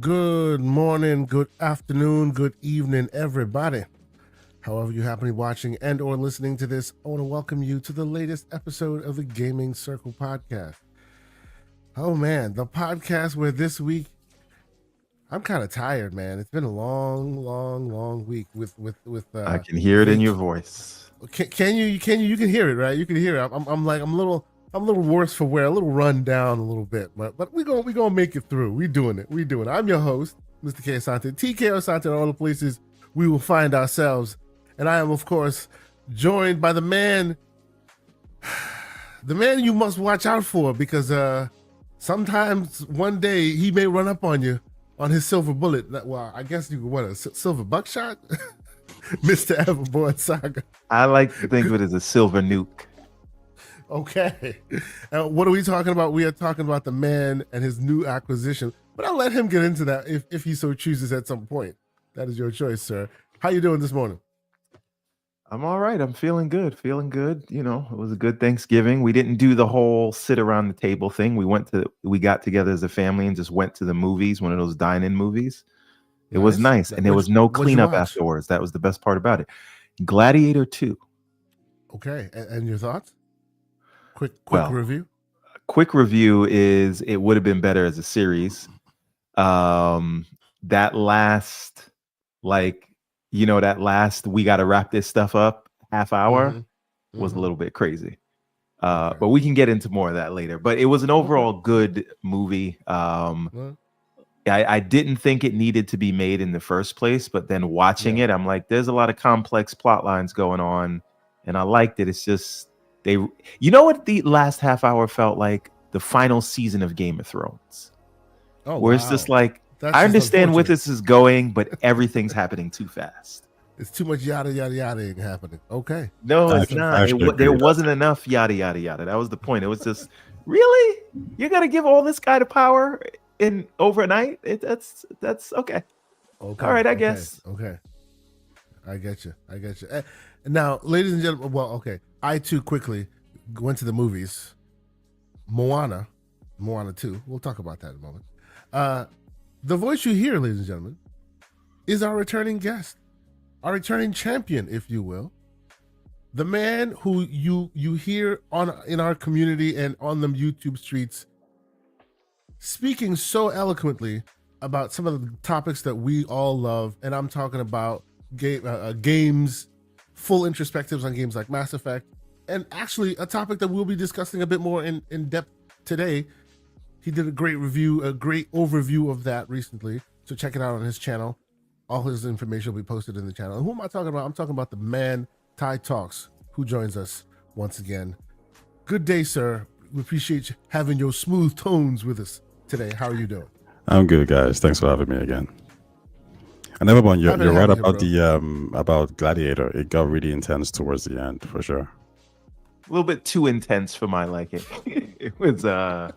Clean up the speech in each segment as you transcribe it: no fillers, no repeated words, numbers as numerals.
Good morning, good afternoon, good evening, everybody. However you happen to be watching and or listening to this, I want to welcome you to the latest episode of the Gaming Circle podcast. Oh man, the podcast where this week I'm kind of tired, man. It's been a long week with I can hear it in your voice. Can you can hear it, right? You can hear it. I'm a little worse for wear, a little run down a little bit, but we gonna make it through. We doing it. I'm your host, Mr. K Asante, TK Asante, all the places we will find ourselves, and I am of course joined by the man you must watch out for because sometimes one day he may run up on you on his silver bullet. Well, I guess you could a silver buckshot, Mr. Everborn Saga. I like to think of it as a silver nuke. Okay. What are we talking about? We are talking about the man and his new acquisition, but I'll let him get into that if he so chooses at some point. That is your choice, sir. How you doing this morning? I'm all right. I'm feeling good. You know, it was a good Thanksgiving. We didn't do the whole sit around the table thing. We got together as a family and just went to the movies, one of those dine-in movies. It was nice. And there was no cleanup afterwards. That was the best part about it. Gladiator II. Okay. And your thoughts? Quick review. Quick review is it would have been better as a series. That last we got to wrap this stuff up half hour was a little bit crazy. But we can get into more of that later. But it was an overall good movie. I didn't think it needed to be made in the first place, but then watching it, I'm like, there's a lot of complex plot lines going on, and I liked it. It's just you know what the last half hour felt like? The final season of Game of Thrones. Where it's just like, I understand where this is going, but everything's happening too fast. It's too much yada yada yada happening. Okay. No, it's not. There wasn't enough yada yada yada. That was the point. It was just, really? You're gonna give all this guy the power in overnight? That's okay. All right, I guess. Okay. I get you. Now, ladies and gentlemen, I too quickly went to the movies. Moana 2. We'll talk about that in a moment. The voice you hear, ladies and gentlemen, is our returning guest, our returning champion, if you will. The man who you hear in our community and on the YouTube streets speaking so eloquently about some of the topics that we all love, and I'm talking about games, full introspectives on games like Mass Effect, and actually a topic that we'll be discussing a bit more in depth today. He did a great overview of that recently, so check it out on his channel. All his information will be posted in the channel. And who am I talking about? I'm talking about the man Ty Talks, who joins us once again. Good day, sir. We appreciate you having your smooth tones with us today. How are you doing? I'm good, guys. Thanks for having me again. And everyone, you're right about about Gladiator. It got really intense towards the end, for sure. A little bit too intense for my liking. It was I'm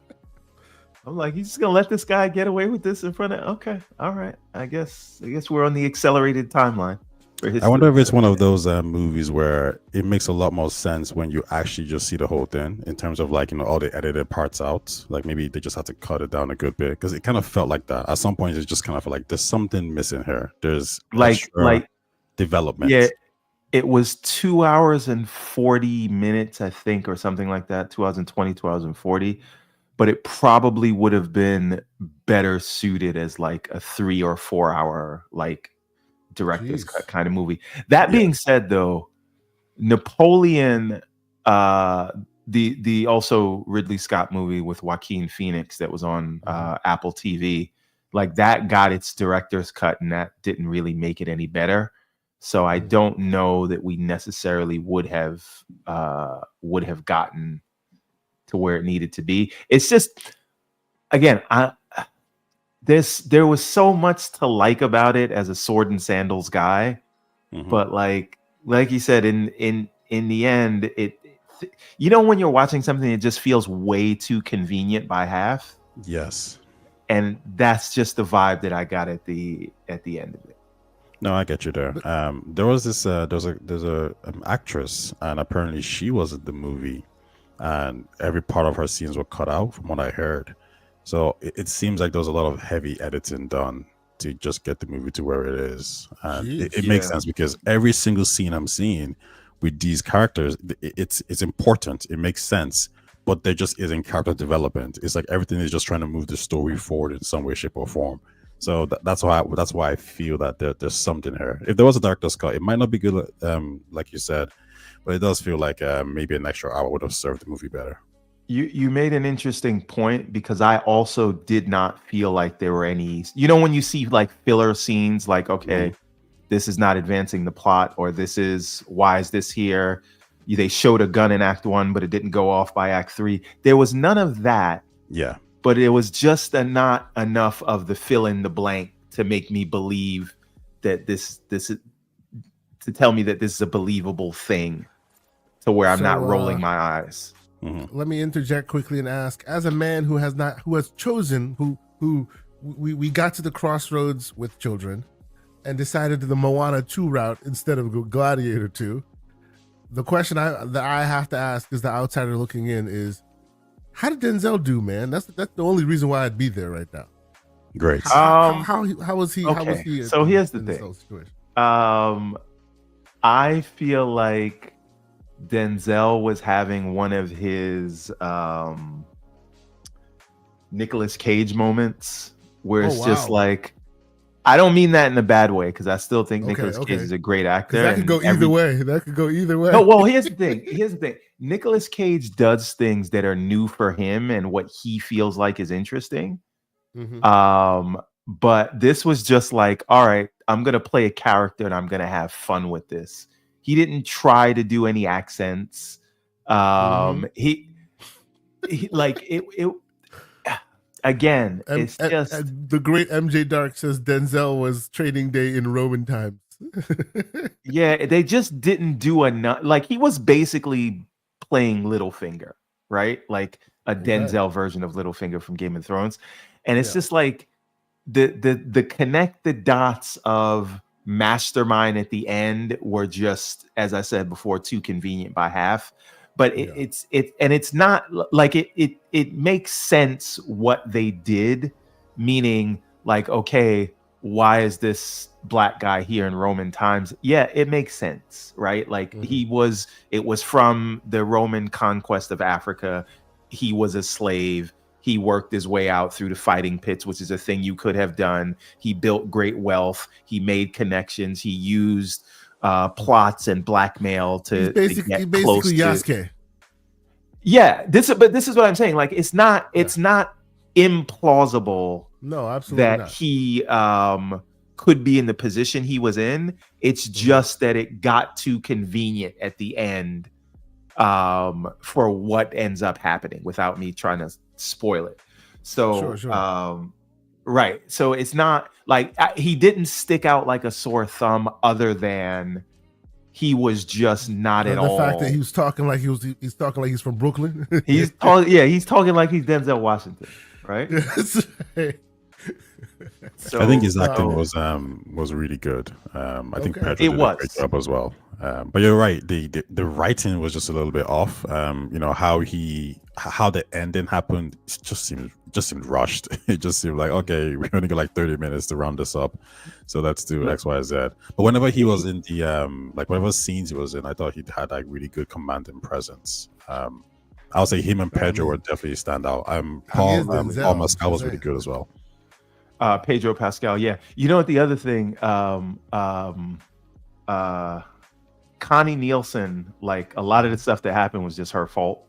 like, he's just gonna let this guy get away with this in front of. Okay, all right. I guess we're on the accelerated timeline. I wonder if it's one of those movies where it makes a lot more sense when you actually just see the whole thing, in terms of like, you know, all the edited parts out. Like maybe they just had to cut it down a good bit, because it kind of felt like that. At some point, it's just kind of like there's something missing here. There's like development. Yeah, it was 2 hours and 40 minutes, I think, or something like that. 2 hours and 20, 2 hours and 40. But it probably would have been better suited as like a 3 or 4 hour like director's cut kind of movie. That being said, though, Napoleon, the also Ridley Scott movie with Joaquin Phoenix that was on Apple TV, like that got its director's cut, and that didn't really make it any better. So I don't know that we necessarily would have gotten to where it needed to be. It's just, again, there was so much to like about it as a sword and sandals guy, but like you said, in the end, you know, when you're watching something, it just feels way too convenient by half. Yes, and that's just the vibe that I got at the end of it. No, I get you there. There was this there's a actress, and apparently she was in the movie, and every part of her scenes were cut out, from what I heard. So it seems like there's a lot of heavy editing done to just get the movie to where it is. And Jeez. it makes sense because every single scene I'm seeing with these characters, it's important. It makes sense, but there just isn't character development. It's like everything is just trying to move the story forward in some way, shape, or form. So that's why I feel that there's something here. If there was a director's cut, it might not be good, like you said, but it does feel like maybe an extra hour would have served the movie better. You made an interesting point because I also did not feel like there were any, when you see like filler scenes, like, okay, this is not advancing the plot, or why is this here? They showed a gun in Act 1, but it didn't go off by Act 3. There was none of that. Yeah. But it was just not enough of the fill in the blank to make me believe that this is, to tell me that this is a believable thing to where I'm not rolling my eyes. Let me interject quickly and ask, as a man who has chosen, we got to the crossroads with children and decided the Moana 2 route instead of Gladiator 2. The question that I have to ask as the outsider looking in is, how did Denzel do, man? That's the only reason why I'd be there right now. Great. How was he? Okay. How was he? So here's the thing. I feel like Denzel was having one of his Nicolas Cage moments where it's just like, I don't mean that in a bad way, because I still think Nicolas Cage is a great actor. That could go either way. No, well, here's the thing. Nicolas Cage does things that are new for him and what he feels like is interesting. But this was just like, all right, I'm gonna play a character and I'm gonna have fun with this. He didn't try to do any accents. He like it. Again, it's just the great MJ Dark says Denzel was Training Day in Roman times. Yeah, they just didn't do enough. Like, he was basically playing Littlefinger, right? Like a Denzel version of Littlefinger from Game of Thrones. And it's just like the connect the dots of Mastermind at the end were just, as I said before, too convenient by half. But it's not like it makes sense what they did, meaning like, okay, why is this black guy here in Roman times? Yeah, it makes sense, right? Like it was from the Roman conquest of Africa. He was a slave. He worked his way out through the fighting pits, which is a thing you could have done. He built great wealth. He made connections. He used plots and blackmail to get close to Yasuke. Yeah, this is what I'm saying. Like, it's not implausible. No, absolutely that not. He could be in the position he was in. It's just that it got too convenient at the end for what ends up happening, without me trying to spoil it. So sure. Right. So it's not like he didn't stick out like a sore thumb, other than he was just not at all. The fact that he was talking like he's talking like he's from Brooklyn. He's talking like he's Denzel Washington, right? So, I think his acting was really good. I think Pedro did a great job as well. But you're right. The writing was just a little bit off. How the ending happened just seemed rushed. It just seemed like, okay, we only got like 30 minutes to round this up, so let's do X, Y, Z. But whenever he was in the whatever scenes he was in, I thought he had like really good command and presence. I would say him and Pedro were definitely stand out. Paul Mescal was really good as well. Pedro Pascal, yeah. You know what? The other thing, Connie Nielsen, like a lot of the stuff that happened was just her fault.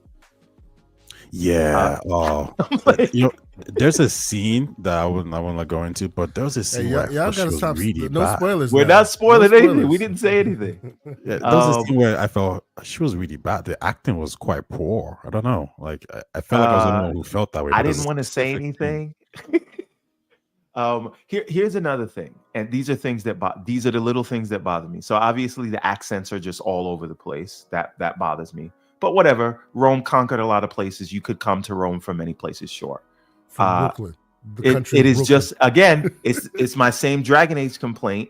Yeah. There's a scene that I wouldn't go into, but there's a scene where y'all gotta stop. Really no spoilers. We're not spoiling anything. We didn't say anything. Yeah, there was a scene where I felt she was really bad. The acting was quite poor. I don't know. Like I felt like I was the one who felt that way. I didn't want to say anything. Here's another thing, and these are the little things that bother me. So obviously the accents are just all over the place. That bothers me. But whatever. Rome conquered a lot of places. You could come to Rome from many places, sure. From Brooklyn. It is just, again, it's my same Dragon Age complaint.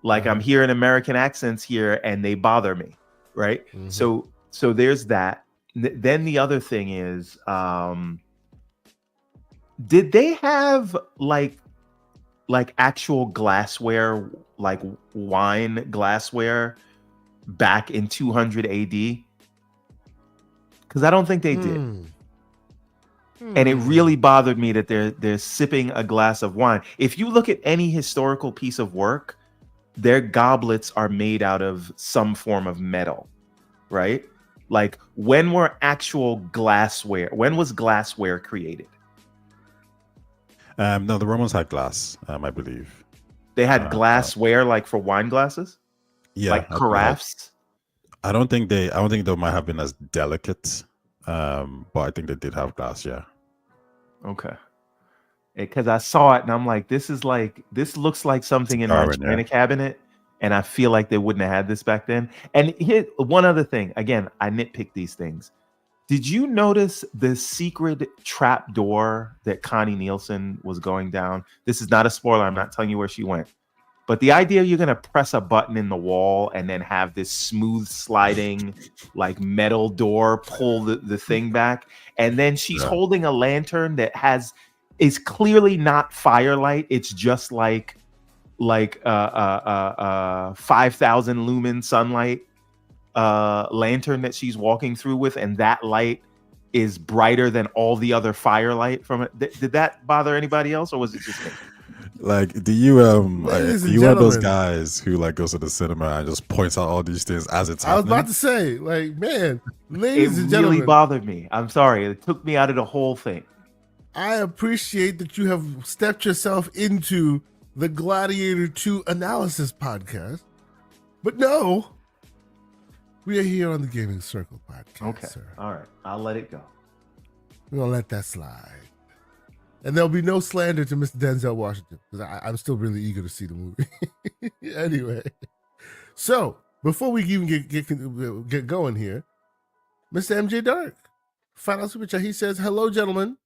Like, I'm hearing American accents here and they bother me, right? So there's that. Then the other thing is Did they have like actual glassware, like wine glassware back in 200 AD? Because I don't think they did. And it really bothered me that they're sipping a glass of wine. If you look at any historical piece of work, their goblets are made out of some form of metal, right? Like, when were actual glassware? When was glassware created? No, the Romans had glass, I believe. They had glassware, like for wine glasses, Yeah, like carafes. I don't think they might have been as delicate, but I think they did have glass. Yeah. Okay. Because I saw it and I'm like, this looks like something in my China cabinet, and I feel like they wouldn't have had this back then. And here, one other thing. Again, I nitpick these things. Did you notice the secret trap door that Connie Nielsen was going down? This is not a spoiler. I'm not telling you where she went. But the idea you're going to press a button in the wall and then have this smooth sliding like metal door pull the thing back. And then she's holding a lantern that is clearly not firelight. It's just like 5,000 lumen sunlight lantern that she's walking through with, and that light is brighter than all the other firelight from it. Did that bother anybody else, or was it just me? Like, do you you are those guys who like goes to the cinema and just points out all these things as it's happening? I was about to say, like, man, ladies and It gentlemen, really bothered me. I'm sorry, it took me out of the whole thing. I appreciate that you have stepped yourself into the Gladiator II analysis podcast, but no, we are here on the Gaming Circle podcast. Okay, sir. All right, I'll let it go. We're gonna let that slide. And there'll be no slander to Mr. Denzel Washington, because I'm still really eager to see the movie. Anyway, so before we even get going here, Mr. MJ Dark, final super chat. He says, "Hello, gentlemen.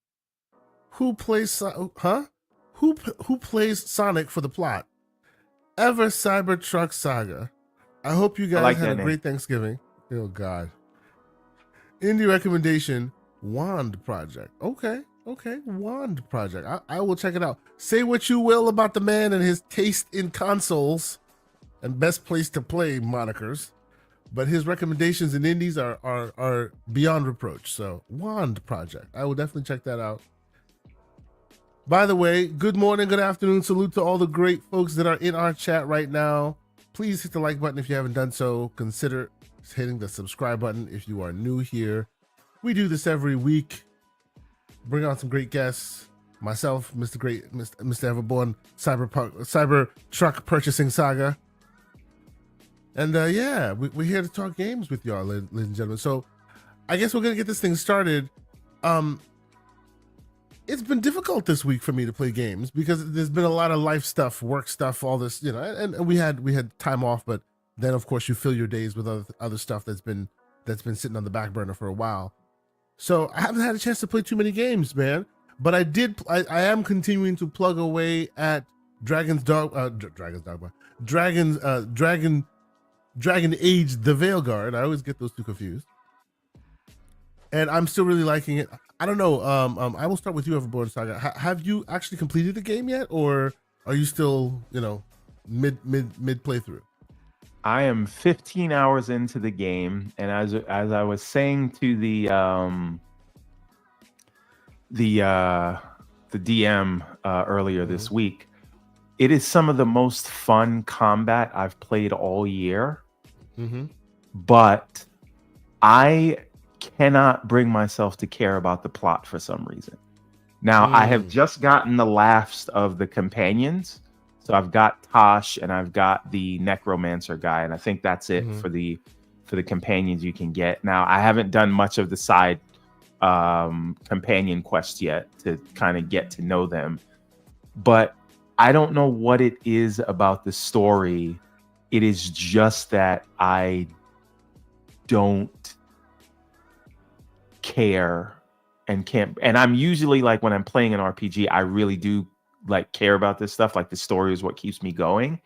Who plays Sonic for the plot? Ever Cybertruck Saga? I hope you guys had a great Thanksgiving. Oh God. Indie recommendation: Wand Project. Okay, Wand Project. I will check it out. Say what you will about the man and his taste in consoles and best place to play monikers, but his recommendations in indies are beyond reproach. So, Wand Project. I will definitely check that out. By the way, good morning, good afternoon. Salute to all the great folks that are in our chat right now. Please hit the like button if you haven't done so. Consider hitting the subscribe button if you are new here. We do this every week. Bring on some great guests. Myself, Mr. Everborn, Cyber Truck Purchasing Saga. And yeah, we're here to talk games with y'all, ladies and gentlemen. So I guess we're going to get this thing started. It's been difficult this week for me to play games because there's been a lot of life stuff, work stuff, all this, you know, and we had time off, but then of course you fill your days with other stuff that's been sitting on the back burner for a while. So I haven't had a chance to play too many games, man. But I am continuing to plug away at Dragon Age: The Veilguard. I always get those two confused. And I'm still really liking it. I don't know. I will start with you, Everborn Saga. Have you actually completed the game yet, or are you still, mid playthrough? I am 15 hours into the game, and as I was saying to the DM earlier this week, it is some of the most fun combat I've played all year. Mm-hmm. But I cannot bring myself to care about the plot for some reason. Now, I have just gotten the last of the companions. So I've got Tosh and I've got the Necromancer guy, and I think that's it for the companions you can get. Now, I haven't done much of the side companion quests yet to kind of get to know them, but I don't know what it is about the story. It is just that I don't care and can't. And I'm usually like, when I'm playing an RPG, I really do like care about this stuff. Like, the story is what keeps me going.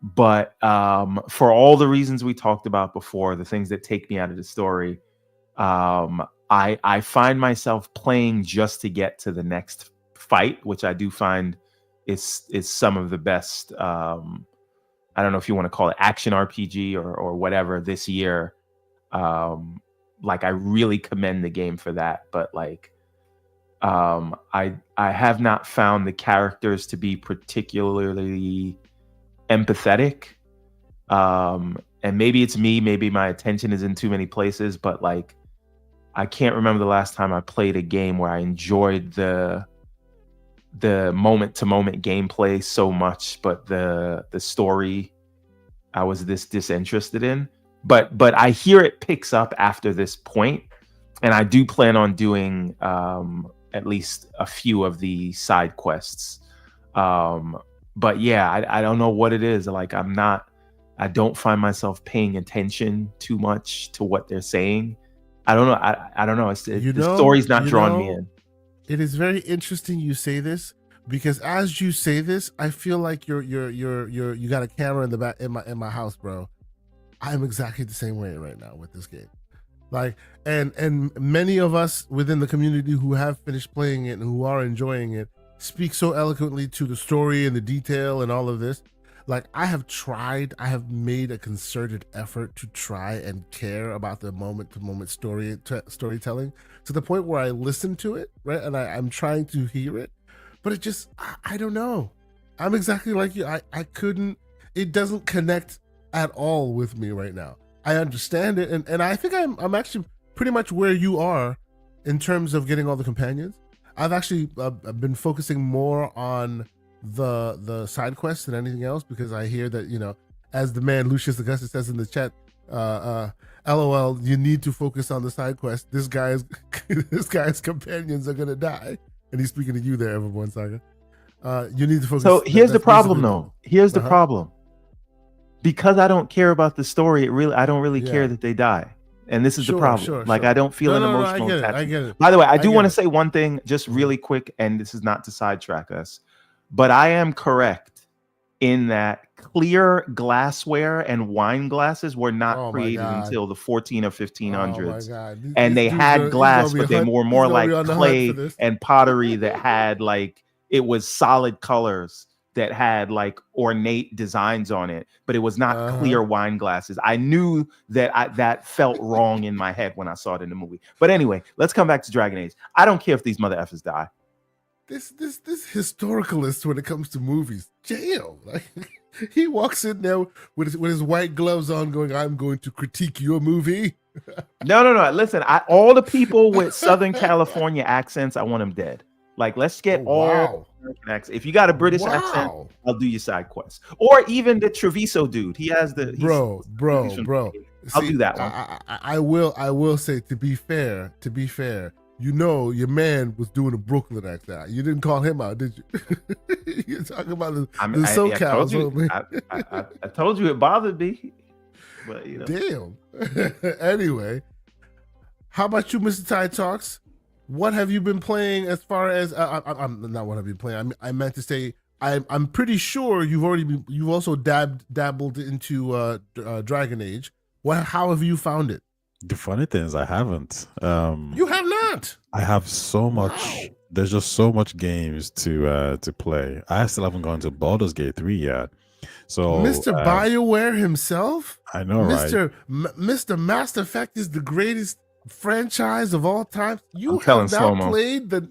But for all the reasons we talked about before, the things that take me out of the story, I find myself playing just to get to the next fight, which I do find is some of the best. I don't know if you want to call it action RPG or whatever this year. Like I really commend the game for that, but like I have not found the characters to be particularly empathetic. And maybe it's me, maybe my attention is in too many places, but like I can't remember the last time I played a game where I enjoyed the moment to moment gameplay so much, but the story I was this disinterested in. But I hear it picks up after this point, and I do plan on doing at least a few of the side quests. But yeah, I don't know what it is. Like I don't find myself paying attention too much to what they're saying. I don't know. I don't know. The story's not drawing me in. It is very interesting you say this, because as you say this, I feel like you got a camera in the back in my house, bro. I'm exactly the same way right now with this game. Like, and many of us within the community who have finished playing it and who are enjoying it speak so eloquently to the story and the detail and all of this. Like I have made a concerted effort to try and care about the moment-to-moment storytelling to the point where I listen to it, right? And I'm trying to hear it, but it just, I don't know. I'm exactly like you. I couldn't, it doesn't connect at all with me right now. I understand it, and I think I'm actually pretty much where you are in terms of getting all the companions. I've actually been focusing more on the side quests than anything else, because I hear that, you know, as the man Lucius Augustus says in the chat, LOL, you need to focus on the side quest. This guy's companions are gonna die, and he's speaking to you there, everyone, Saga. You need to focus. So here's the problem, though. Here's the problem. Because I don't care about the story, I don't really care that they die. And this is the problem. I don't feel an emotional attachment. I get it. By the way, I do want to say one thing just really quick, and this is not to sidetrack us, but I am correct in that clear glassware and wine glasses were not created until the 14 or 1500s. And they had glass, but they were more like clay and pottery that had like, it was solid colors that had like ornate designs on it, but it was not clear wine glasses. I knew that that felt wrong in my head when I saw it in the movie. But anyway, let's come back to Dragon Age. I don't care if these mother effers die. This historicalist when it comes to movies, jail. Like, he walks in there with his white gloves on, going, "I'm going to critique your movie." No. Listen, all the people with Southern California accents, I want them dead. Like, let's get all American accents. If you got a British accent, I'll do your side quests. Or even the Treviso dude. He has the bro. I'll do that one. I will say, to be fair, you know, your man was doing a Brooklyn accent. You didn't call him out, did you? You're talking about the SoCal. I told you it bothered me. But, you know. Damn. Anyway, how about you, Mr. Tide Talks? What have you been playing as far as I'm not what have you been playing? I meant to say I'm pretty sure you've also dabbled into Dragon Age. How have you found it? The funny thing is I haven't. You have not. I have so much. Wow. There's just so much games to play. I still haven't gone to Baldur's Gate 3 yet. So Mr. BioWare himself. I know, right? Mr. Mass Effect is the greatest franchise of all time. You have not played the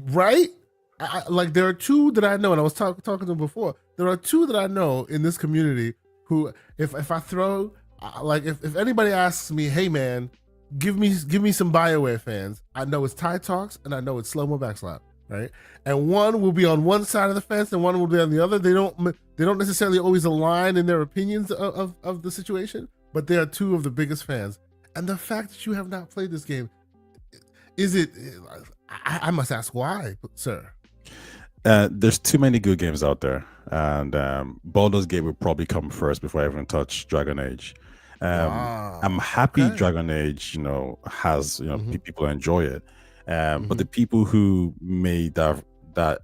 right. Like, there are two that I know, and I was talking to them before. There are two that I know in this community who, if I throw, like, if anybody asks me, "Hey man, give me some BioWare fans," I know it's Tide Talks and I know it's Slow Mo Backslap, right? And one will be on one side of the fence and one will be on the other. They don't necessarily always align in their opinions of the situation, but they are two of the biggest fans. And the fact that you have not played this game, I must ask why, sir? There's too many good games out there, and Baldur's Gate will probably come first before I even touch Dragon Age. I'm happy Dragon Age, has people enjoy it, but the people who made that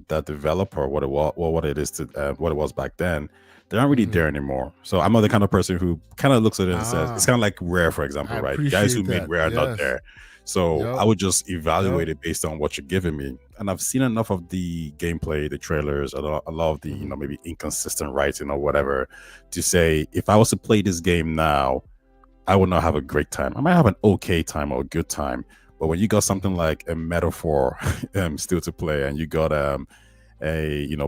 the developer, what it is to what it was back then, they aren't really Mhm. there anymore. So I'm not the kind of person who kind of looks at it and says, it's Ah, kind of like Rare, for example, I right? The guys who appreciate made that. Rare are not Yes. there. So I Yep. would just evaluate Yep. it based on what you're giving me. And I've seen enough of the gameplay, the trailers, a lot of the, Mhm. maybe inconsistent writing or whatever, to say, if I was to play this game now, I would not have a great time. I might have an okay time or a good time. But when you got something like a Metaphor still to play, and you got a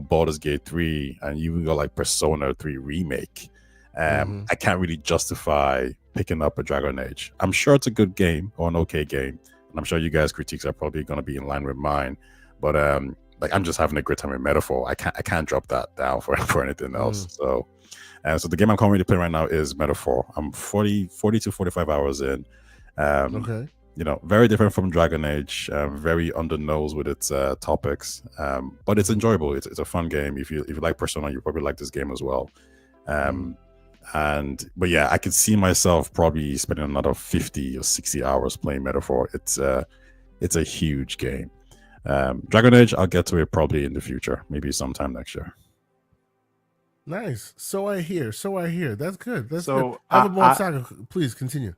Baldur's Gate 3, and you even got like Persona 3 remake, Mhm. I can't really justify picking up a Dragon Age. I'm sure it's a good game or an okay game, and I'm sure you guys' critiques are probably going to be in line with mine. But like, I'm just having a great time with Metaphor. I can't drop that down for anything else. So the game I'm currently playing right now is Metaphor. I'm 40 to 45 hours in. Okay. Very different from Dragon Age, very on the nose with its topics, but it's enjoyable. It's a fun game. If you like Persona, you probably like this game as well. But yeah, I could see myself probably spending another 50 or 60 hours playing Metaphor. It's a huge game. Dragon Age, I'll get to it probably in the future, maybe sometime next year. Nice. So I hear. That's good. That's So good. Other more Saga, please continue.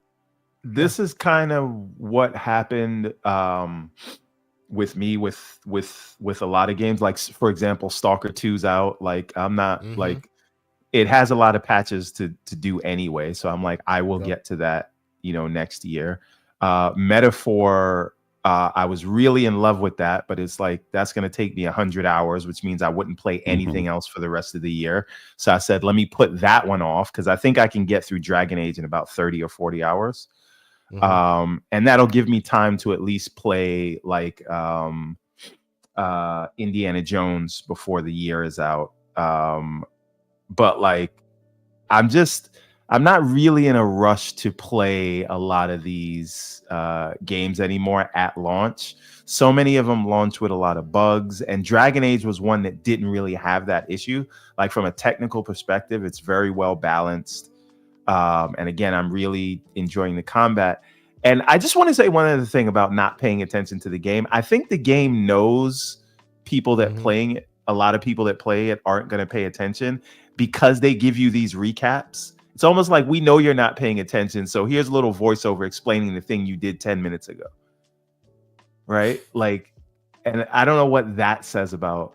This is kind of what happened with me with a lot of games. Like, for example, Stalker 2's out. Like, I'm not like, it has a lot of patches to do anyway. So I'm like, I will get to that, next year. Metaphor, I was really in love with that, but it's like, that's going to take me 100 hours, which means I wouldn't play anything else for the rest of the year. So I said, let me put that one off, because I think I can get through Dragon Age in about 30 or 40 hours. And that'll give me time to at least play like Indiana Jones before the year is out. But like, I'm not really in a rush to play a lot of these games anymore at launch. So many of them launch with a lot of bugs, and Dragon Age was one that didn't really have that issue. Like, from a technical perspective, it's very well balanced. And again, I'm really enjoying the combat. And I just want to say one other thing about not paying attention to the game. I think the game knows people that playing it, a lot of people that play it aren't going to pay attention, because they give you these recaps. It's almost like, we know you're not paying attention, so here's a little voiceover explaining the thing you did 10 minutes ago. Right? Like, and I don't know what that says about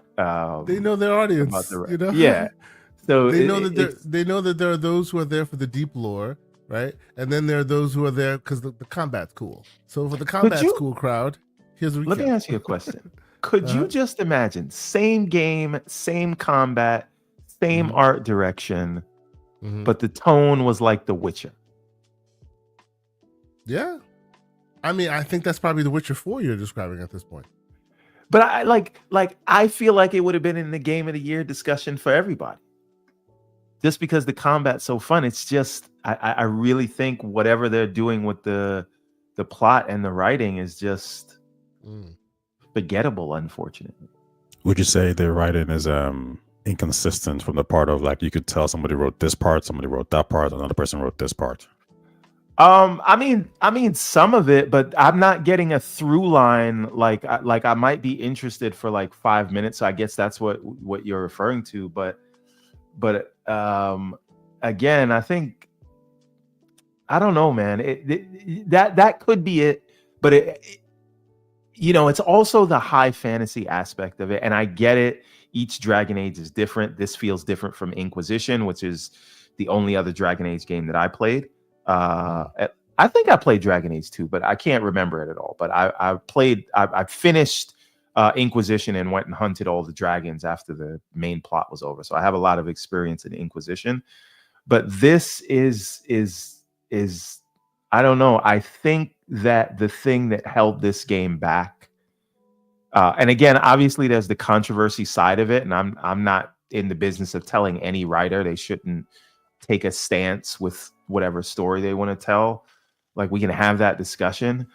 they know their audience, Yeah. So they know that there are those who are there for the deep lore, right? And then there are those who are there because the combat's cool. So for the combat's cool crowd, here's a recap. Let me ask you a question. Could you just imagine, same game, same combat, same art direction, but the tone was like The Witcher? Yeah. I mean, I think that's probably The Witcher 4 you're describing at this point. But I feel like it would have been in the Game of the Year discussion for everybody, just because the combat's so fun. It's just, I really think whatever they're doing with the plot and the writing is just forgettable, unfortunately. Would you say the writing is inconsistent, from the part of, like, you could tell somebody wrote this part, somebody wrote that part, another person wrote this part? I mean some of it, but I'm not getting a through line. Like I might be interested for like 5 minutes. So I guess that's what you're referring to. But again, I think, I don't know, man. That could be it. But it's also the high fantasy aspect of it, and I get it. Each Dragon Age is different. This feels different from Inquisition, which is the only other Dragon Age game that I played. I think I played Dragon Age 2, but I can't remember it at all. But I finished Inquisition and went and hunted all the dragons after the main plot was over. So I have a lot of experience in Inquisition. But this is I don't know. I think that the thing that held this game back, and again, obviously there's the controversy side of it, and I'm not in the business of telling any writer they shouldn't take a stance with whatever story they want to tell. Like, we can have that discussion,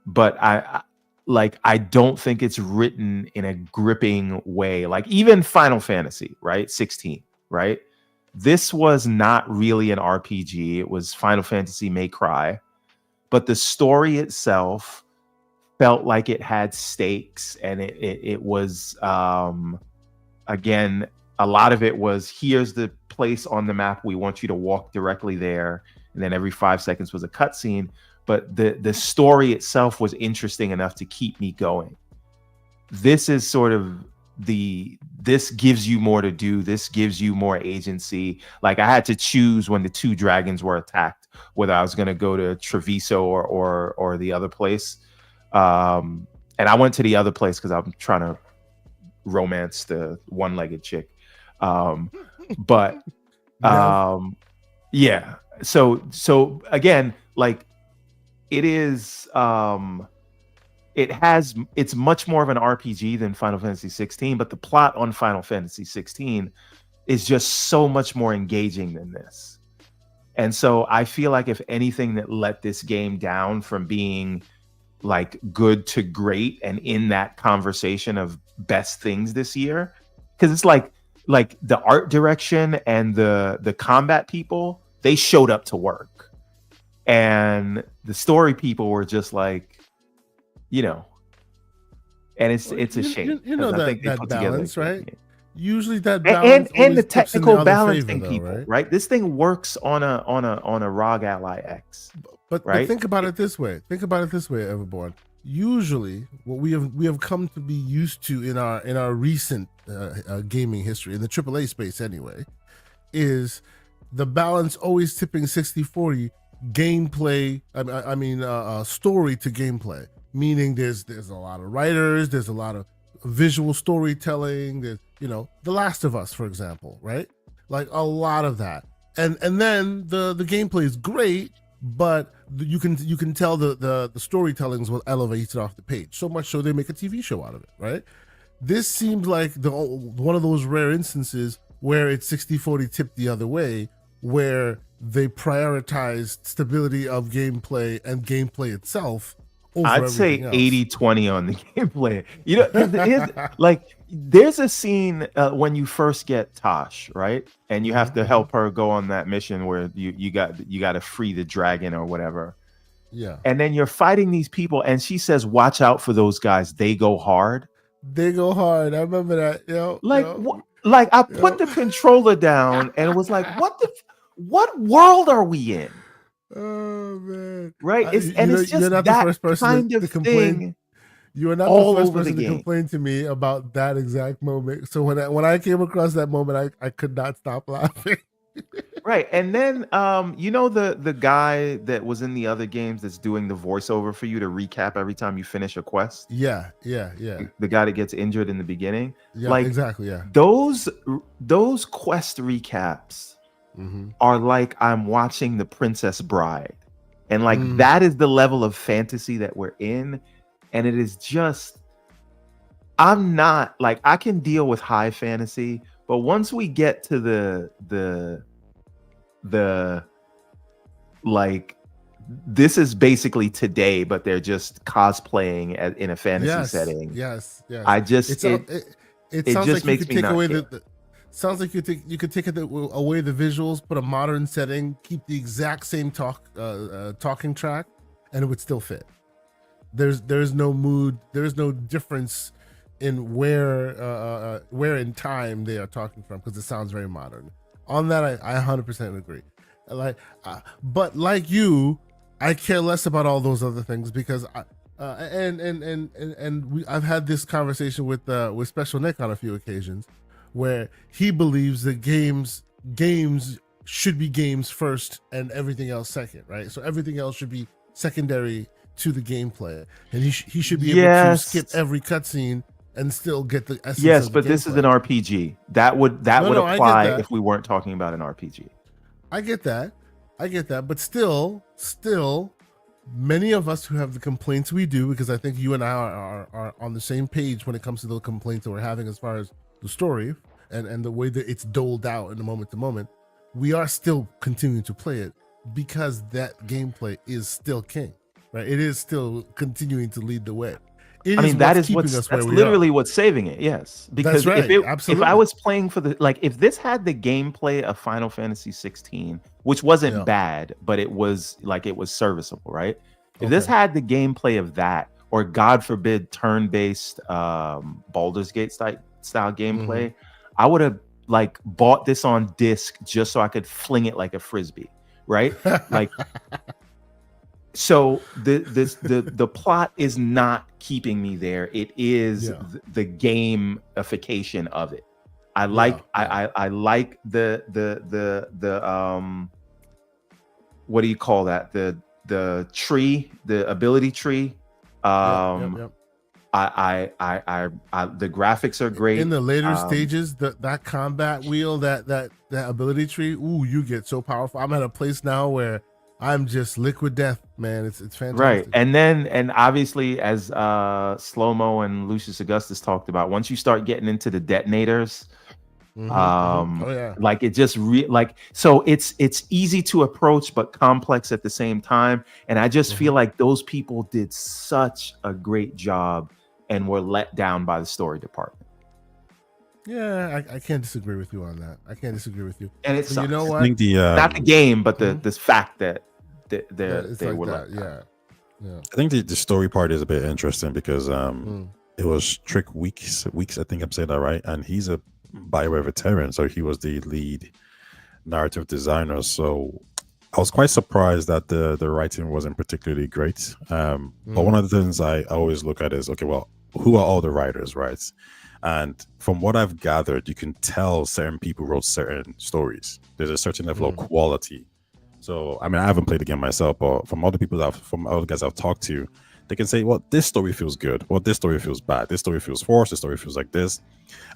but I don't think it's written in a gripping way. Like, even Final Fantasy, right? 16, right? This was not really an RPG. It was Final Fantasy May Cry, but the story itself felt like it had stakes, and it was again, a lot of it was, here's the place on the map, we want you to walk directly there, and then every 5 seconds was a cutscene. But the story itself was interesting enough to keep me going. This is sort of this gives you more to do. This gives you more agency. Like, I had to choose when the 2 dragons were attacked, whether I was going to go to Treviso or the other place. And I went to the other place because I'm trying to romance the one-legged chick. But yeah. So again, like, it is it's much more of an RPG than Final Fantasy 16, but the plot on Final Fantasy 16 is just so much more engaging than this. And so I feel like if anything that let this game down from being like good to great and in that conversation of best things this year, because it's like the art direction and the combat people, they showed up to work, and the story people were just like, and it's a shame. You know, I think they that put balance, together, right? Usually that balance and the always tips in technical other balancing favor, people, though, right? This thing works on a ROG Ally X. But right? think about it this way. Everborn. Usually, what we have come to be used to in our recent gaming history, in the AAA space anyway, is the balance always tipping 60-40 gameplay. I mean, story to gameplay. Meaning, there's a lot of writers, there's a lot of visual storytelling. There's, The Last of Us, for example, right? Like, a lot of that, and then the gameplay is great, but you can tell the storytelling was elevated off the page, so much so they make a TV show out of it, right? This seems like one of those rare instances where it's 60-40 tipped the other way, where they prioritized stability of gameplay and gameplay itself over I'd say else. 80-20 on the gameplay. Like, there's a scene when you first get Tosh, right? And you have to help her go on that mission where you got to free the dragon or whatever. Yeah. And then you're fighting these people, and she says, "Watch out for those guys. They go hard." They go hard. I remember that. Like I put the controller down and it was like, what world are we in? Oh man! Right? It's just you're not that the first person kind to of complain. thing. You are not all the first over the person to game. complain to me about that exact moment. So when I came across that moment, I could not stop laughing. Right. And then the guy that was in the other games that's doing the voiceover for you to recap every time you finish a quest. Yeah. The guy that gets injured in the beginning. Yeah, like, exactly. Yeah. Those quest recaps are like I'm watching The Princess Bride. And like that is the level of fantasy that we're in. And it is just, I'm not like, I can deal with high fantasy, but once we get to the like, this is basically today, but they're just cosplaying in a fantasy setting. Yes. I just it sounds just like makes you could me take not away care. sounds like you could take away the visuals, put a modern setting, keep the exact same talking track, and it would still fit. There's no mood, there's no difference in where in time they are talking from, because it sounds very modern. On that, I 100% agree. But like you, I care less about all those other things, because I've had this conversation with Special Nick on a few occasions, where he believes that games should be games first and everything else second, right? So everything else should be secondary to the gameplay, and he should be able to skip every cutscene and still get the essence. Yes, of the but this is gameplay. an RPG. That would apply if we weren't talking about an RPG. I get that, but still, many of us who have the complaints we do, because I think you and I are on the same page when it comes to the complaints that we're having as far as the story and the way that it's doled out in the moment to moment, we are still continuing to play it because that gameplay is still king, right? It is still continuing to lead the way. That's literally what's saving it. Yes, because that's right. if I was playing for if this had the gameplay of Final Fantasy 16, which wasn't bad, but it was serviceable, right? If this had the gameplay of that, or God forbid turn-based Baldur's Gate style gameplay, I would have like bought this on disc just so I could fling it like a frisbee, right? Like, so the plot is not keeping me there. It is the gamification of it. I like I like the what do you call that? The tree, the ability tree. The graphics are great. In the later stages, that combat wheel, that ability tree, ooh, you get so powerful. I'm at a place now where I'm just liquid death, man. It's fantastic. Right. And obviously, as Slow-Mo and Lucius Augustus talked about, once you start getting into the detonators, like it just so it's easy to approach but complex at the same time. And I just feel like those people did such a great job and were let down by the story department. Yeah, I can't disagree with you on that. I can't disagree with you. And it's, you know what? I think not the game, but this fact that they like were that. let down. Yeah. I think the story part is a bit interesting because it was Trick Weeks. I think I'm saying that right. And he's a BioWare veteran, so he was the lead narrative designer. So I was quite surprised that the writing wasn't particularly great. But one of the things I always look at is, okay, well, who are all the writers, right? And from what I've gathered, you can tell certain people wrote certain stories. There's a certain level of quality. So, I mean, I haven't played the game myself, but from other people from other guys I've talked to, they can say, well, this story feels good. Well, this story feels bad. This story feels forced. This story feels like this.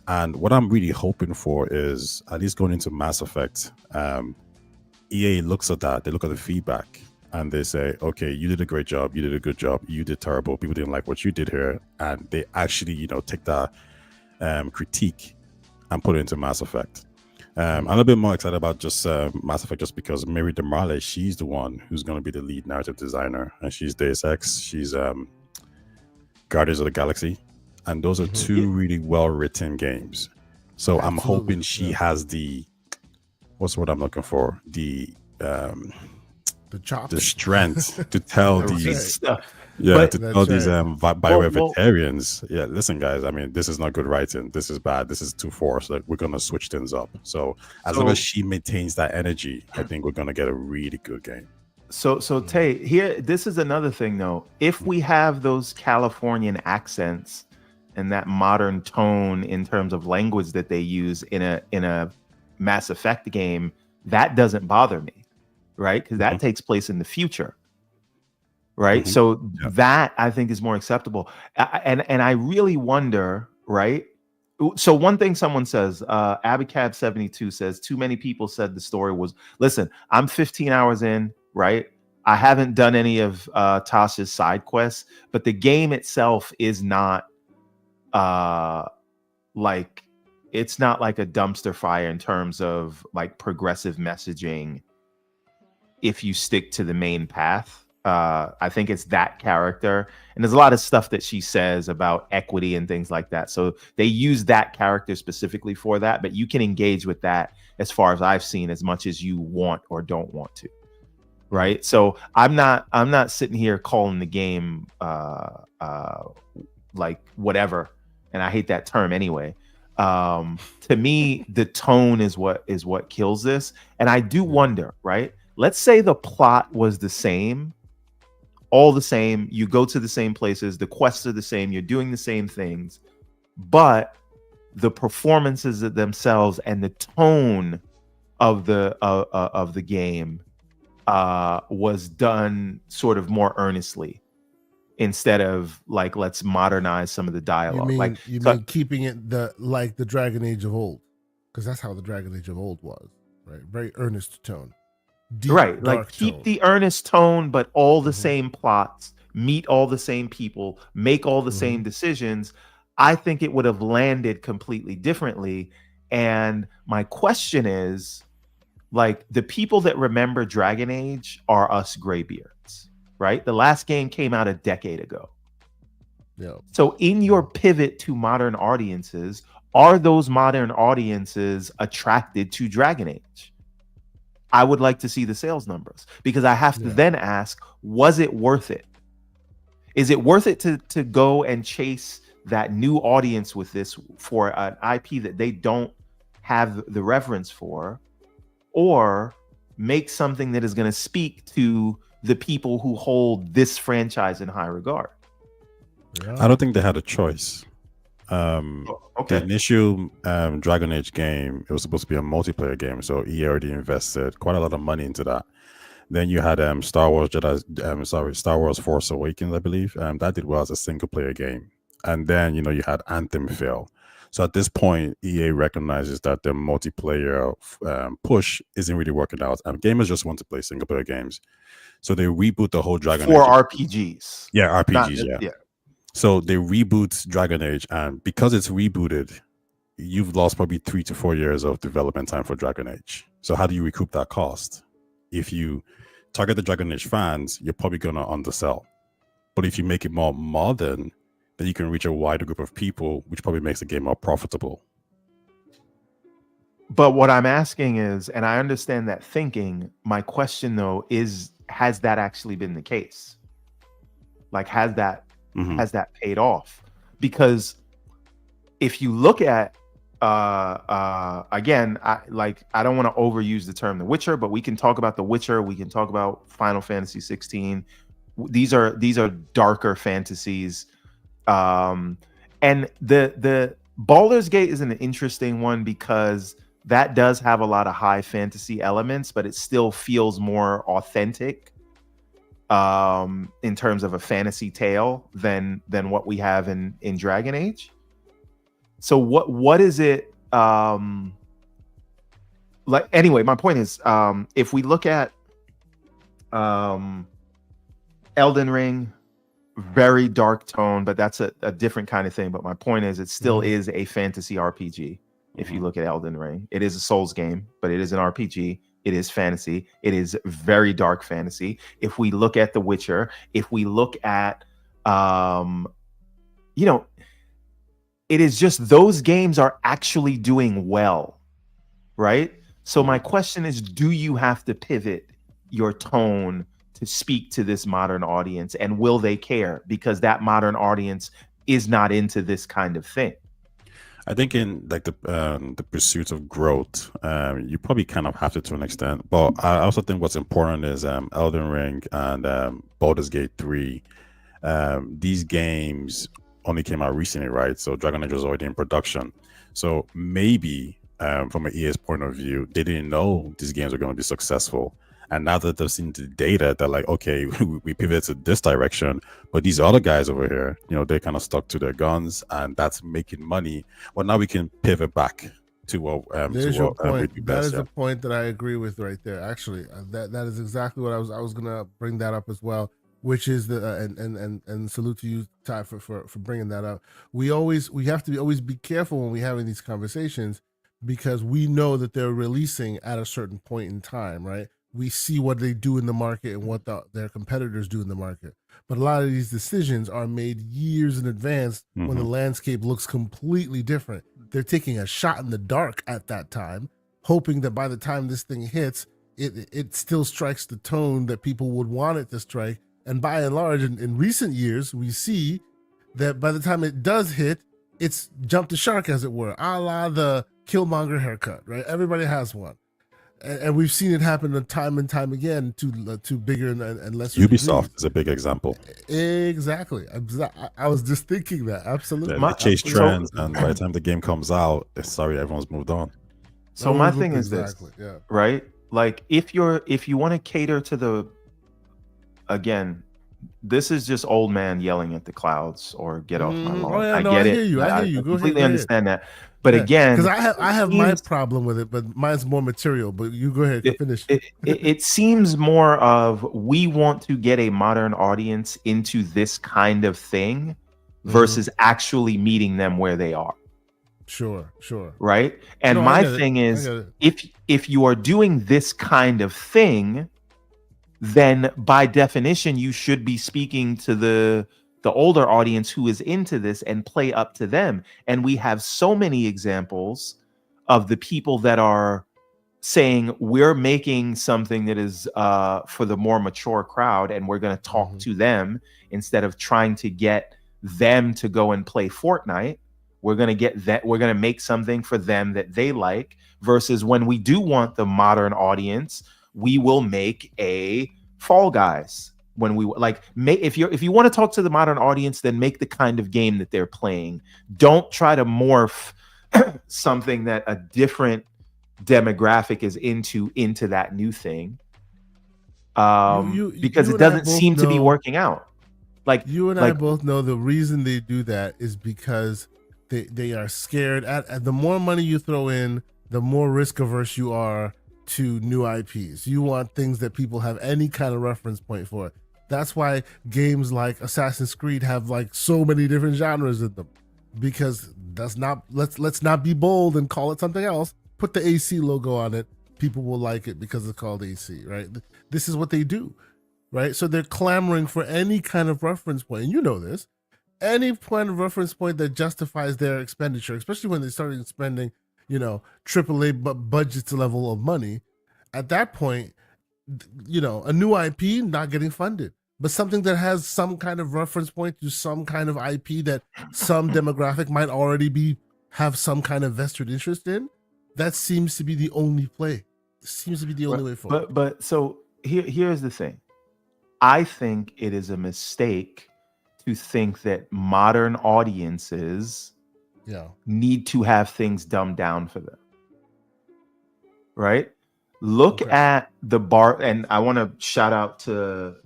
And what I'm really hoping for is, at least going into Mass Effect, EA looks at that. They look at the feedback and they say, okay, you did a great job. You did a good job. You did terrible. People didn't like what you did here. And they actually, take that critique and put it into Mass Effect. I'm a bit more excited about just Mass Effect just because Mary DeMarle, she's the one who's going to be the lead narrative designer, and she's Deus Ex, she's Guardians of the Galaxy, and those are two really well-written games. So I'm hoping she has what's what I'm looking for? The chops, the strength to tell these stuff. Yeah, to tell these BioWare veterans, listen, guys, I mean, this is not good writing. This is bad. This is too forced. Like, we're going to switch things up. So as long as she maintains that energy, I think we're going to get a really good game. So Tay, here, this is another thing, though. If we have those Californian accents and that modern tone in terms of language that they use in a Mass Effect game, that doesn't bother me, right? Because that takes place in the future. Right. So that I think is more acceptable. And I really wonder, right? So one thing someone says, Abicab72 says, too many people said the story was, listen, I'm 15 hours in, right? I haven't done any of Tasha's side quests, but the game itself is not like, it's not like a dumpster fire in terms of like progressive messaging if you stick to the main path. I think it's that character, and there's a lot of stuff that she says about equity and things like that. So they use that character specifically for that, but you can engage with that as far as I've seen as much as you want or don't want to. Right. So I'm not sitting here calling the game like whatever. And I hate that term anyway. To me, the tone is what kills this. And I do wonder, right? Let's say the plot was the same. All the same, you go to the same places, the quests are the same, you're doing the same things, but the performances themselves and the tone of the game was done sort of more earnestly instead of like, let's modernize some of the dialogue. You mean keeping it like the Dragon Age of old? Because that's how the Dragon Age of old was, right? Very earnest tone. Deep, right, like keep tone. The earnest tone, but all the same plots, meet all the same people, make all the same decisions. I think it would have landed completely differently. And my question is, like, the people that remember Dragon Age are us graybeards, right? The last game came out a decade ago. Yeah. So in your pivot to modern audiences, are those modern audiences attracted to Dragon Age? I would like to see the sales numbers, because I have to then ask, was it worth it? Is it worth it to go and chase that new audience with this for an IP that they don't have the reverence for, or make something that is going to speak to the people who hold this franchise in high regard? I don't think they had a choice. Okay. The initial Dragon Age game, it was supposed to be a multiplayer game, so EA already invested quite a lot of money into that. Then you had Star Wars Force Awakens, I believe. That did well as a single player game. And then, you had Anthem fail. So at this point, EA recognizes that the multiplayer push isn't really working out. Gamers just want to play single player games. So they reboot the whole Dragon Age. For RPGs. Yeah, RPGs, yeah. So they reboot Dragon Age, and because it's rebooted, you've lost probably 3 to 4 years of development time for Dragon Age. So how do you recoup that cost? If you target the Dragon Age fans, you're probably going to undersell. But if you make it more modern, then you can reach a wider group of people, which probably makes the game more profitable. But what I'm asking is, and I understand that thinking, my question though is, has that actually been the case? Like, has that paid off? Because if you look at again, I don't want to overuse the term The Witcher, but we can talk about The Witcher, we can talk about Final Fantasy 16. These are darker fantasies. And the Baldur's Gate is an interesting one because that does have a lot of high fantasy elements, but it still feels more authentic in terms of a fantasy tale than what we have in Dragon Age. So what is it like? Anyway, my point is, if we look at Elden Ring, very dark tone, but that's a different kind of thing. But my point is, it still is a fantasy RPG. If you look at Elden Ring, it is a Souls game, but it is an RPG. It is fantasy. It is very dark fantasy. If we look at The Witcher, if we look at, it is just those games are actually doing well, right? So my question is, do you have to pivot your tone to speak to this modern audience, and will they care? Because that modern audience is not into this kind of thing. I think in like the pursuit of growth, you probably kind of have to an extent. But I also think what's important is Elden Ring and Baldur's Gate 3. These games only came out recently, right? So Dragon Age was already in production. So maybe from an EA's point of view, they didn't know these games were going to be successful. And now that they've seen the data, they're like, okay, we pivoted to this direction, but these other guys over here, they kind of stuck to their guns, and that's making money. Well, now we can pivot back to what. There's your point. That is a point that I agree with right there. Actually, that is exactly what I was gonna bring that up as well. Which is and salute to you, Ty, for bringing that up. We have to always be careful when we're having these conversations, because we know that they're releasing at a certain point in time, right? We see what they do in the market and what their competitors do in the market. But a lot of these decisions are made years in advance when the landscape looks completely different. They're taking a shot in the dark at that time, hoping that by the time this thing hits, it still strikes the tone that people would want it to strike. And by and large, in recent years, we see that by the time it does hit, it's jumped the shark, as it were, a la the Killmonger haircut, right? Everybody has one. And we've seen it happen time and time again to bigger and lesser Ubisoft degrees. is a big example. Exactly. I was just thinking that. Absolutely. They chase trends, and by the time the game comes out, everyone's moved on. So my thing is this, right? Like, if you want to cater to the, again, this is just old man yelling at the clouds or get off my lawn. I get it. I hear you. I completely understand that. But again, because I have my problem with it, but mine's more material. But you go ahead and finish. It seems more of, we want to get a modern audience into this kind of thing versus actually meeting them where they are. Sure. Right. And my thing is, if you are doing this kind of thing, then by definition, you should be speaking to the older audience who is into this and play up to them. And we have so many examples of the people that are saying we're making something that is for the more mature crowd, and we're going to talk to them instead of trying to get them to go and play Fortnite. We're going to get that. We're going to make something for them that they like. Versus when we do want the modern audience, we will make a Fall Guys. When we like, if you want to talk to the modern audience, then make the kind of game that they're playing. Don't try to morph something that a different demographic is into that new thing, because it doesn't seem to be working out. Like you and I both know the reason they do that is because they are scared. At the more money you throw in, the more risk averse you are to new IPs. You want things that people have any kind of reference point for. That's why games like Assassin's Creed have like so many different genres in them, because let's not be bold and call it something else. Put the AC logo on it. People will like it because it's called AC, right? This is what they do, right? So they're clamoring for any kind of reference point. And you know this. Any point of reference point that justifies their expenditure, especially when they started spending, AAA budgets level of money. At that point, a new IP not getting funded, but something that has some kind of reference point to some kind of IP that some demographic might already have some kind of vested interest in. That seems to be the only play. It seems to be the only way forward. But so here's the thing. I think it is a mistake to think that modern audiences need to have things dumbed down for them. Right? Look at the bar, and I want to shout out to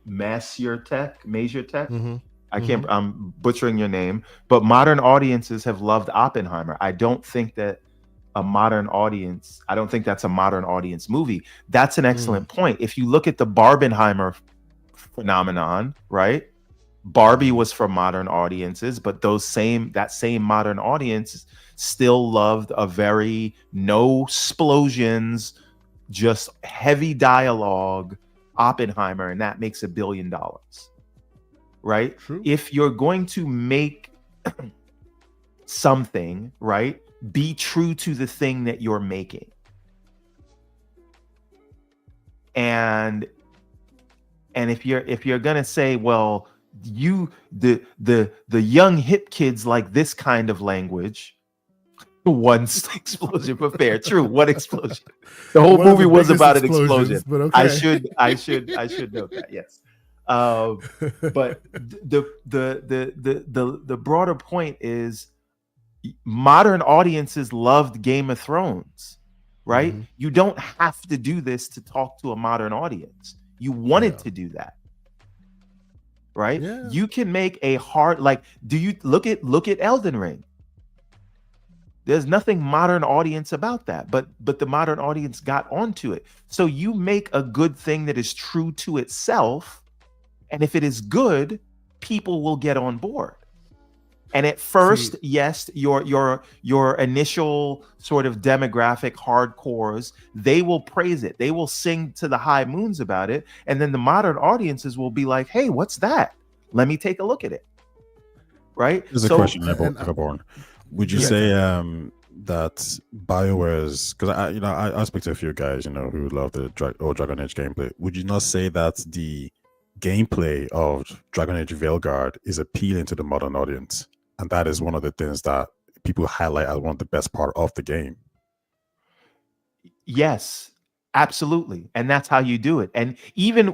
Mazur Tech. I'm butchering your name, but modern audiences have loved Oppenheimer. I don't think that's a modern audience movie. That's an excellent point. If you look at the Barbenheimer phenomenon, right? Barbie was for modern audiences, but that same modern audience still loved a very no explosions, just heavy dialogue Oppenheimer, and that makes $1 billion. Right? True. If you're going to make something, right, be true to the thing that you're making. And if you're gonna say, well, the young hip kids like this kind of language, one explosion for fair. True, one explosion. The whole movie was about an explosion. But okay. I should note that. Yes. But the broader point is modern audiences loved Game of Thrones, right? Mm-hmm. You don't have to do this to talk to a modern audience. You wanted to do that, right? Yeah. You can make a hard, do you look at Elden Ring? There's nothing modern audience about that, but the modern audience got onto it. So you make a good thing that is true to itself, and if it is good, people will get on board. And at first, yes, your initial sort of demographic hardcores, they will praise it. They will sing to the high moons about it. And then the modern audiences will be like, hey, what's that? Let me take a look at it. Right? There's a question, Born. Would you say that BioWare's, because I speak to a few guys, who love the Dragon Age gameplay. Would you not say that the gameplay of Dragon Age Veilguard is appealing to the modern audience? And that is one of the things that people highlight as one of the best part of the game. Yes, absolutely. And that's how you do it. And even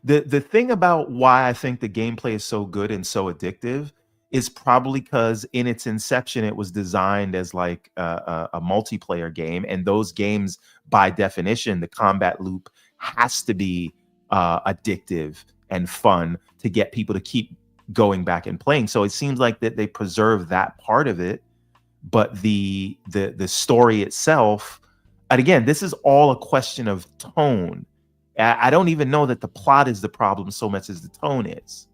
the thing about why I think the gameplay is so good and so addictive is probably because in its inception, it was designed as a multiplayer game. And those games, by definition, the combat loop has to be addictive and fun to get people to keep going back and playing. So it seems like that they preserve that part of it, but the story itself, and again, this is all a question of tone. I don't even know that the plot is the problem so much as the tone is.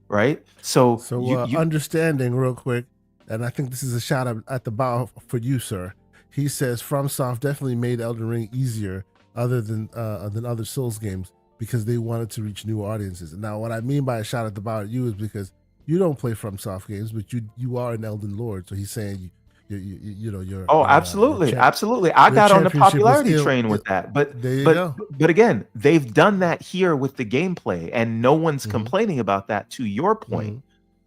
Right? So you understanding real quick, and I think this is a shout out at the bow for you, sir. He says FromSoft definitely made Elden Ring easier other than other Souls games, because they wanted to reach new audiences. Now, what I mean by a shot at the bow at you is because you don't play FromSoft games, but you are an Elden Lord. So he's saying Oh, your, absolutely, absolutely. I your got on the championship was popularity train with that, there you go. but again, they've done that here with the gameplay, and no one's Mhm. complaining about that. To your point, Mhm.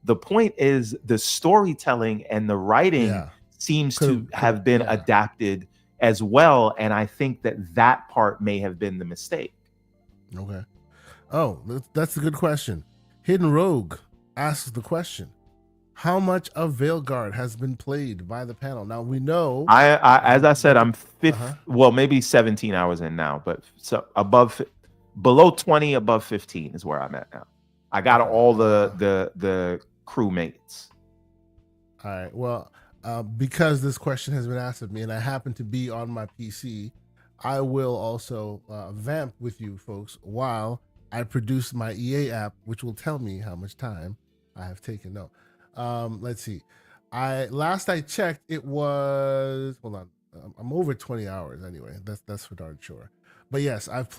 the point is the storytelling and the writing Yeah. seems Could've- to have been yeah. adapted as well, and I think that part may have been the mistake. Okay. Oh, that's a good question. Hidden Rogue asks the question: how much of Veilguard has been played by the panel? Now we know. I as I said, I'm Uh-huh. well, maybe 17 hours in now, but so below 20, above 15 is where I'm at now. I got all the crewmates. All right. Well, because this question has been asked of me, and I happen to be on my PC, I will also vamp with you folks while I produce my EA app, which will tell me how much time I have taken. No, let's see. Last I checked, it was, hold on. I'm over 20 hours anyway. That's for darn sure. But yes, I've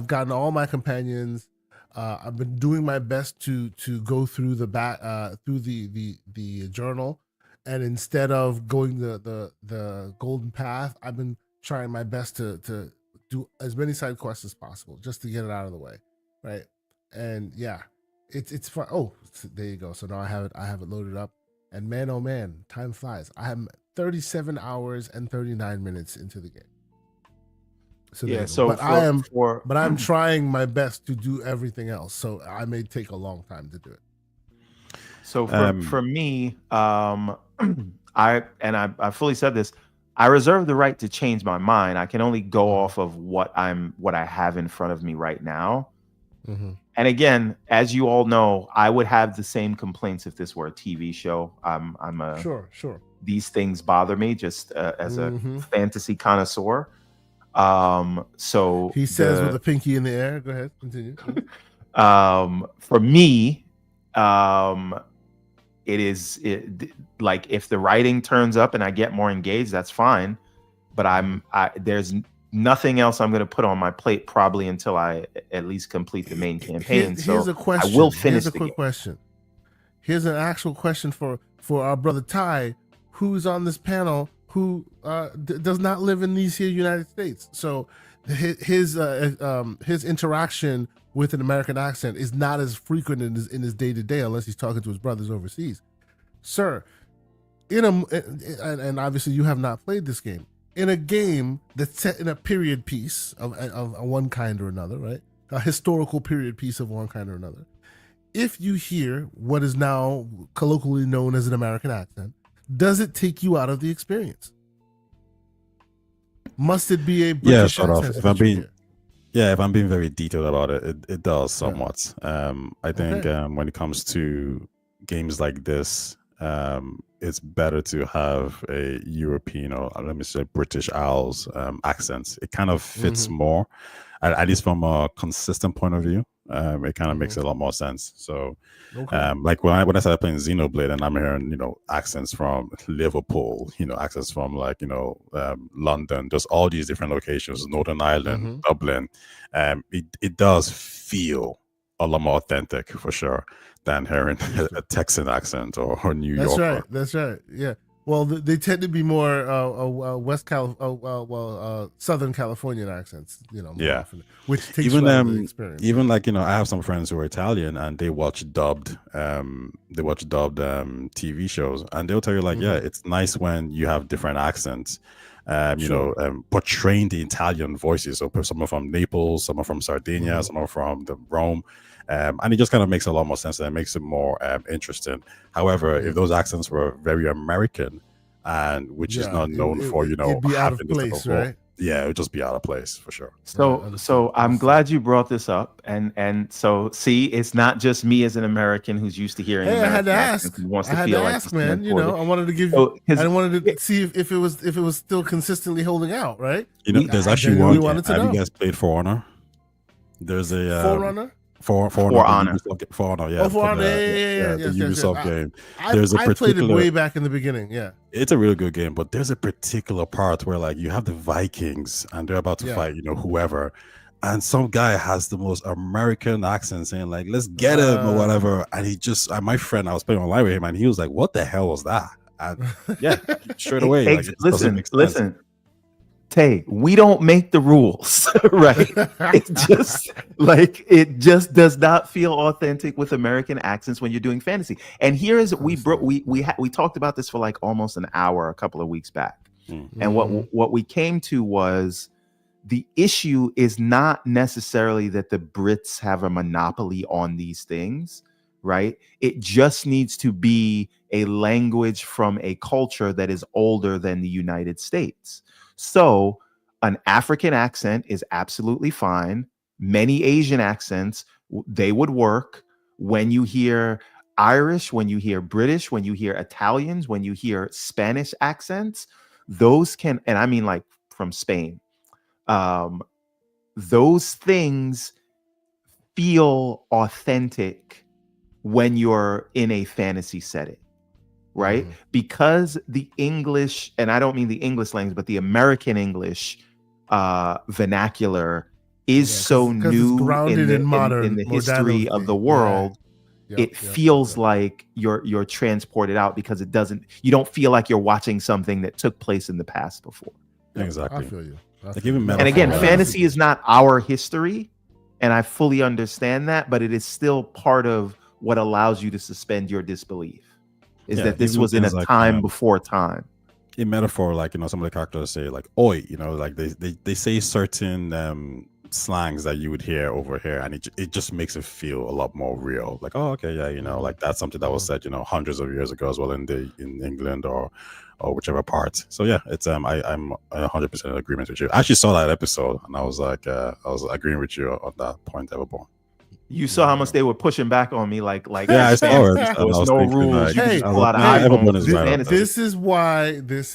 gotten all my companions. I've been doing my best to go through the journal, and instead of going the golden path, I've been trying my best to do as many side quests as possible just to get it out of the way, right? And yeah, it's fun. Oh, there you go. So now I have it loaded up, and man, oh man, time flies. I am 37 hours and 39 minutes into the game. So Yeah, so but I'm trying my best to do everything else. So I may take a long time to do it. So for me, I fully said this. I reserve the right to change my mind. I can only go off of what I have in front of me right now. Mm-hmm. And again, as you all know, I would have the same complaints if this were a TV show. I'm a Sure. These things bother me just as a fantasy connoisseur. So he says with a pinky in the air. Go ahead, continue. For me, like if the writing turns up and I get more engaged, that's fine. But there's nothing else I'm going to put on my plate probably until I at least complete the main campaign. Here's a question. I will finish. Here's a quick question. Here's an actual question for our brother Ty, who's on this panel, who does not live in these here United States. So his interaction with an American accent is not as frequent in his day-to-day unless he's talking to his brothers overseas. Sir, and obviously you have not played this game, in a game that's set in a period piece of one kind or another, right? A historical period piece of one kind or another. If you hear what is now colloquially known as an American accent, does it take you out of the experience? Must it be a British accent? If I'm being very detailed about it, it does somewhat. I think when it comes to games like this, it's better to have a European or let me say British Isles accents. It kind of fits more, at least from a consistent point of view. It kind of makes a lot more sense. So, like when I started playing Xenoblade and I'm hearing, accents from Liverpool, accents from London, just all these different locations, Northern Ireland, Dublin, it does feel a lot more authentic for sure than hearing a Texan accent or New York. That's right. Yeah. Well, they tend to be more Southern Californian accents, more often, which takes you out of the experience. Even I have some friends who are Italian and they watch dubbed TV shows, and they'll tell you it's nice when you have different accents, portraying the Italian voices. So some are from Naples, some are from Sardinia, some are from Rome. And it just kind of makes a lot more sense and it makes it more interesting. However, if those accents were very American and which is not known for, it'd be out of place, right? Yeah, it would just be out of place for sure. So I'm glad you brought this up. And so see, it's not just me as an American who's used to hearing. Hey, I had to ask. Who wants I to had feel to like ask, man. I wanted to give you. I wanted to see if it was still consistently holding out, right? There's actually one. Have you guys played For Honor? There's a Forerunner. For Honor, yeah. For Honor, the Ubisoft game. I played it way back in the beginning. Yeah, it's a really good game, but there's a particular part where you have the Vikings and they're about to fight, whoever, and some guy has the most American accent saying let's get him or whatever, and he just my friend, I was playing online with him, and he was like, "What the hell was that?" Yeah, straight away. Like, it doesn't make sense. Listen, Tay, we don't make the rules, right? It just does not feel authentic with American accents when you're doing fantasy. And here is we talked about this for like almost an hour a couple of weeks back. And what we came to was the issue is not necessarily that the Brits have a monopoly on these things, right? It just needs to be a language from a culture that is older than the United States. So an African accent is absolutely fine. Many Asian accents, they would work. When you hear Irish, when you hear British, when you hear Italians, when you hear Spanish accents, those can, and I mean like from Spain, those things feel authentic when you're in a fantasy setting. Right? Because the English, and I don't mean the English language, but the American English vernacular is so new in the history of the world. It feels like you're transported out because you don't feel like you're watching something that took place in the past before. Exactly. I feel you. And again, fantasy is not our history, and I fully understand that, but it is still part of what allows you to suspend your disbelief. Is that this was in a time before time. In metaphor, like, some of the characters say like "oi," like they say certain slangs that you would hear over here, and it just makes it feel a lot more real. Like, oh, okay, yeah, like that's something that was said, hundreds of years ago as well in England or whichever part. So yeah, it's I'm 100% in agreement with you. I actually saw that episode, and I was like, I was agreeing with you on that point, Everborn. You saw how much they were pushing back on me, like yeah, I saw it. There was no rules. This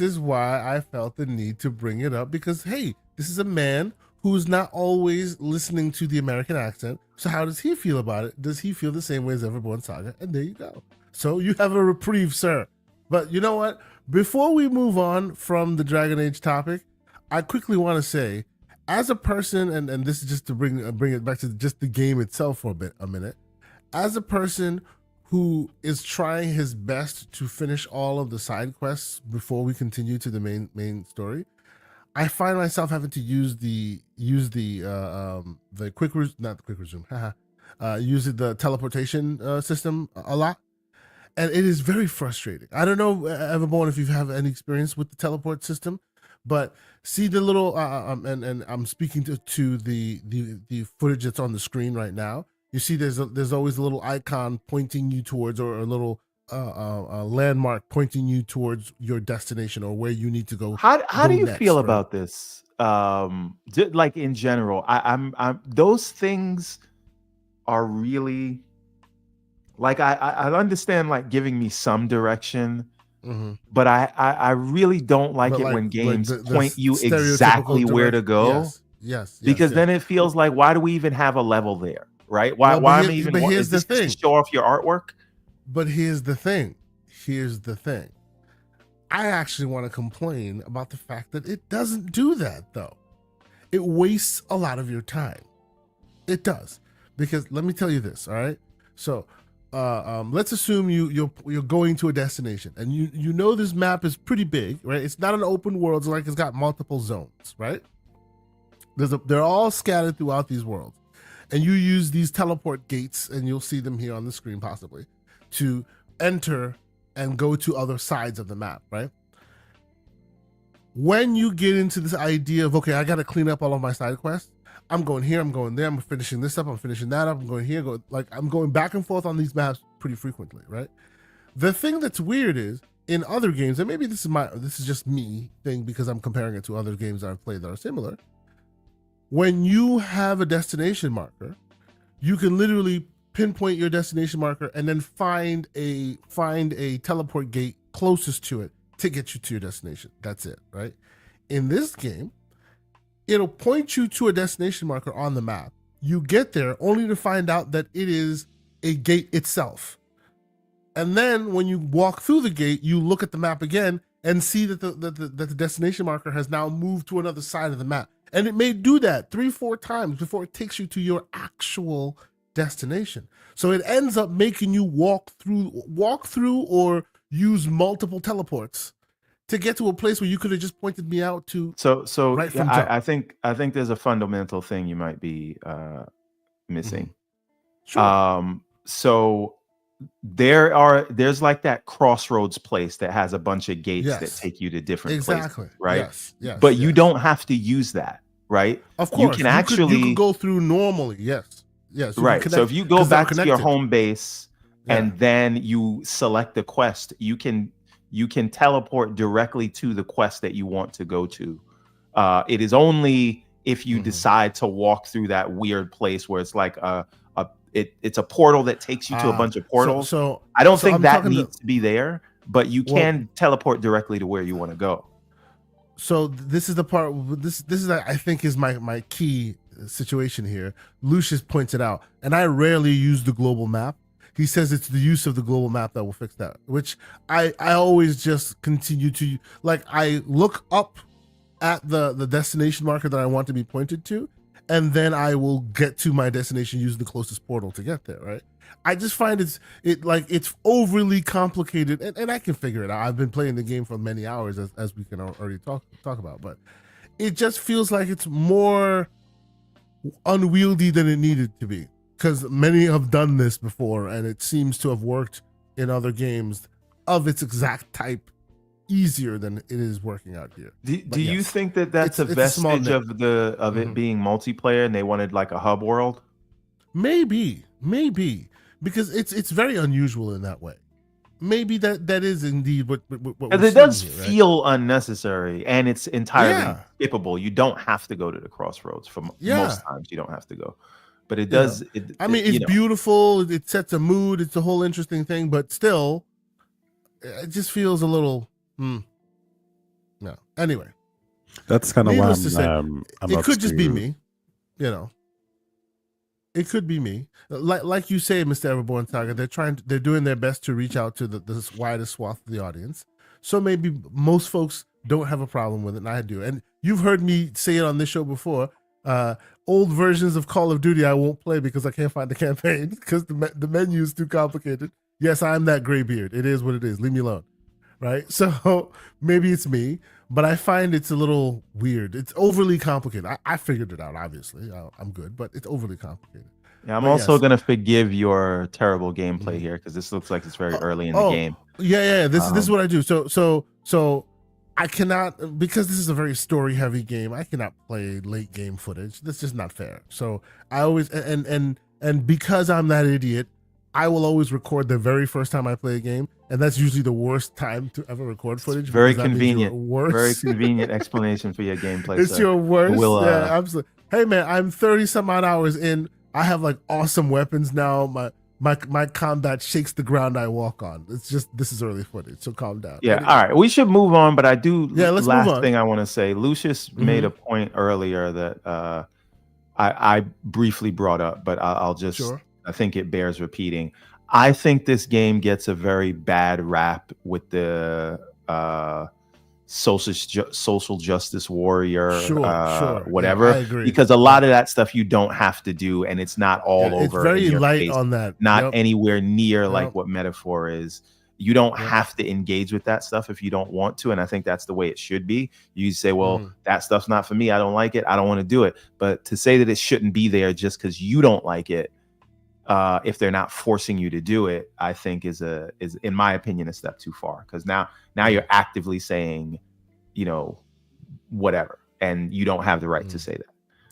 is why I felt the need to bring it up, because hey, this is a man who's not always listening to the American accent. So how does he feel about it? Does he feel the same way as Everborn Saga? And there you go. So you have a reprieve, sir. But you know what? Before we move on from the Dragon Age topic, I quickly want to say, as a person, and this is just to bring it back to just the game itself for a minute, as a person who is trying his best to finish all of the side quests before we continue to the main story, I find myself having to use the quick resume, use the teleportation system a lot, and it is very frustrating. I don't know, Everborn, if you have any experience with the teleport system. But see the little and I'm speaking to the footage that's on the screen right now. You see, there's always a little icon pointing you towards, or a little a landmark pointing you towards your destination or where you need to go. How do you feel about this? Like in general, I'm those things are really like I understand like giving me some direction. But I really don't like it when games point you exactly where to go. Yes. Because then it feels like, why do we even have a level there, right? Why am I even? Is this to show off your artwork? But here's the thing. I actually want to complain about the fact that it doesn't do that, though. It wastes a lot of your time. It does, because let me tell you this. All right, so. Let's assume you're going to a destination, and you know this map is pretty big, right? It's not an open world, it's got multiple zones, right? They're all scattered throughout these worlds, and you use these teleport gates, and you'll see them here on the screen possibly, to enter and go to other sides of the map, right? When you get into this idea of, okay, I got to clean up all of my side quests, I'm going here, I'm going there, I'm finishing this up, I'm finishing that up, I'm going here, I'm going back and forth on these maps pretty frequently, right? The thing that's weird is, in other games, and maybe this is just me thing because I'm comparing it to other games that I've played that are similar, when you have a destination marker, you can literally pinpoint your destination marker and then find a teleport gate closest to it to get you to your destination. That's it, right? In this game, it'll point you to a destination marker on the map. You get there only to find out that it is a gate itself. And then when you walk through the gate, you look at the map again and see that the destination marker has now moved to another side of the map. And it may do that 3-4 times before it takes you to your actual destination. So it ends up making you walk through or use multiple teleports to get to a place where you could have just pointed me out to So right yeah, from jump. I think there's a fundamental thing you might be missing. Sure. So there's like that crossroads place that has a bunch of gates that Yes. take you to different Exactly. places, right? Yes. But you don't have to use that, right? Of You course. can You actually could go through normally. Yes. Yes. You can right. So connect if you go 'cause they're back to your connected. home base Yeah. and then you select the quest, you can teleport directly to the quest that you want to go to. It is only if you decide to walk through that weird place where it's like it's a portal that takes you to a bunch of portals. So I don't think I'm that talking needs to be there, but you Well- can teleport directly to where you want to go. So this is the part. This is I think is my key situation here. Lucius points it out, and I rarely use the global map. He says it's the use of the global map that will fix that, which I always just continue to like. I look up at the destination marker that I want to be pointed to, and then I will get to my destination using the closest portal to get there. Right. I just find it's overly complicated, and I can figure it out. I've been playing the game for many hours, as we can already talk about, but it just feels like it's more unwieldy than it needed to be, because many have done this before, and it seems to have worked in other games of its exact type easier than it is working out here. Do you think that that's a it's a small vestige of it being multiplayer and they wanted like a hub world? Maybe, because it's very unusual in that way. Maybe that is indeed what Because it does feel unnecessary, and it's entirely skippable. You don't have to go to the crossroads for most times. You don't have to go, but it does. It's beautiful. It sets a mood. It's a whole interesting thing, but still, it just feels a little. No. Anyway, that's kind of why I'm it could just be me. It could be me. Like you say, Mr. Everborn Saga, they're doing their best to reach out to the widest swath of the audience. So maybe most folks don't have a problem with it, and I do. And you've heard me say it on this show before. Old versions of Call of Duty I won't play because I can't find the campaign because the menu is too complicated. Yes, I'm that gray beard. It is what it is. Leave me alone. Right? So maybe it's me, but I find it's a little weird. It's overly complicated. I figured it out, obviously. I'm good, but it's overly complicated. Yeah, I'm also going to forgive your terrible gameplay here because this looks like it's very early in the game. Yeah. This is what I do. So I cannot, because this is a very story-heavy game, I cannot play late game footage. That's just not fair. So I always, and because I'm that idiot, I will always record the very first time I play a game, and that's usually the worst time to ever record footage. Very convenient. Very convenient explanation for your gameplay. It's your worst. Yeah, absolutely. Hey man, I'm 30 some odd hours in. I have like awesome weapons now. My combat shakes the ground I walk on. It's just this is early footage, so calm down. Yeah, anyway. All right. We should move on, but I do. Yeah, let's move on. Thing I want to say. Lucius made a point earlier that I briefly brought up, but I'll just. Sure. I think it bears repeating. I think this game gets a very bad rap with the social justice warrior, whatever. Yeah, I agree. Because a lot of that stuff you don't have to do, and it's not all over. It's very light face, on that. Not anywhere near like what Metaphor is. You don't have to engage with that stuff if you don't want to, and I think that's the way it should be. You say, well, that stuff's not for me. I don't like it. I don't want to do it. But to say that it shouldn't be there just because you don't like it, if they're not forcing you to do it, I think is in my opinion a step too far, because now you're actively saying, whatever, and you don't have the right to say that.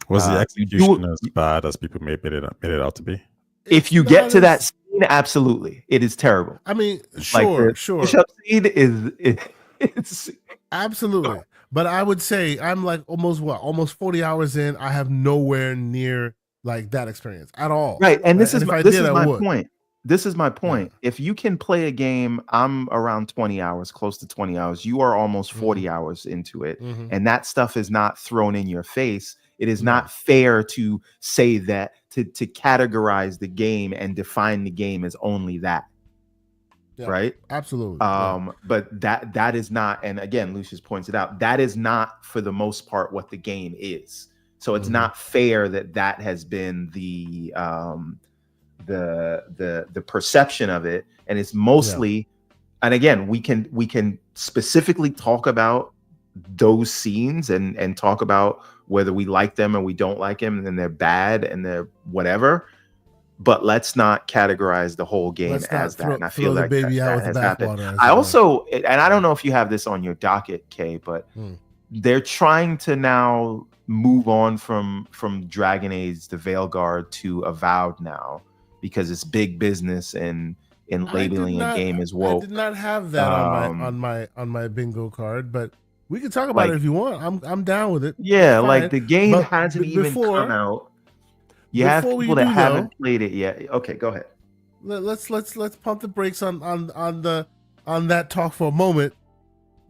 Was the execution as bad as people made it out to be? If you get to that scene, absolutely, it is terrible. I mean, sure. Push-up scene it's absolutely. But I would say I'm like almost 40 hours in. I have nowhere near like that experience at all. Right. And this is my point. This is my point. Yeah. If you can play a game, I'm around 20 hours, close to 20 hours. You are almost 40 hours into it. And that stuff is not thrown in your face. It is not fair to say that, to categorize the game and define the game as only that. Yeah, right. Absolutely. But that is not, and again, Lucius points it out, that is not for the most part what the game is. So it's not fair that has been the perception of it, and it's mostly and again, we can specifically talk about those scenes and talk about whether we like them and we don't like them and they're bad and they're whatever. But let's not categorize the whole game Let's not as that. And I throw feel the like baby out that with has the happened. bathwater. I also, and I don't know if you have this on your docket, Kay, but they're trying to now move on from Dragon Age to Veilguard to Avowed now because it's big business and in labeling a game as woke. I did not have that on my bingo card, but we can talk about it if you want. I'm down with it. Yeah, like the game hasn't even come out. You have people that haven't played it yet. Okay, go ahead. Let's pump the brakes on that talk for a moment,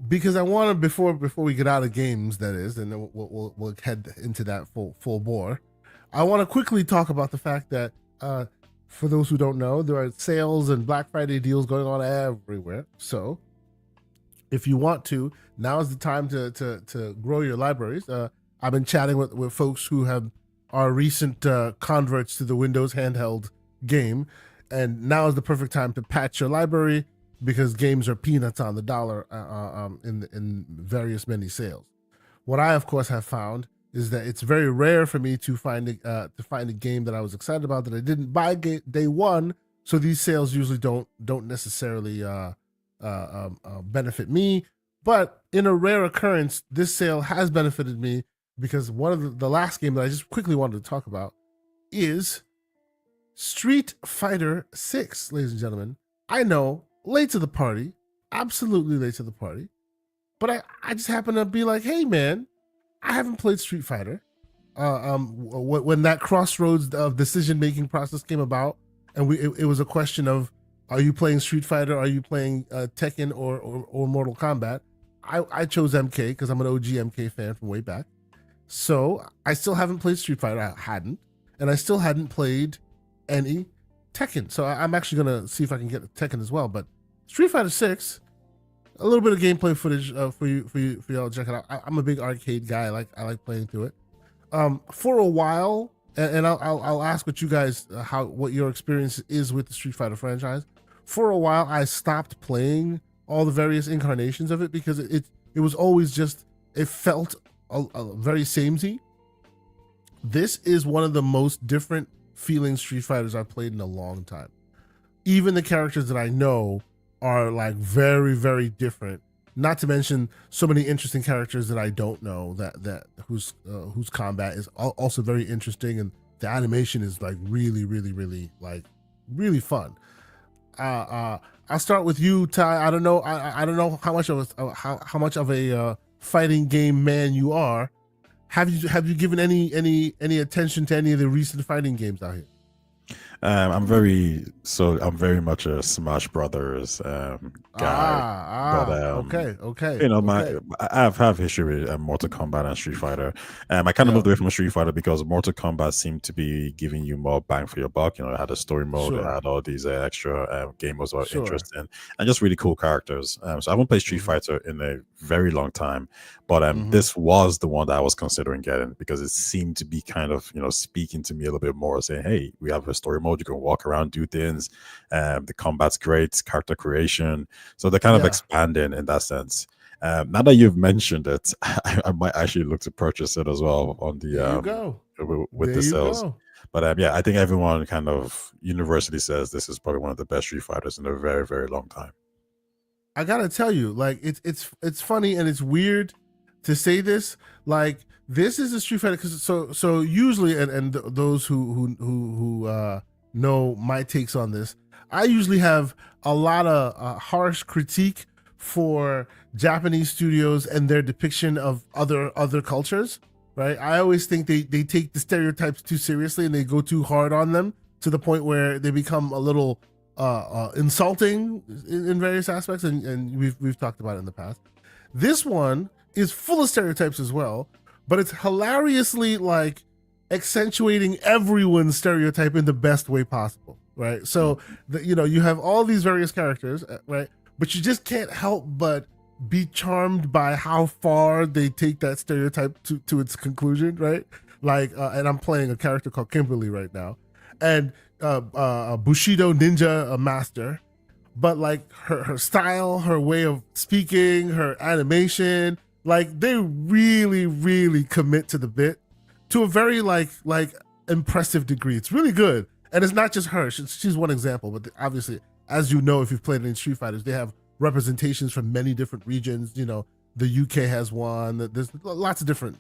because I want to before we get out of games, that is, and then we'll head into that full bore. I want to quickly talk about the fact that for those who don't know, there are sales and Black Friday deals going on everywhere. So if you want to, now is the time to grow your libraries. I've been chatting with folks who are recent converts to the Windows handheld game, and now is the perfect time to patch your library because games are peanuts on the dollar in various many sales. What I, of course, have found is that it's very rare for me to find a game that I was excited about that I didn't buy day one. So these sales usually don't necessarily benefit me. But in a rare occurrence, this sale has benefited me, because one of the last game that I just quickly wanted to talk about is Street Fighter 6, ladies and gentlemen. I know, late to the party, absolutely late to the party, but I just happen to be like, hey man, I haven't played Street Fighter. When that crossroads of decision-making process came about, and it was a question of, are you playing Street Fighter? Are you playing Tekken or Mortal Kombat? I chose MK because I'm an OG MK fan from way back. So I still haven't played Street Fighter. I hadn't. And I still hadn't played any Tekken. So I'm actually going to see if I can get Tekken as well. But Street Fighter 6, a little bit of gameplay footage for y'all to check it out. I'm a big arcade guy. I like playing through it. For a while, and I'll ask what you guys, what your experience is with the Street Fighter franchise. For a while, I stopped playing all the various incarnations of it because it was always just, it felt a very samey. This is one of the most different feeling Street Fighters I've played in a long time. Even the characters that I know are like very, very different. Not to mention so many interesting characters that I don't know that whose combat is also very interesting, and the animation is like really, really, really like really fun. I'll start with you, Ty. I don't know how much of a fighting game man you are. Have you given any attention to any of the recent fighting games out here? I'm very much a Smash Brothers guy. Okay. You know, I have history with Mortal Kombat and Street Fighter. I kind of moved away from Street Fighter because Mortal Kombat seemed to be giving you more bang for your buck. You know, it had a story mode, it had all these extra game modes that were interesting and just really cool characters. So I haven't played Street Fighter in a very long time, but this was the one that I was considering getting because it seemed to be kind of, you know, speaking to me a little bit more, saying, hey, we have a story mode. You can walk around, do things. The combat's great, character creation. So they're kind of expanding in that sense. Now that you've mentioned it, I might actually look to purchase it as well on the with the sales. But I think everyone kind of universally says this is probably one of the best Street Fighters in a very, very long time. I gotta tell you, like it's funny and it's weird to say this. Like this is a Street Fighter because so usually and those who know my takes on this, I usually have a lot of harsh critique for Japanese studios and their depiction of other cultures, right? I always think they take the stereotypes too seriously and they go too hard on them to the point where they become a little insulting in various aspects, and we've talked about it in the past. This one is full of stereotypes as well, but it's hilariously like accentuating everyone's stereotype in the best way possible, right? So you have all these various characters, right? But you just can't help but be charmed by how far they take that stereotype to its conclusion, right? Like, and I'm playing a character called Kimberly right now, and Bushido Ninja Master but like her style, her way of speaking, her animation, like they really, really commit to the bit to a very like impressive degree. It's really good, and it's not just her. She's one example, but obviously, as you know, if you've played any Street Fighters, they have representations from many different regions. You know, the UK has one. There's lots of different.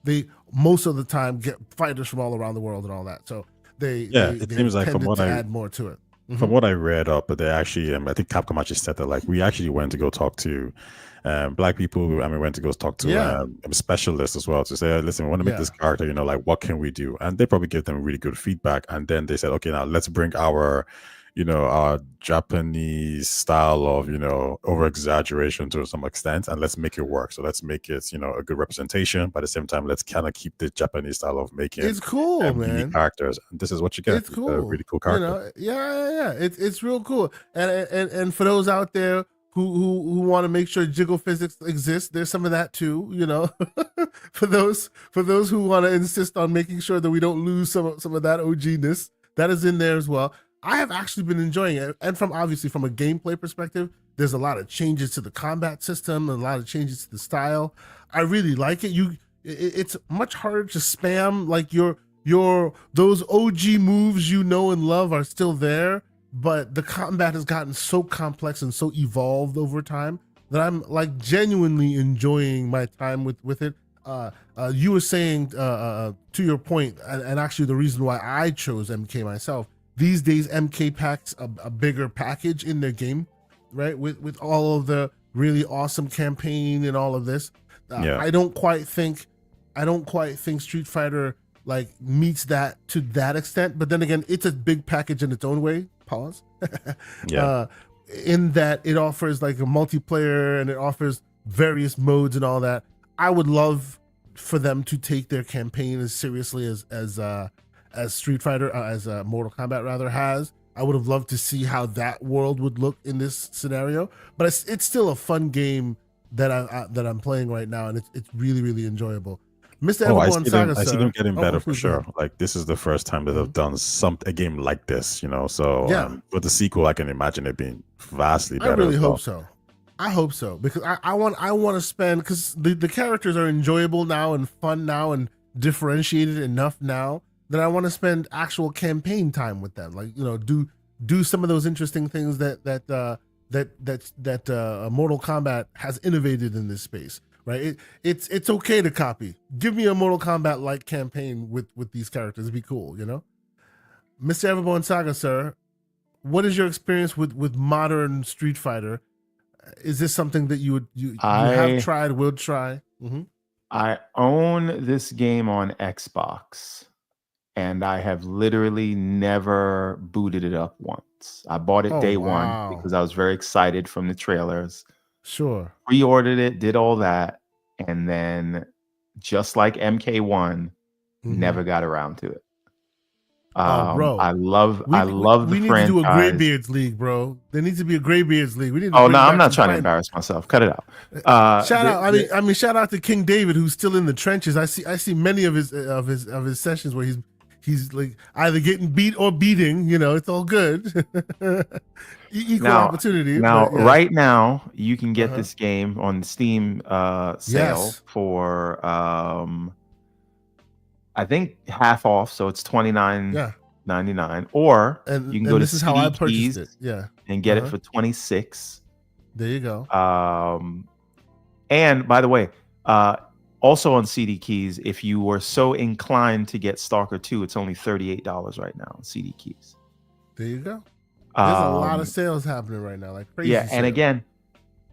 They most of the time get fighters from all around the world and all that. So they it seems like from what add more to it. From what I read up, but they actually, I think Capcom actually said that like we actually went to go talk to black people. I mean, went to go talk to specialists as well to say, "Hey, listen, we want to make this character. You know, like what can we do?" And they probably give them really good feedback. And then they said, "Okay, now let's bring our Japanese style of, over exaggeration to some extent, and let's make it work. So let's make it, a good representation. But at the same time, let's kind of keep the Japanese style of making it's cool, man. Characters. And this is what you get. It's cool. A really cool character. It's real cool. And for those out there who want to make sure jiggle physics exists, there's some of that too. For those who want to insist on making sure that we don't lose some of that OG-ness, that is in there as well. I have actually been enjoying it, and from a gameplay perspective, there's a lot of changes to the combat system, and a lot of changes to the style. I really like it. It's much harder to spam. Like those OG moves and love are still there, but the combat has gotten so complex and so evolved over time that I'm like genuinely enjoying my time with it. You were saying to your point, and actually the reason why I chose MK myself. These days, MK packs a bigger package in their game, right? With all of the really awesome campaign and all of this. I don't quite think Street Fighter like meets that to that extent. But then again, it's a big package in its own way. Pause. In that it offers like a multiplayer and it offers various modes and all that. I would love for them to take their campaign as seriously as Street Fighter, as Mortal Kombat rather has. I would have loved to see how that world would look in this scenario, but it's still a fun game that I'm playing right now, and it's really, really enjoyable. Mr. Everborn I see them getting better for sure. Like this is the first time that they've done a game like this, So with the sequel, I can imagine it being vastly better. I really hope so. I hope so, because I want to spend, because the characters are enjoyable now and fun now and differentiated enough now that I want to spend actual campaign time with them, like do some of those interesting things that Mortal Kombat has innovated in this space, right? It's okay to copy. Give me a Mortal Kombat like campaign with these characters. It'd be cool, Mr. Everborn Saga, sir. What is your experience with modern Street Fighter? Is this something that you have tried, will try? Mm-hmm. I own this game on Xbox. And I have literally never booted it up once. I bought it day one because I was very excited from the trailers. Sure. Pre-ordered it, did all that, and then just like MK1, never got around to it. Bro, I love the franchise. We need to do a Graybeards League, bro. There needs to be a Graybeards League. We need. I'm not trying to embarrass myself. Cut it out. Shout out. Shout out to King David, who's still in the trenches. I see many of his sessions where he's like either getting beat or beating. It's all good. Equal opportunity. Now, right now, you can get this game on Steam sale for I think half off, so it's $29.99. Or you can go to CD how I purchased Keys it. And get it for $26. There you go. And by the way, also on CD Keys, if you were so inclined to get Stalker 2, it's only $38 right now on CD Keys. There you go. There's a lot of sales happening right now, like crazy. Yeah, and again,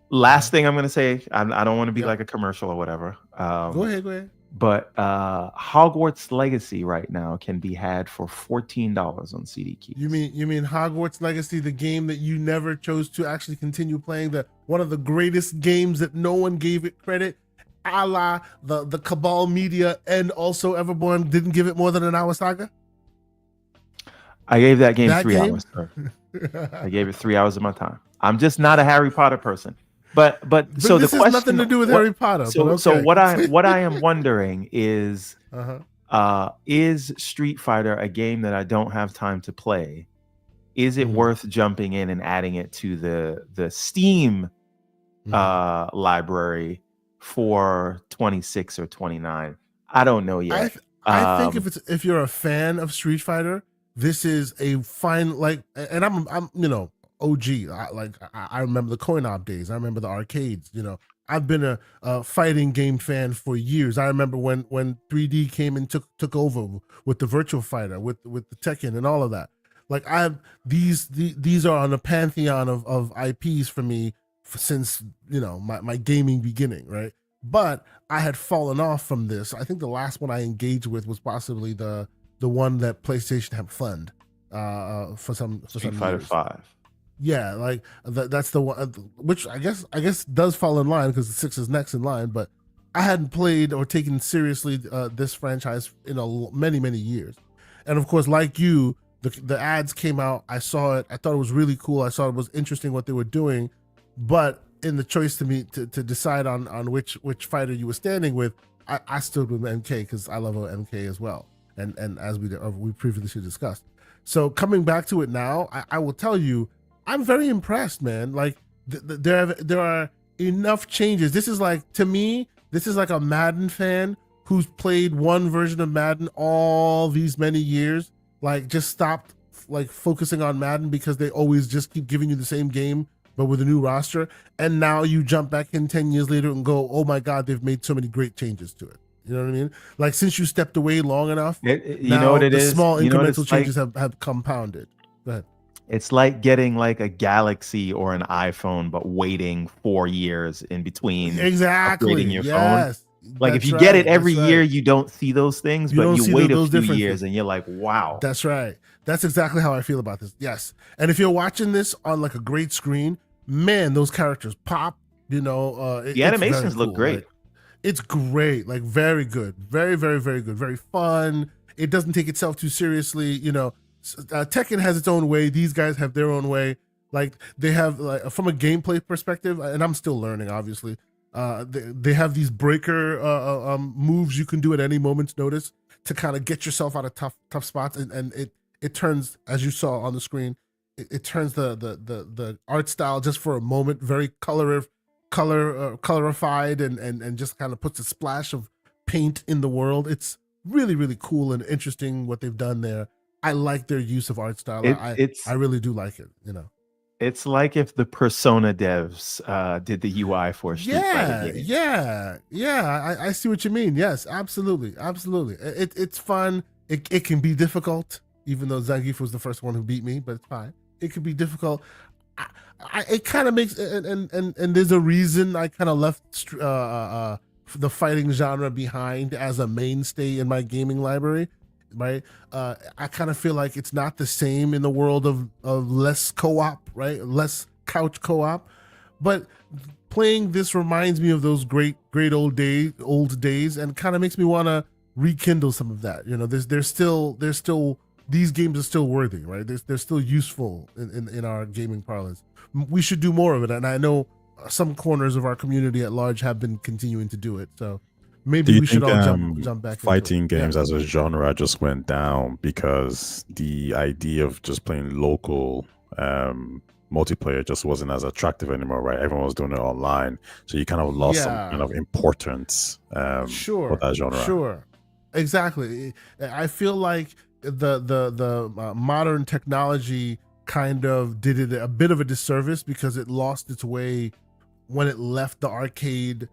last thing I'm going to say, I don't want to be like a commercial or whatever. Go ahead. But Hogwarts Legacy right now can be had for $14 on CD Keys. You mean Hogwarts Legacy, the game that you never chose to actually continue playing, one of the greatest games that no one gave it credit, a la the Cabal Media and also Everborn didn't give it more than an hour, Saga? I gave that game 3 hours. I gave it 3 hours of my time. I'm just not a Harry Potter person. But so this the question has nothing to do with Harry Potter. So what I am wondering is is Street Fighter a game that I don't have time to play, Is it Mhm. worth jumping in and adding it to the Steam library for 26 or 29? I don't know I yet. th- I think if you're a fan of Street Fighter, this is a fine and I'm OG. I remember the coin-op days. I remember the arcades. I've been a fighting game fan for years. I remember when 3D came and took over with the Virtual Fighter, with the Tekken and all of that. Like these are on a pantheon of IPs for me since my gaming beginning, right? But I had fallen off from this. I think the last one I engaged with was possibly the one that PlayStation had funded for some Street Fighter years. 5. Yeah, like that's the one, which I guess does fall in line because the 6 is next in line. But I hadn't played or taken seriously this franchise in many years, and of course, like you, the ads came out. I saw it. I thought it was really cool. I thought it was interesting what they were doing, but in the choice to decide on which fighter you were standing with, I stood with MK because I love MK as well, and as we previously discussed. So coming back to it now, I will tell you, I'm very impressed, man. Like there are enough changes. This is like, to me, this is like a Madden fan who's played one version of Madden all these many years, like just stopped like focusing on Madden because they always just keep giving you the same game but with a new roster, and now you jump back in 10 years later and go, oh my God, they've made so many great changes to it. You know what I mean? Like, since you stepped away long enough, you know what it is? Small You know what incremental it's changes have compounded. Go ahead. It's like getting like a Galaxy or an iPhone, but waiting 4 years in between Exactly. upgrading your Yes. phone. Like, if That's you get right. it every That's year, right. you don't see those things, You but don't you see wait a those few differences. years and you're like, wow. That's right. That's exactly how I feel about this. Yes. And if you're watching this on like a great screen, man, those characters pop. The animations look great. Like, it's great. Like, very good. Very, very, very good. Very fun. It doesn't take itself too seriously. Tekken has its own way. These guys have their own way. Like, they have, like, from a gameplay perspective, and I'm still learning, obviously. They have these breaker moves you can do at any moment's notice to kind of get yourself out of tough spots, and it turns, as you saw on the screen, it turns the art style just for a moment very colorified and just kind of puts a splash of paint in the world. It's really, really cool and interesting what they've done there. I like their use of art style. I really do like it. It's like if the Persona devs did the UI for a Street Fighter game. Yeah. I see what you mean. Yes, absolutely. It's fun. It can be difficult, even though Zangief was the first one who beat me, but it's fine. It could be difficult. It kind of makes and there's a reason I kind of left the fighting genre behind as a mainstay in my gaming library, right? I kind of feel like it's not the same in the world of less co-op, right? Less couch co-op, but playing this reminds me of those great old days, and kind of makes me want to rekindle some of that. There's still these games are still worthy, right? They're still useful in our gaming parlance. We should do more of it, and I know some corners of our community at large have been continuing to do it. So maybe we should all jump back. Fighting games as a genre just went down because the idea of just playing local multiplayer just wasn't as attractive anymore, right? Everyone was doing it online, so you kind of lost some kind of importance for that genre. Sure, exactly. I feel like the modern technology kind of did it a bit of a disservice because it lost its way when it left the arcade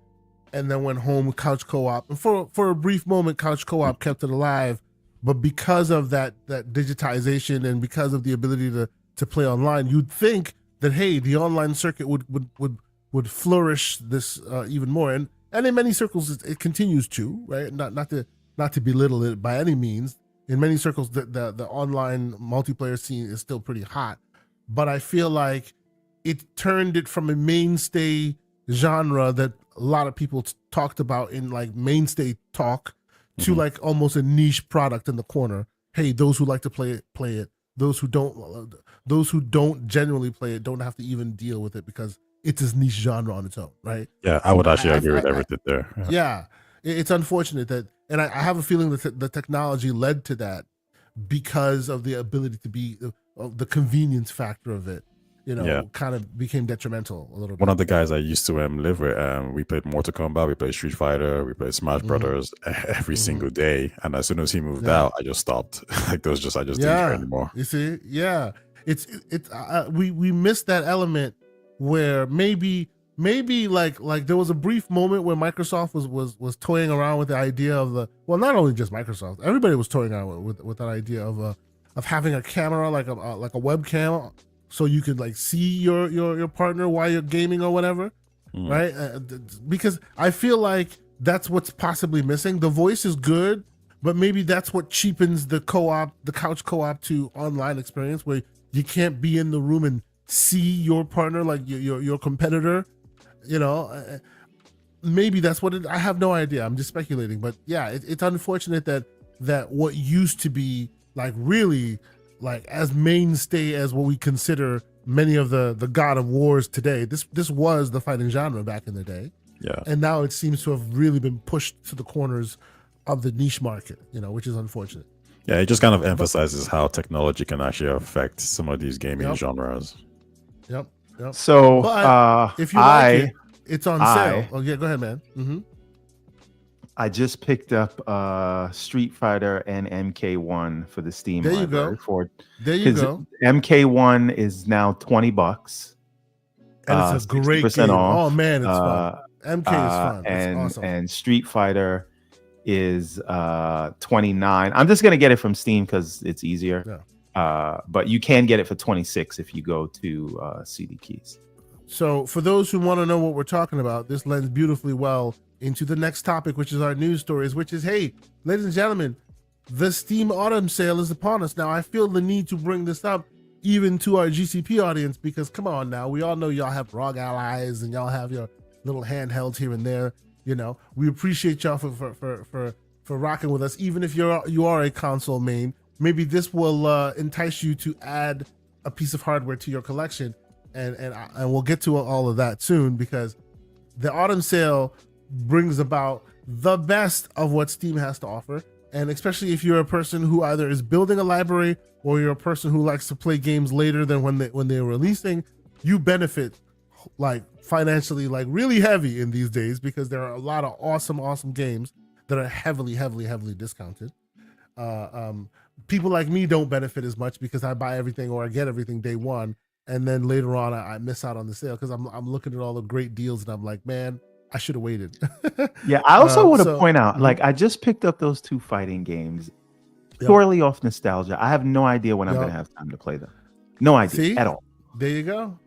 and then went home with couch co-op. And for a brief moment, couch co-op kept it alive, but because of that digitization and because of the ability to play online, you'd think that, hey, the online circuit would flourish this even more, and in many circles it continues to, right? Not to belittle it by any means. In many circles, the online multiplayer scene is still pretty hot, but I feel like it turned it from a mainstay genre that a lot of people talked about in like mainstay talk to like almost a niche product in the corner. Hey, those who like to play it. Those who don't generally play it don't have to even deal with it because it's a niche genre on its own, right? Yeah, I would actually agree with everything there. Yeah, it's unfortunate that, and I have a feeling that the technology led to that because of the ability to be the convenience factor of it, Yeah. kind of became detrimental a little bit. One of the guys I used to live with, we played Mortal Kombat, we played Street Fighter, we played Smash Brothers every single day. And as soon as he moved out, I just stopped. Like I just didn't care anymore. You see, we missed that element where maybe like there was a brief moment where Microsoft was toying around with the idea of not only just Microsoft, everybody was toying around with that idea of having a camera like a webcam, so you could like see your partner while you're gaming or whatever, right? Because I feel like that's what's possibly missing. The voice is good, but maybe that's what cheapens the couch co-op to online experience, where you can't be in the room and see your partner, like your competitor. Maybe that's what I have no idea. I'm just speculating, but yeah, it's unfortunate that what used to be like really like as mainstay as what we consider many of the God of Wars today. This was the fighting genre back in the day. Yeah. And now it seems to have really been pushed to the corners of the niche market, which is unfortunate. Yeah, it just kind of emphasizes how technology can actually affect some of these gaming genres. Yep. So if you like it, it's on sale. Oh yeah, go ahead, man. I just picked up Street Fighter and MK1 for the Steam library. There you go. MK1 is now $20. And it's a great game. Off. Oh man, it's fun. MK is fun. And it's awesome. And Street Fighter is $29. I'm just gonna get it from Steam because it's easier. Yeah. But you can get it for $26 if you go to CD Keys. So for those who want to know what we're talking about, this lends beautifully well into the next topic, which is our news stories, which is, hey, ladies and gentlemen, the Steam Autumn Sale is upon us. Now, I feel the need to bring this up even to our GCP audience, because come on now, we all know y'all have ROG allies and y'all have your little handhelds here and there. We appreciate y'all for rocking with us, even if you are a console main. Maybe this will entice you to add a piece of hardware to your collection, and we'll get to all of that soon, because the autumn sale brings about the best of what Steam has to offer. And especially if you're a person who either is building a library or you're a person who likes to play games later than when they're releasing, you benefit like financially, like really heavy in these days, because there are a lot of awesome games that are heavily discounted. People like me don't benefit as much because I buy everything or I get everything day one, and then later on I miss out on the sale because I'm looking at all the great deals and I'm like, man, I should have waited. Yeah, I also want to point out, like, I just picked up those two fighting games purely off nostalgia. I have no idea when I'm going to have time to play them. No idea at all. There you go.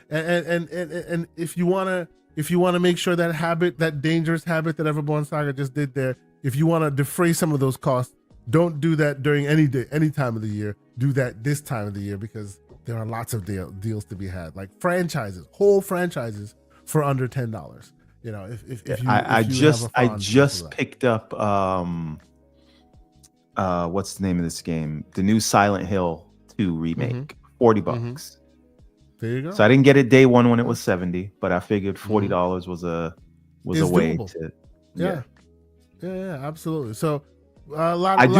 And if you want to make sure that dangerous habit that Everborn Saga just did there, if you want to defray some of those costs, don't do that during any time of the year. Do that this time of the year, because there are lots of deals to be had, like whole franchises for under $10. I just picked up what's the name of this game? The new Silent Hill 2 remake, $40. There you go. So I didn't get it day one when it was $70, but I figured $40 was a way doable. to yeah, absolutely. So I do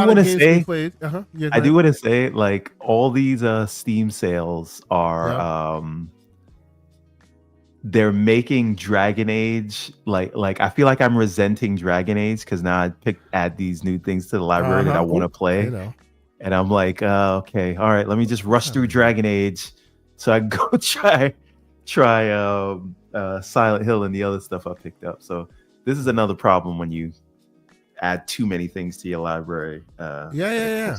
want to say, like, all these Steam sales are they're making Dragon Age like I feel like I'm resenting Dragon Age because now I add these new things to the library that I want to play, and I'm like, okay, all right, let me just rush through Dragon Age so I can go try Silent Hill and the other stuff I picked up. So this is another problem when you add too many things to your library. Yeah.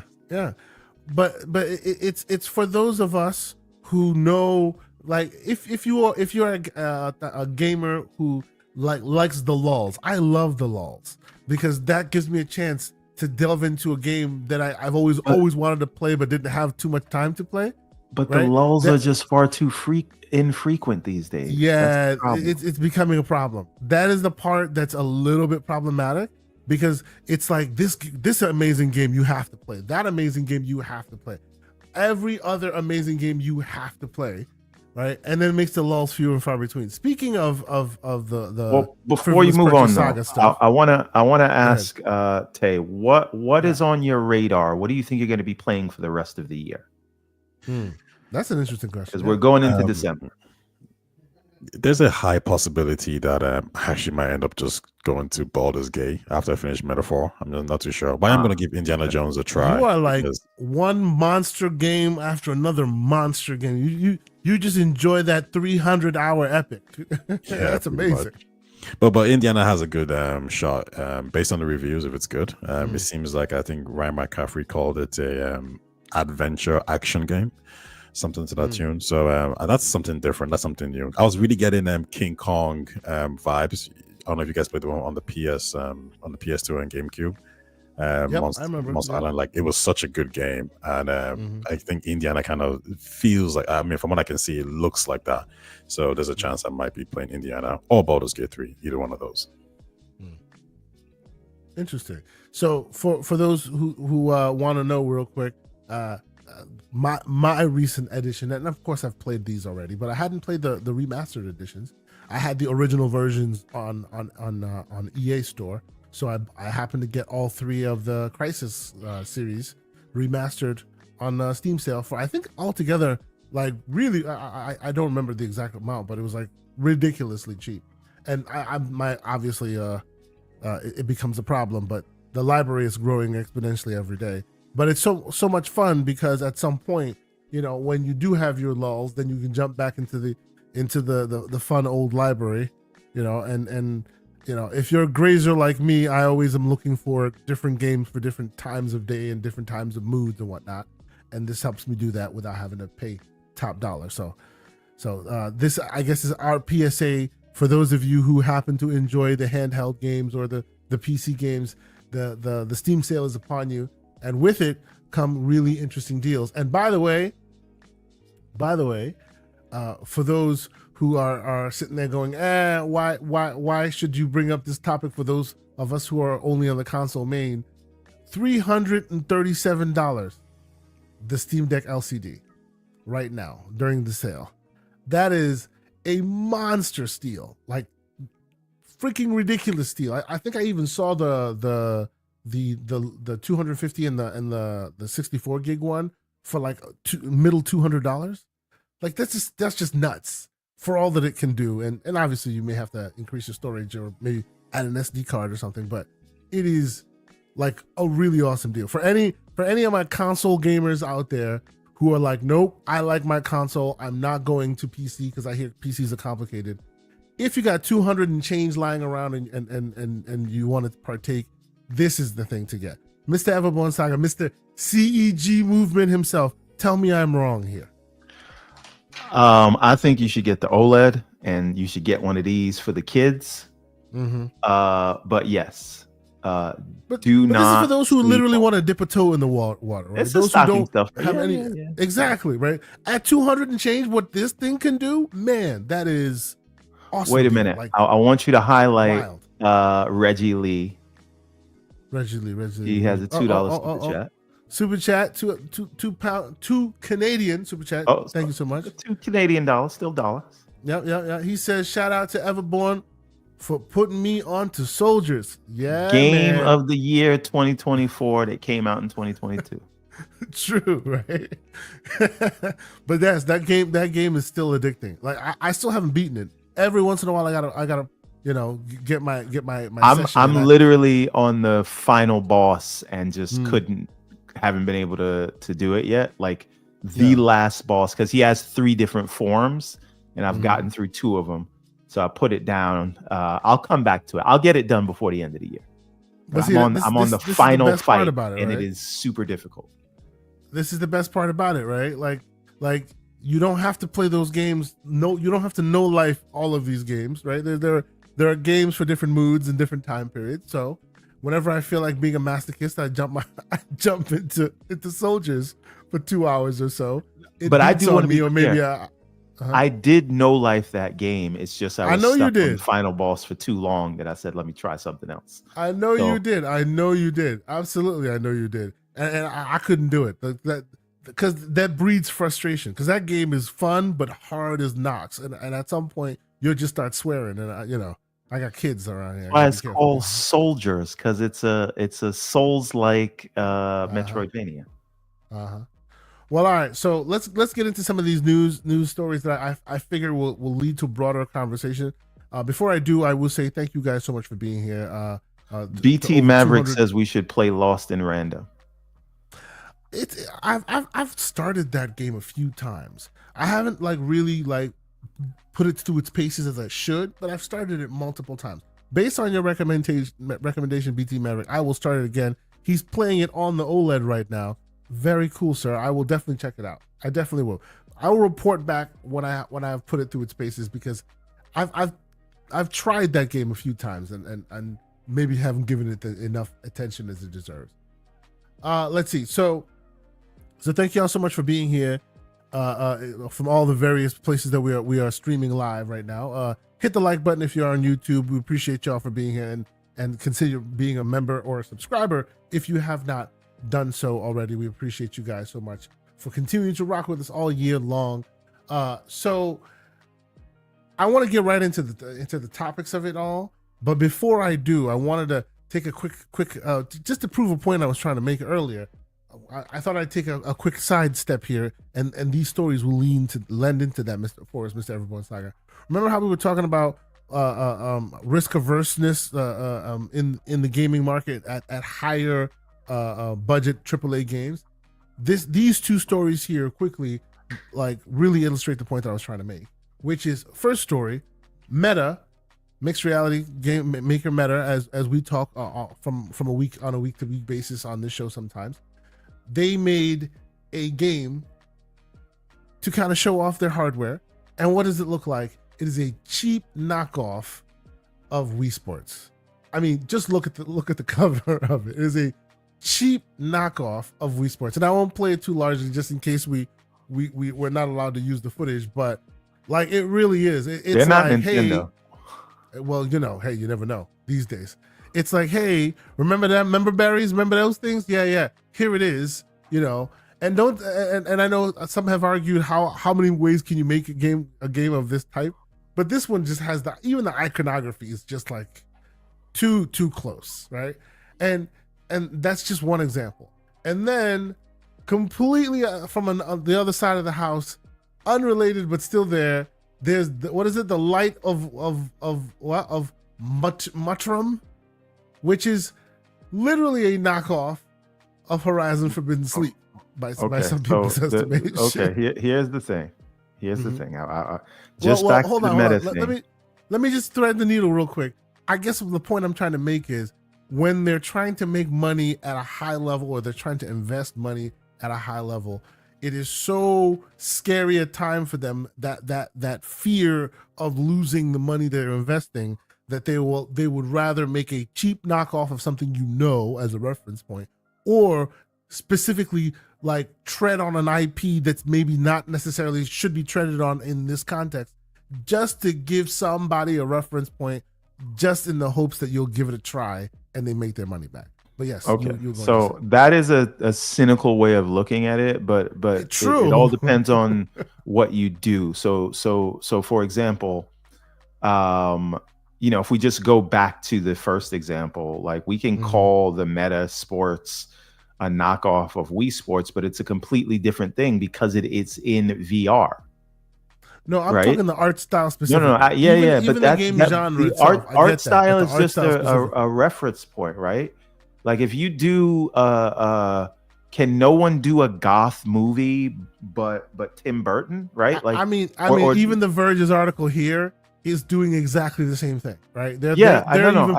But it's for those of us who know, like, if you're a gamer who likes the lulls. I love the lulls because that gives me a chance to delve into a game that I've always wanted to play but didn't have too much time to play. But the lulls are just far too infrequent these days. Yeah, it's becoming a problem. That is the part that's a little bit problematic, because it's like this amazing game you have to play, that amazing game you have to play, every other amazing game you have to play, right? And then it makes the lulls fewer and far between. Speaking of the well, before you move on, though, I wanna ask Tay, what is on your radar? What do you think you're going to be playing for the rest of the year? That's an interesting question. Because we're going into Um, December. There's a high possibility that I actually might end up just going to Baldur's Gate after I finish Metaphor. I'm just not too sure, but I'm going to give Indiana Jones a try. You are like because- one monster game after another monster game. You just enjoy that 300-hour epic. That's pretty amazing. much. But Indiana has a good shot based on the reviews. If it's good, it seems like I think Ryan McCaffrey called it a adventure action game, something to that tune. So that's something different. That's something new. I was really getting King Kong vibes. I don't know if you guys played the one on the PS2 and GameCube. I remember. Monster Island, like it was such a good game, and I think Indiana kind of feels like. I mean, from what I can see, it looks like that. So there's a chance I might be playing Indiana or Baldur's Gate 3, either one of those. Interesting. So for those who want to know real quick, my recent edition, and of course I've played these already, but I hadn't played the remastered editions. I had the original versions on EA Store, so I happened to get all 3 of the Crisis series remastered on Steam sale for, I think altogether, like really, I don't remember the exact amount, but it was like ridiculously cheap. And obviously it becomes a problem, but the library is growing exponentially every day. But it's so much fun because at some point, when you do have your lulls, then you can jump back into the fun old library, and if you're a grazer like me, I always am looking for different games for different times of day and different times of moods and whatnot. And this helps me do that without having to pay top dollar. So this, I guess, is our PSA for those of you who happen to enjoy the handheld games or the PC games. The Steam sale is upon you, and with it come really interesting deals. And by the way, for those who are sitting there going, why should you bring up this topic for those of us who are only on the console main? $337, the Steam Deck LCD, right now during the sale. That is a monster steal, like freaking ridiculous steal. I think I even saw the 250 and the 64 gig one for like middle $200. Like that's just nuts for all that it can do. And obviously you may have to increase your storage or maybe add an SD card or something, but it is like a really awesome deal for any of my console gamers out there who are like, nope, I like my console, I'm not going to PC because I hear PCs are complicated. If you got 200 and change lying around and you want to partake, this is the thing to get. Mr. Everborn Saga, Mr. CEG movement himself, tell me I'm wrong here. I think you should get the OLED, and you should get one of these for the kids. But yes, but this is for those who literally want to dip a toe in the water, right? It's those who don't stuff. have exactly, right? At 200 and change, what this thing can do, man, that is awesome. Wait a minute, like, I want you to highlight Reggie Lee. Reggie Lee. He has a $2 super chat. Super chat, two Canadian super chat. Thank you so much. $2 Canadian, still dollars. Yeah. He says, shout out to Everborn for putting me on to Soldiers. Yeah, Game of the year 2024 that came out in 2022. True, right? But that game is still addicting. Like I still haven't beaten it. Every once in a while, I gotta get my I'm literally on the final boss and just haven't been able to do it yet. Like the last boss, because he has 3 different forms, and I've gotten through 2 of them. So I put it down. I'll come back to it. I'll get it done before the end of the year. But I'm on the final fight, and it is super difficult. This is the best part about it, right? Like you don't have to play those games. No, you don't have to know life all of these games, right? There are games for different moods and different time periods. So whenever I feel like being a masochist, I jump into Soldiers for 2 hours or so. But I do want to be, or maybe I did know life that game. It's just I was know stuck you did. on the final boss for too long that I said, let me try something else. I know you did. Absolutely, I know you did. And I couldn't do it. Because that breeds frustration. Because that game is fun but hard as knocks. And at some point you'll just start swearing. And I got kids around here. Why it's called Soldiers? Because it's a Souls-like Metroidvania. Well, all right. So let's get into some of these news stories that I figure will lead to broader conversation. Before I do, I will say thank you guys so much for being here. To BT over Maverick 200 says we should play Lost in Random. I've started that game a few times. I haven't like really like put it through its paces as I should, but I've started it multiple times. Based on your recommendation, BT Maverick, I will start it again. He's playing it on the OLED right now. Very cool, sir. I will definitely check it out. I definitely will. I will report back when I've put it through its paces, because I've tried that game a few times and maybe haven't given it enough attention as it deserves. Let's see. So thank you all so much for being here. From all the various places that we are streaming live right now. Hit the like button if you're on YouTube. We appreciate y'all for being here, and consider being a member or a subscriber if you have not done so already. We appreciate you guys so much for continuing to rock with us all year long. So I want to get right into the topics of it all, but before I do, I wanted to take a quick just to prove a point I was trying to make earlier. I thought I'd take a quick side step here, and these stories will lend into that, Mr. Everborn Saga. Remember how we were talking about risk averseness in the gaming market at higher budget AAA games? These two stories here quickly like really illustrate the point that I was trying to make, which is, first story, Meta, mixed reality game maker Meta, as we talk from a week to week basis on this show sometimes. They made a game to kind of show off their hardware. And what does it look like? It is a cheap knockoff of Wii Sports. I mean, just look at the cover of it. It is a cheap knockoff of Wii Sports. And I won't play it too largely just in case we're not allowed to use the footage, but like it really is. It's They're not like, Nintendo. hey, well, hey, you never know these days. It's like, hey, remember that? Remember berries? Remember those things? Yeah. Here it is, And don't and I know some have argued how many ways can you make a game of this type, but this one just has even the iconography is just like too close, right? And that's just one example. And then completely from the other side of the house, unrelated but still there. There's the light of Mutrum, which is literally a knockoff of Horizon Forbidden Sleep by some people's estimation. Okay, here's the thing. I Hold on. Let me just thread the needle real quick. I guess the point I'm trying to make is when they're trying to make money at a high level, or they're trying to invest money at a high level, it is so scary a time for them that fear of losing the money they're investing, that they would rather make a cheap knockoff of something as a reference point, or specifically like tread on an IP that's maybe not necessarily should be treaded on in this context, just to give somebody a reference point, just in the hopes that you'll give it a try and they make their money back. But yes, okay. So that is a cynical way of looking at it, but true. It all depends on what you do. So for example, if we just go back to the first example, like we can call the Meta Sports a knockoff of Wii Sports, but it's a completely different thing because it's in VR. No, I'm talking the art style specifically. No, even but the game genre the itself, art style is just a reference point, right? Like if you do can no one do a goth movie but Tim Burton, right? Like even The Verge's article here is doing exactly the same thing, right? They're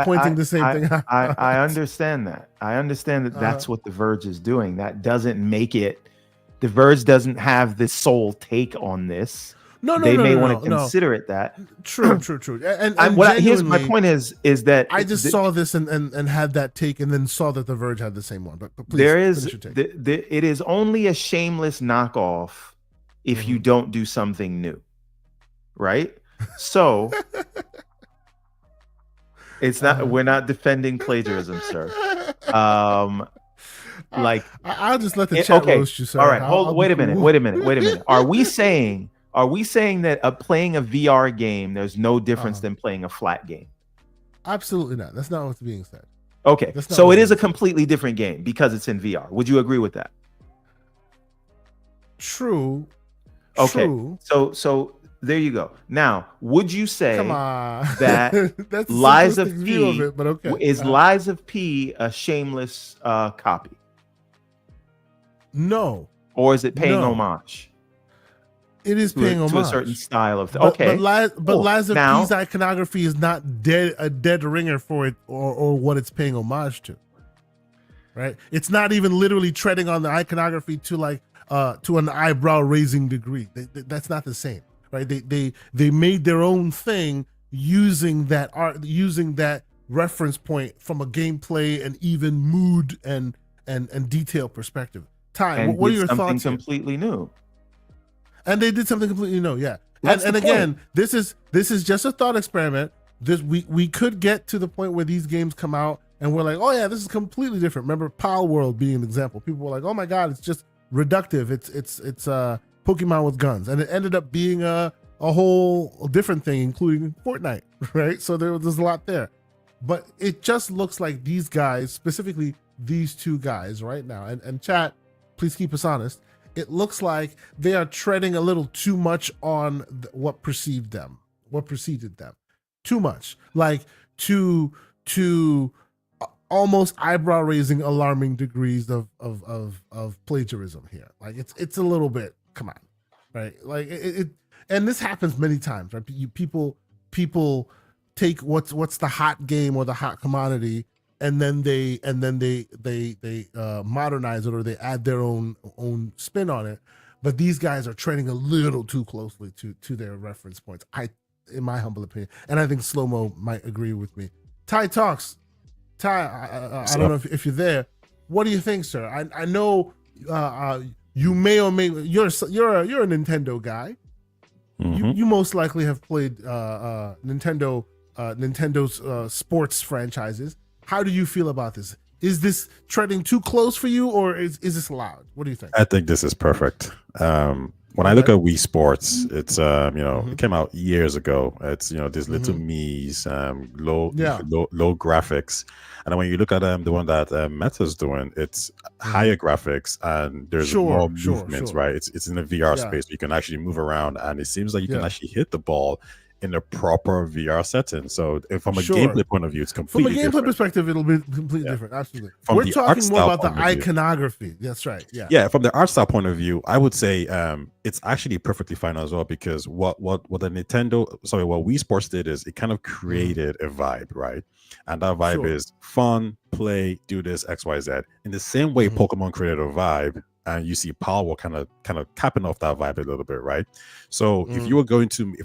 pointing the same thing out. I understand that. I understand that that's what The Verge is doing. That doesn't make it. The Verge doesn't have this sole take on this. They may want to consider it that. True. And here's my point is that I just saw this and had that take, and then saw that The Verge had the same one. But please, there is it is only a shameless knockoff if you don't do something new, right? So it's not. We're not defending plagiarism, sir. Like I'll just let the chat roast you, sir. All right, wait a minute. Are we saying that playing a VR game, there's no difference than playing a flat game? Absolutely not. That's not what's being said. Okay, so it is a completely different game because it's in VR. Would you agree with that? True. Okay. True. So there you go. Now, would you say Come on. that That's a Lies simplistic of view of P it, but okay. is Lies of P a shameless copy, No. or is it paying No. homage It is to, paying to a homage. certain style of But cool. Lies of Now- P's iconography is not a dead ringer for it or what it's paying homage to. Right? It's not even literally treading on the iconography to to an eyebrow raising degree. That's not the same. Right? They made their own thing using that art, using that reference point from a gameplay and even mood and detail perspective. Ty, and what are did your something thoughts here? completely new. And they did something completely new, yeah. That's And the again, this is just a thought experiment. We could get to the point where these games come out and we're like, oh yeah, this is completely different. Remember Pal World being an example. People were like, oh my god, it's just reductive. It's Pokemon with guns, and it ended up being a whole different thing, including Fortnite, right? So there's a lot there, but it just looks like these guys, specifically these two guys, right now, and chat, please keep us honest. It looks like they are treading a little too much on what preceded them, too much, like to almost eyebrow raising, alarming degrees of plagiarism here. Like it's a little bit. Come on, right? Like it and this happens many times, right? People take what's the hot game or the hot commodity, and then they modernize it or they add their own spin on it. But these guys are treading a little too closely to their reference points, in my humble opinion, and I think Slow Mo might agree with me. Ty talks. Ty, I don't know if you're there. What do you think, sir? I know you may or may you're a Nintendo guy. Mhm. You most likely have played Nintendo's sports franchises. How do you feel about this? Is this treading too close for you, or is this allowed? What do you think? I think this is perfect. When I look at Wii Sports, it's it came out years ago. It's these little Mii's, low graphics, and when you look at the one that Meta's doing, it's higher graphics and there's more movements, right? It's in a VR space. You can actually move around, and it seems like you can actually hit the ball in a proper VR setting. So from a gameplay point of view, it's completely from a gameplay different. perspective, it'll be completely different. Absolutely. From We're the talking art more style about the point of view. iconography. That's right. Yeah. Yeah, from the art style point of view, I would say it's actually perfectly fine as well, because what Wii Sports did is it kind of created a vibe, right? And that vibe is fun, play, do this, XYZ. In the same way Pokemon created a vibe, and you see Power kind of capping off that vibe a little bit, right? So if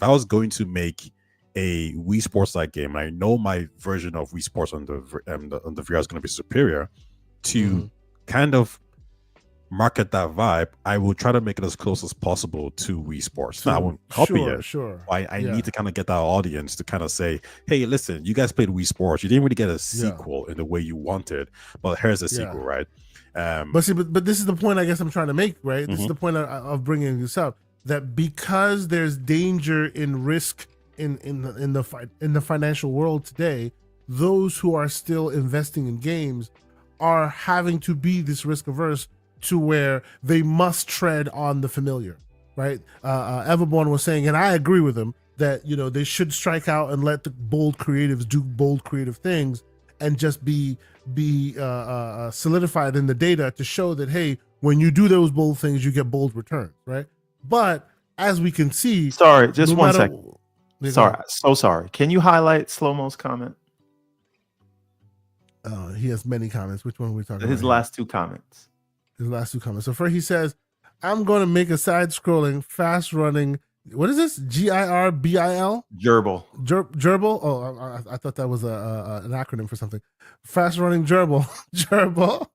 I was going to make a Wii Sports like game, and I know my version of Wii Sports on the VR is going to be superior, to kind of market that vibe, I will try to make it as close as possible to Wii Sports. Now, I won't copy it. I need to kind of get that audience to kind of say, hey, listen, you guys played Wii Sports. You didn't really get a sequel in the way you wanted, but here's a sequel, right? But this is the point I guess I'm trying to make, right? This is the point of bringing this up, that because there's danger in risk in the financial world today, those who are still investing in games are having to be this risk averse to where they must tread on the familiar, right? Everborn was saying, and I agree with him, that they should strike out and let the bold creatives do bold creative things, and just be solidified in the data to show that, hey, when you do those bold things, you get bold returns, right? But as we can see, sorry, just one second. Sorry, so sorry. Can you highlight Slow-Mo's comment? He has many comments. Which one are we talking about? His last two comments. His last two comments. So first he says, I'm going to make a side-scrolling, fast-running, what is this? GIRBIL? Gerbil. Gerbil? Oh, I thought that was an acronym for something. Fast-running gerbil. Gerbil.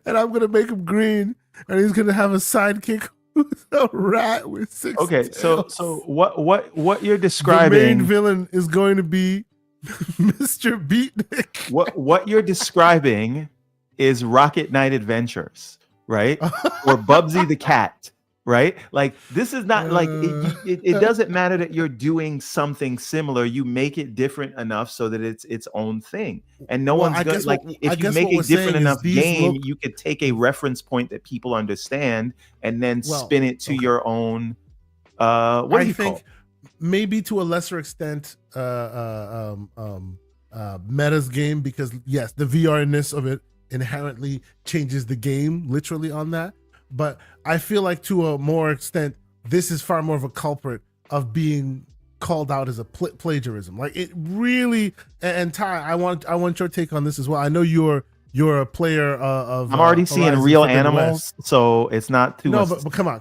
And I'm going to make him green, and he's going to have a sidekick who's a rat with 6 tails. So what you're describing? The main villain is going to be Mr. Beatnik. What you're describing is Rocket Knight Adventures, right? Or Bubsy the Cat, right? Like this is not like it doesn't matter that you're doing something similar. You make it different enough so that it's its own thing, and no one's gonna like. If you make a different enough game, you could take a reference point that people understand and then spin it to your own. What do you call it? Maybe to a lesser extent, Meta's game, because yes, the VR-ness of it inherently changes the game literally on that. But I feel like to a more extent, this is far more of a culprit of being called out as a plagiarism. Like it really. And Ty, I want your take on this as well. I know you're a player of. I'm already seeing real animals, so it's not too. No, but come on.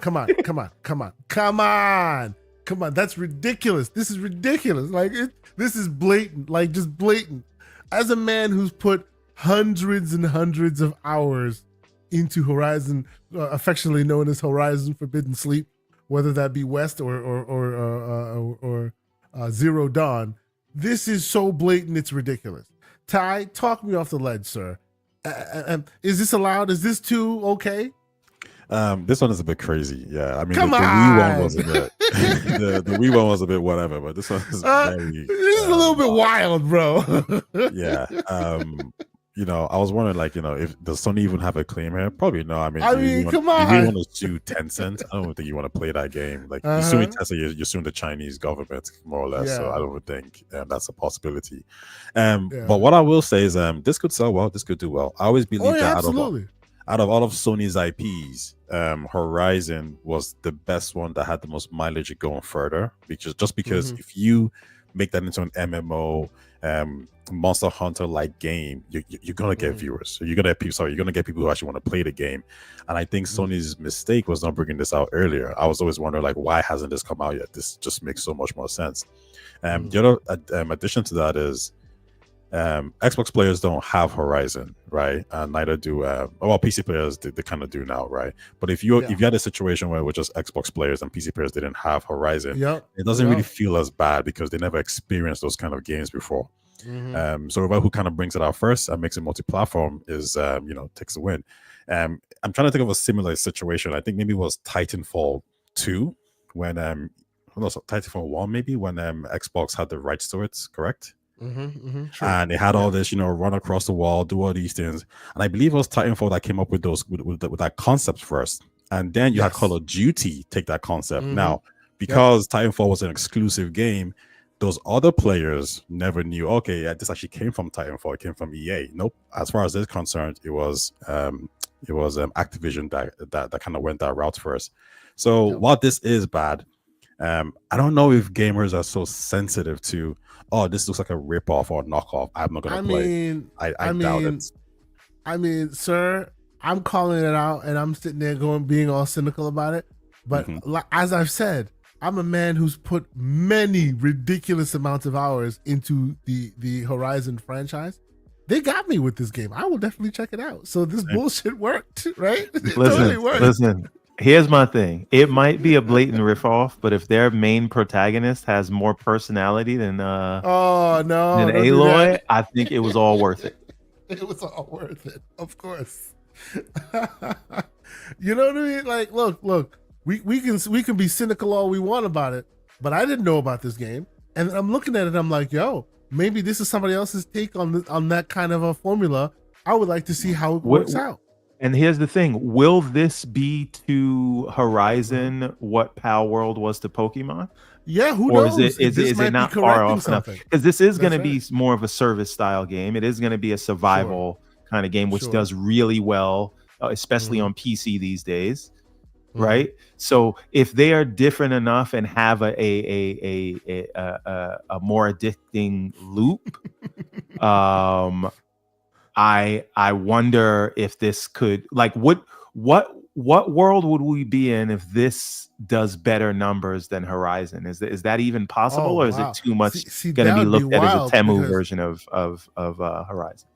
That's ridiculous. This is ridiculous. Like this is blatant. Like just blatant. As a man who's put hundreds and hundreds of hours into Horizon, affectionately known as Horizon Forbidden Sleep, whether that be West or Zero Dawn, this is so blatant, it's ridiculous. Ty, talk me off the ledge, sir. Is this allowed? Is this too okay? This one is a bit crazy. Yeah, I mean, Come the on! Wii one was a bit, the Wii one was a bit whatever, but this one is very. This is a little bit wild, bro. Yeah. You know, I was wondering, like, you know, if does Sony even have a claim here? Probably no. I mean, come on. If you want to sue Tencent, I don't think you want to play that game. Like, you're suing Tencent, you're suing the Chinese government, more or less. Yeah. So I don't think that's a possibility. But what I will say is, this could sell well. This could do well. I always believe that out of all of Sony's IPs, Horizon was the best one that had the most mileage going further. Because if you make that into an MMO, Monster Hunter like game, you're gonna get viewers. So you're gonna get people who actually want to play the game. And I think Sony's mistake was not bringing this out earlier. I was always wondering, like, why hasn't this come out yet? This just makes so much more sense. The other addition to that is Xbox players don't have Horizon, right? And neither do PC players, they kind of do now, right? But if you had a situation where it was just Xbox players and PC players didn't have Horizon, it doesn't really feel as bad because they never experienced those kind of games before. So who kind of brings it out first and makes it multi-platform is takes the win. I'm trying to think of a similar situation. I think maybe it was Titanfall 2 when Titanfall 1 maybe when Xbox had the rights to it, correct? Sure. And they had all this, run across the wall, do all these things. And I believe it was Titanfall that came up with those with that concept first. And then you had Call of Duty take that concept. Now, because Titanfall was an exclusive game, those other players never knew, this actually came from Titanfall, it came from EA. Nope. As far as they're concerned, it was Activision that kind of went that route first. So while this is bad, I don't know if gamers are so sensitive to, this looks like a ripoff or a knockoff, I'm not gonna play. I doubt it. I mean, sir, I'm calling it out and I'm sitting there being all cynical about it. But as I've said, I'm a man who's put many ridiculous amounts of hours into the Horizon franchise. They got me with this game. I will definitely check it out. So this bullshit worked, right? It totally worked. Listen. Here's my thing. It might be a blatant riff-off, but if their main protagonist has more personality than Aloy, I think it was all worth it. It was all worth it, of course. You know what I mean? Like, look. We can be cynical all we want about it, but I didn't know about this game, and I'm looking at it. I'm like, maybe this is somebody else's take on that kind of a formula. I would like to see how it works out. And here's the thing: will this be to Horizon what Pal World was to Pokemon? Yeah, who knows? Or is it not far off enough? Because this is going to be more of a service style game. It is going to be a survival kind of game, which does really well, especially on PC these days. Right. So if they are different enough and have a more addicting loop, I wonder if this could, like, what world would we be in if this does better numbers than Horizon? Is that even possible, or is it too much going to be looked at as a Temu version of Horizon?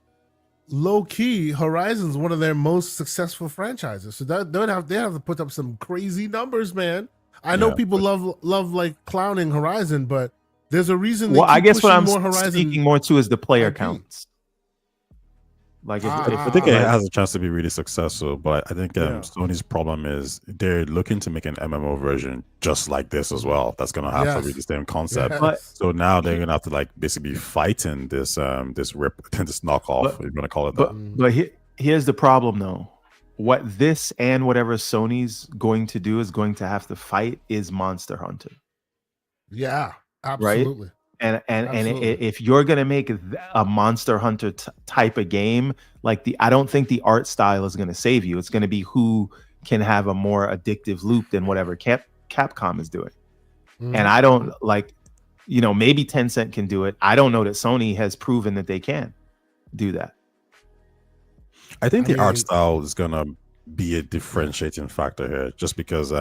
Low key, Horizon's one of their most successful franchises, so they have to put up some crazy numbers, man. I know people love like clowning Horizon, but there's a reason. Well, I guess what I'm speaking more to is the player counts. Like I think it like, has a chance to be really successful, but I think Yeah. Sony's problem is they're looking to make an MMO version just like this as well. That's gonna have to be Yes. the same concept. but Yes. So now they're gonna have to like basically be fighting this this knockoff. But- If you're gonna call it but that. but here's the problem though. What this and whatever Sony's going to do is going to have to fight is Monster Hunter. Yeah. Absolutely. And Absolutely. if you're gonna make a Monster Hunter type of game, like I don't think the art style is gonna save you. It's gonna be who can have a more addictive loop than whatever Capcom is doing. Mhm. And I don't like, maybe Tencent can do it. I don't know that Sony has proven that they can do that. I think I the art mean- style is gonna be a differentiating factor here, just because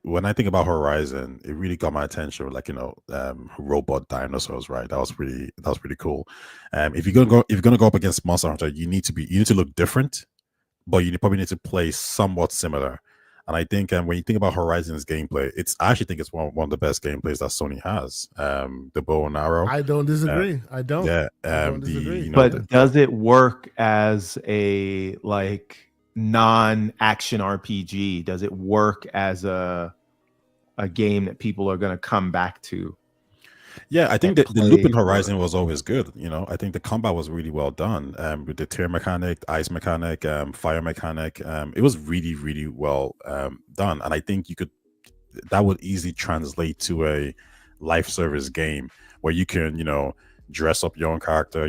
when I think about Horizon, it really got my attention. Like robot dinosaurs, right? That was pretty cool. If you're gonna go up against Monster Hunter, you need to look different, but you probably need to play somewhat similar. And I think when you think about Horizon's gameplay, I actually think it's one of the best gameplays that Sony has. The bow and arrow. I don't disagree. I don't. Yeah, I don't disagree. But does it work as a non-action RPG? Does it work as a game that people are going to come back to? Yeah, I think and that the loop in play Horizon was always good. I think the combat was really well done. With the tear mechanic, ice mechanic, fire mechanic, it was really, really well done. And I think that would easily translate to a life service game where you can, dress up your own character,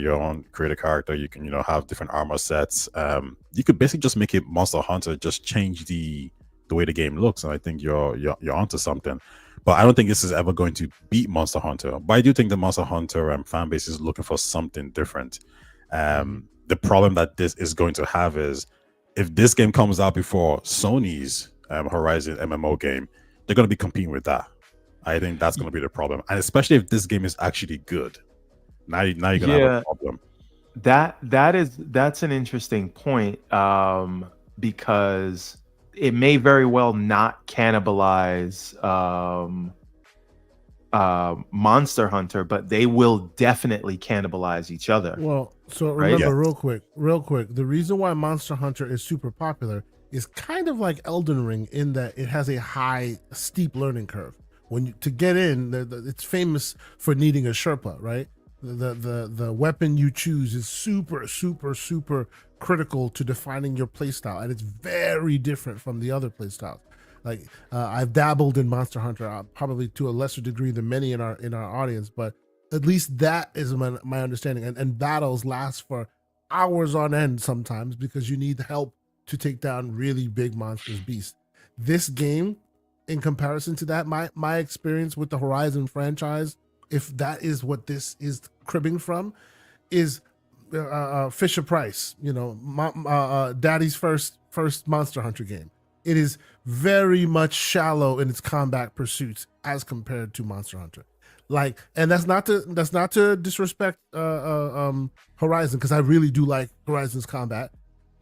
create a character. You can, have different armor sets. You could basically just make it Monster Hunter, just change the way the game looks. And I think you're onto something. But I don't think this is ever going to beat Monster Hunter. But I do think the Monster Hunter fan base is looking for something different. The problem that this is going to have is if this game comes out before Sony's Horizon MMO game, they're going to be competing with that. I think that's going to be the problem. And especially if this game is actually good. Now you're going to have a problem. That's an interesting point, because it may very well not cannibalize Monster Hunter, but they will definitely cannibalize each other. Well, so Right? remember, real quick, the reason why Monster Hunter is super popular is kind of like Elden Ring in that it has a high, steep learning curve. To get in, it's famous for needing a Sherpa, right? The weapon you choose is super, super, super critical to defining your playstyle, and it's very different from the other playstyles. Like I've dabbled in Monster Hunter, probably to a lesser degree than many in our audience, but at least that is my understanding. And battles last for hours on end sometimes because you need help to take down really big monsters, beasts. This game, in comparison to that, my experience with the Horizon franchise, if that is what this is cribbing from, is Fisher Price, Daddy's first Monster Hunter game. It is very much shallow in its combat pursuits as compared to Monster Hunter. And that's not to disrespect Horizon, because I really do like Horizon's combat,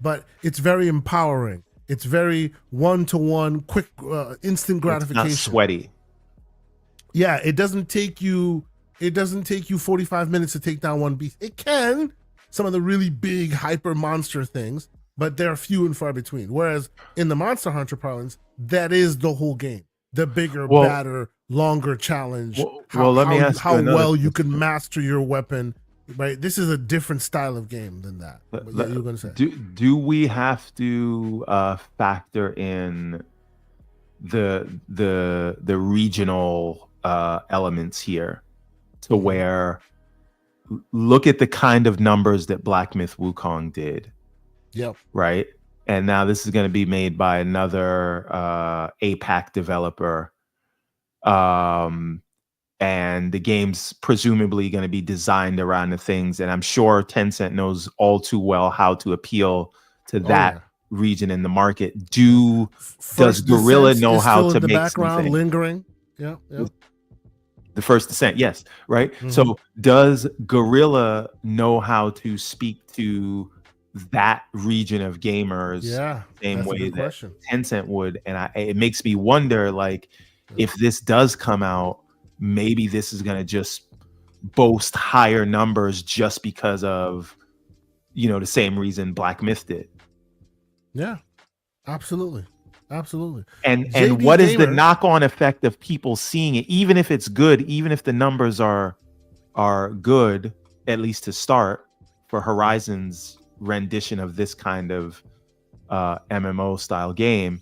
but it's very empowering. It's very one-to-one, quick, instant gratification. It's not sweaty. Yeah, it doesn't take you 45 minutes to take down one beast. It can, some of the really big hyper monster things, but they're few and far between. Whereas in the Monster Hunter parlance, that is the whole game. The bigger, badder, longer challenge. Let me ask how you another well you can master your weapon. Right, this is a different style of game than that. But yeah, you were going to say, do we have to factor in the regional elements here, to where look at the kind of numbers that Black Myth Wukong did. Yep. Right, and now this is going to be made by another APAC developer. And the game's presumably going to be designed around the things. And I'm sure Tencent knows all too well how to appeal to that region in the market. Does Guerrilla know how to make something? Lingering? Yeah. The First Descent, yes, right? Mm-hmm. So does Guerrilla know how to speak to that region of gamers same way that Tencent would? And it makes me wonder, if this does come out, maybe this is going to just boast higher numbers just because of the same reason Black Myth did. Yeah, absolutely. And JD what is the Gamer- knock-on effect of people seeing it, even if it's good, even if the numbers are good, at least to start, for Horizon's rendition of this kind of MMO style game?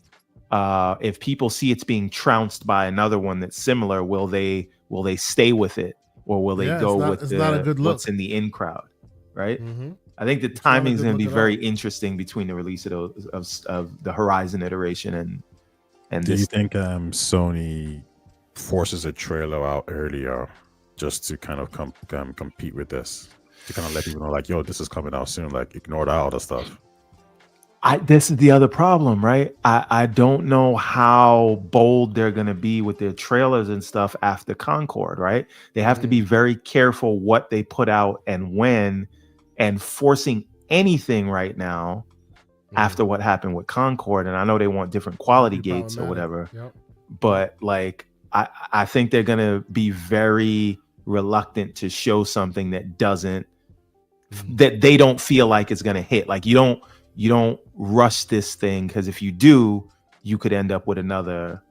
If people see it's being trounced by another one that's similar, will they stay with it, or will they go with not a good look. what's in the in crowd, right? Mm-hmm. I think the timing is going to be very interesting between the release of the Horizon iteration and Do this. you think Sony forces a trailer out earlier just to kind of compete with this, to kind of let people know, like, yo, this is coming out soon, like ignore that other stuff? This is the other problem, right? I don't know how bold they're going to be with their trailers and stuff after Concord, right? They have to be very careful what they put out and when, and forcing anything right now after what happened with Concord. And I know they want different quality gates or whatever, but like, I think they're going to be very reluctant to show something that that they don't feel like it's going to hit. Like, you don't rush this thing, because if you do, you could end up with another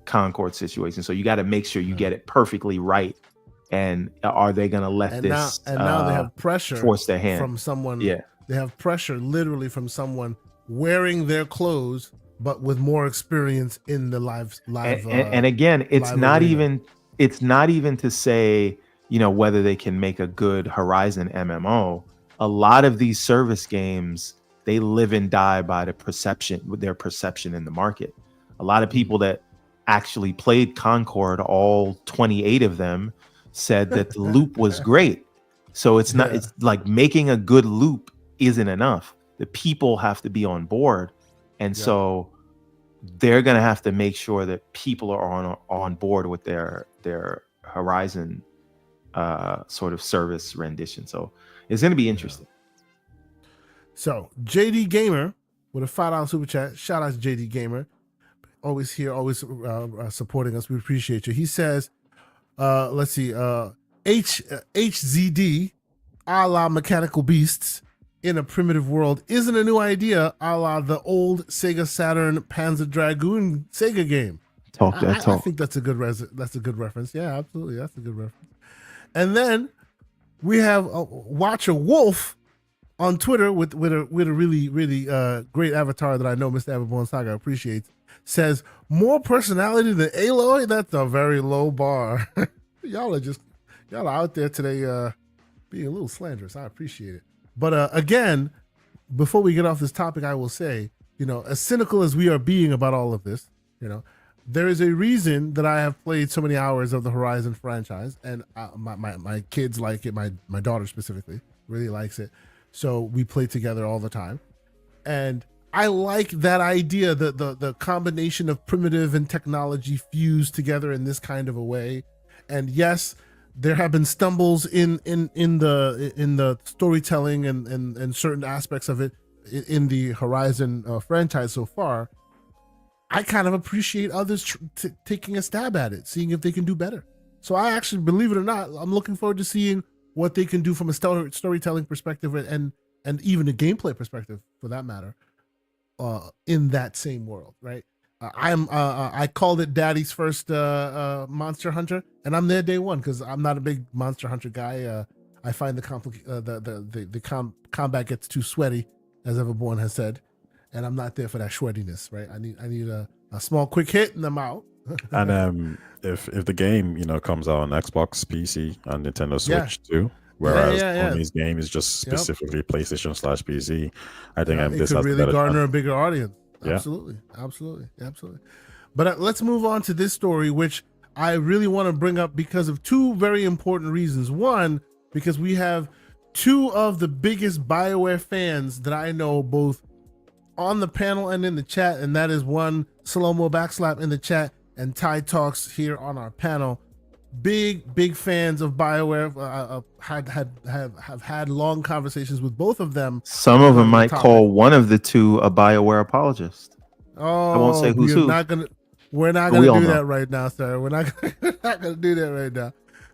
Concord situation. So you got to make sure you get it perfectly right. And are they going to let this? Now they have pressure force their hand from someone. Yeah, they have pressure literally from someone wearing their clothes, but with more experience in the live. And again, it's not arena. even to say, whether they can make a good Horizon MMO. A lot of these service games, they live and die by their perception in the market. A lot of people that actually played Concord, all 28 of them, said that the loop was great. So it's not, it's like making a good loop isn't enough. The people have to be on board. And so they're going to have to make sure that people are on board with their Horizon sort of service rendition. So it's going to be interesting. So JD Gamer with a $5 super chat. Shout out to JD Gamer. Always here, always supporting us. We appreciate you. He says, let's see, HZD, a la Mechanical Beasts in a primitive world, isn't a new idea, a la the old Sega Saturn Panzer Dragoon Sega game. I think that's a good reference. Yeah, absolutely, that's a good reference. And then we have Watcher Wolf on Twitter with a really great avatar that I know Mr. Everborn Saga appreciates. Says, more personality than Aloy? That's a very low bar. Y'all are out there today being a little slanderous. I appreciate it. But again, before we get off this topic, I will say, as cynical as we are being about all of this, there is a reason that I have played so many hours of the Horizon franchise, and my kids like it. My daughter specifically really likes it. So we play together all the time. And I like that idea, the combination of primitive and technology fused together in this kind of a way. And yes, there have been stumbles in the storytelling and certain aspects of it in the Horizon franchise so far. I kind of appreciate others taking a stab at it, seeing if they can do better. So I actually, believe it or not, I'm looking forward to seeing what they can do from a storytelling perspective and even a gameplay perspective, for that matter, in that same world, right? I called it Daddy's first Monster Hunter, and I'm there day one because I'm not a big Monster Hunter guy. I find the combat gets too sweaty, as Everborn has said, and I'm not there for that sweatiness, right? I need a small quick hit and I'm out. And if the game comes out on Xbox, PC, and Nintendo Switch too, whereas Sony's game is just specifically PlayStation/PC, I think it this could has really garner chance. a bigger audience. Absolutely. But let's move on to this story, which I really want to bring up because of two very important reasons. One, because we have two of the biggest BioWare fans that I know, both on the panel and in the chat, and that is one, Slow-Mo Backslap in the chat, and Ty Talks here on our panel. Big fans of BioWare. Have had long conversations with both of them. Some of them might call one of the two a BioWare apologist. Oh, I won't say who's who. We're not gonna do that right now, sir. We're not gonna do that right now,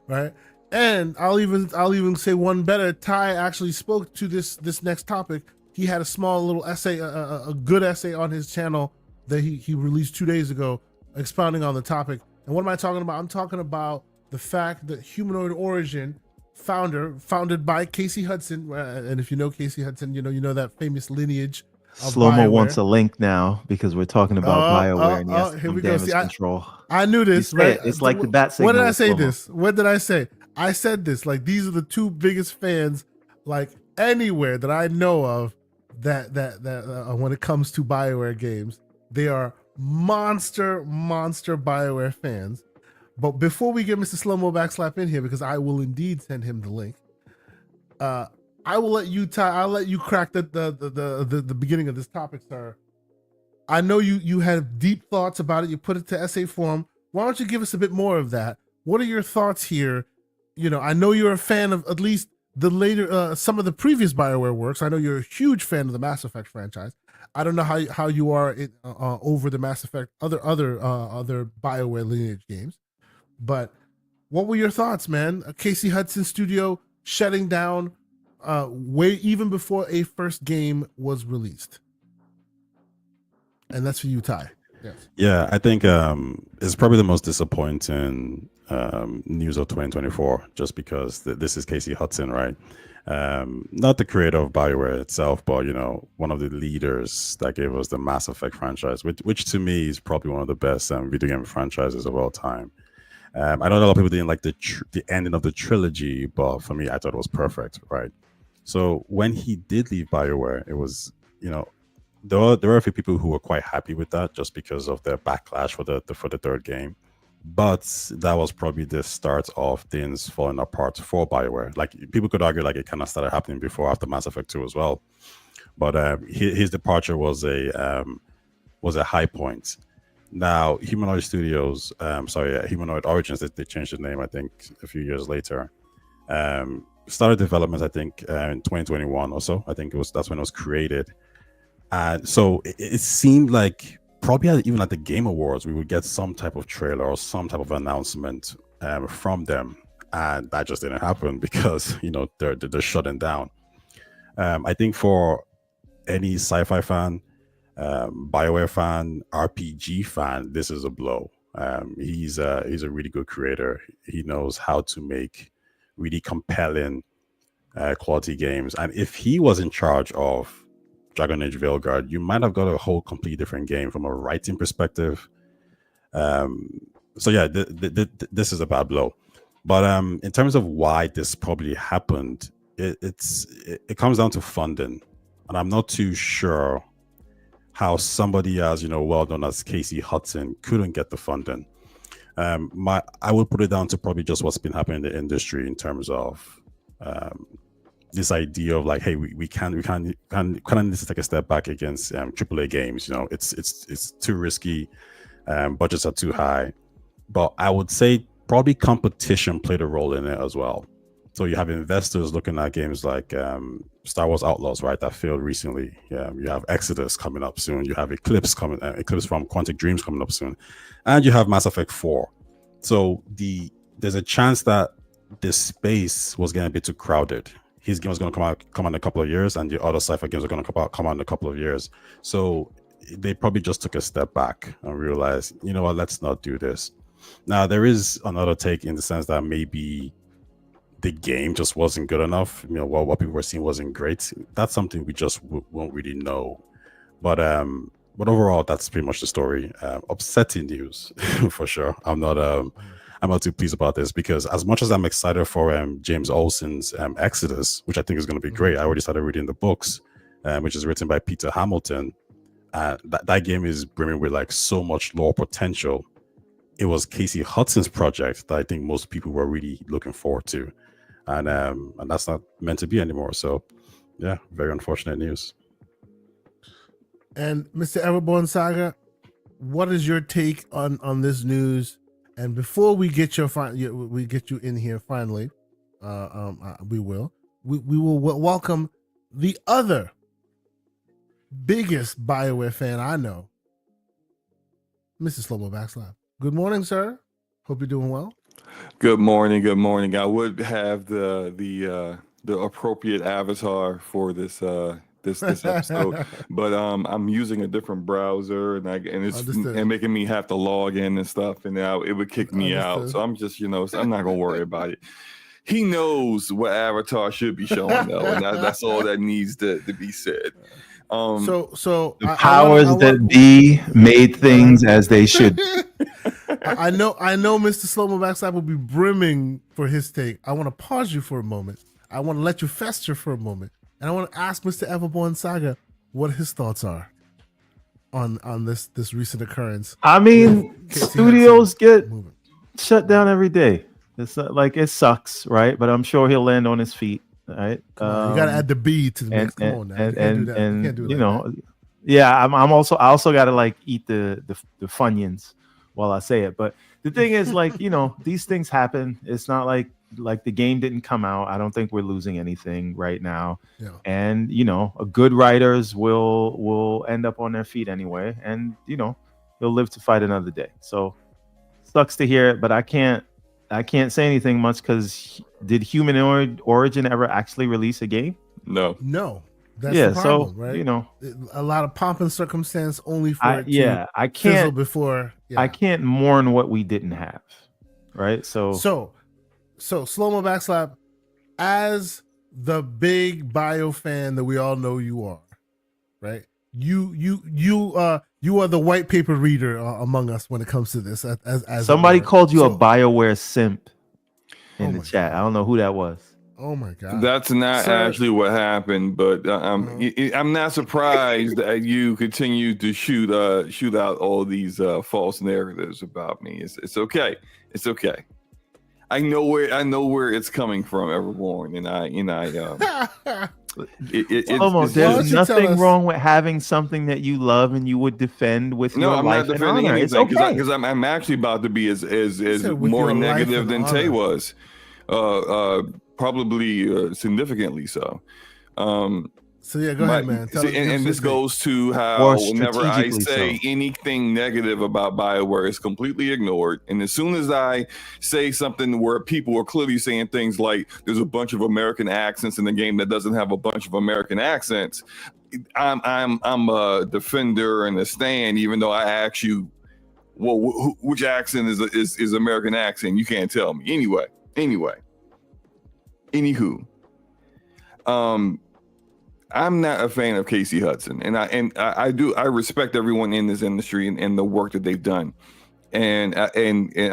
right? And I'll even say one better. Ty actually spoke to this next topic. He had a small little essay, a good essay on his channel that he released 2 days ago, expounding on the topic. And what am I talking about? I'm talking about the fact that Humanoid Origin founded by Casey Hudson, and if you know Casey Hudson, you know that famous lineage of Slow-mo BioWare. wants a link now because we're talking about BioWare and he has here we some go. damage See, control. I knew this, You right? say it. It's like the bat signal. What did I with say slow-mo. this? What did I say? I said this. Like, these are the two biggest fans, like, anywhere that I know of that when it comes to BioWare games. They are monster BioWare fans. But before we get Mr. Slow-Mo Backslap in here, because I will indeed send him the link, I will let you, Ty, I'll let you crack the beginning of this topic, sir. I know you had deep thoughts about it. You put it to essay form. Why don't you give us a bit more of that? What are your thoughts here? You know, I know you're a fan of at least the later, some of the previous BioWare works. I know you're a huge fan of the Mass Effect franchise. I don't know how you are over the Mass Effect, other BioWare lineage games, but what were your thoughts, man? Casey Hudson Studio shutting down way even before a first game was released. And that's for you, Ty. Yes. Yeah, I think it's probably the most disappointing news of 2024, just because this is Casey Hudson, right? Not the creator of BioWare itself, but one of the leaders that gave us the Mass Effect franchise, which to me is probably one of the best video game franchises of all time. I know a lot of people didn't like the ending of the trilogy, but for me, I thought it was perfect, right? So when he did leave BioWare, it was, there were a few people who were quite happy with that just because of their backlash for the third game. But that was probably the start of things falling apart for BioWare. Like, people could argue like it kind of started happening before, after Mass Effect 2 as well. But his departure was a high point. Now, Humanoid Origins, they changed the name, I think, a few years later. Started development, I think, in 2021 or so. I think that's when it was created. And so it seemed like probably even at the Game Awards, we would get some type of trailer or some type of announcement from them. And that just didn't happen because, they're shutting down. I think for any sci-fi fan, BioWare fan, RPG fan, this is a blow. He's a really good creator. He knows how to make really compelling quality games. And if he was in charge of Dragon Age Veilguard, you might have got a whole completely different game from a writing perspective. So yeah, this is a bad blow. But in terms of why this probably happened, it comes down to funding, and I'm not too sure how somebody as well known as Casey Hudson couldn't get the funding. I would put it down to probably just what's been happening in the industry in terms of this idea of like, hey, we kind of need to take a step back against AAA games. It's too risky, budgets are too high. But I would say probably competition played a role in it as well. So you have investors looking at games like Star Wars Outlaws, right, that failed recently. You have Exodus coming up soon. You have Eclipse from Quantic Dreams coming up soon, and you have Mass Effect 4. So there's a chance that this space was getting a bit too crowded. His game was going to come out in a couple of years, and the other sci-fi games are going to come out in a couple of years. So they probably just took a step back and realized, you know what, let's not do this. Now, there is another take in the sense that maybe the game just wasn't good enough. What people were seeing wasn't great. That's something we just won't really know. But overall, that's pretty much the story. Upsetting news for sure. I'm not too pleased about this, because as much as I'm excited for James Olsen's Exodus, which I think is going to be great, I already started reading the books, which is written by Peter Hamilton. That game is brimming with like so much lore potential. It was Casey Hudson's project that I think most people were really looking forward to, and that's not meant to be anymore. So, yeah, very unfortunate news. And Mr. Everborn Saga, what is your take on this news? And before we get we get you in here finally, we will welcome the other biggest BioWare fan I know, Mr. Slow-Mo Backslap. Good morning, sir. Hope you're doing well. Good morning. Good morning. I would have the appropriate avatar for this episode, but I'm using a different browser and it's Understood. making me have to log in and stuff, and now it would kick me out. Understood. So I'm just I'm not gonna worry about it. He knows what avatar should be showing though, and that's all that needs to be said. So The powers that be made things as they should. I know Mr. Slow-Mo Backslap will be brimming for his take. I want to pause you for a moment. I want to let you fester for a moment. And I want to ask Mr. Everborn Saga what his thoughts are on this recent occurrence. I mean, Casey studios Hudson get moving. shut down every day. It's not like it sucks, right? But I'm sure he'll land on his feet, right? Come on, you got to add the B to the mix. Come on now. You can't do that. You can't do it you like know, that. yeah, I also got to like eat the Funyuns while I say it. But the thing is, like, these things happen. It's not like the game didn't come out. I don't think we're losing anything right now. Yeah. And a good writers will end up on their feet anyway, and they'll live to fight another day. So sucks to hear it, but I can't say anything much because did Human Origin ever actually release a game? No. That's the problem, right? A lot of pomp and circumstance only for it to I can't fizzle before. Yeah. I can't mourn what we didn't have, right? So Slow-Mo Backslap, as the big bio fan that we all know you are, right? You are the white paper reader among us when it comes to this. As somebody called you a BioWare simp in the chat. God. I don't know who that was. Oh my God. That's not actually what happened, but I'm not surprised that you continue to shoot out all these false narratives about me. It's okay. It's okay. I know where it's coming from, Everborn, there's nothing wrong with having something that you love and you would defend with your I'm life not defending and honor. anything okay. because I'm actually about to be as more negative than Tay was, probably significantly so. So yeah, go ahead, man. And this goes to how whenever I say anything negative about BioWare, it's completely ignored. And as soon as I say something where people are clearly saying things like there's a bunch of American accents in the game that doesn't have a bunch of American accents, I'm a defender and a stand, even though I ask you, well, which accent is American accent? You can't tell me. Anywho, I'm not a fan of Casey Hudson, and I respect everyone in this industry and the work that they've done, and I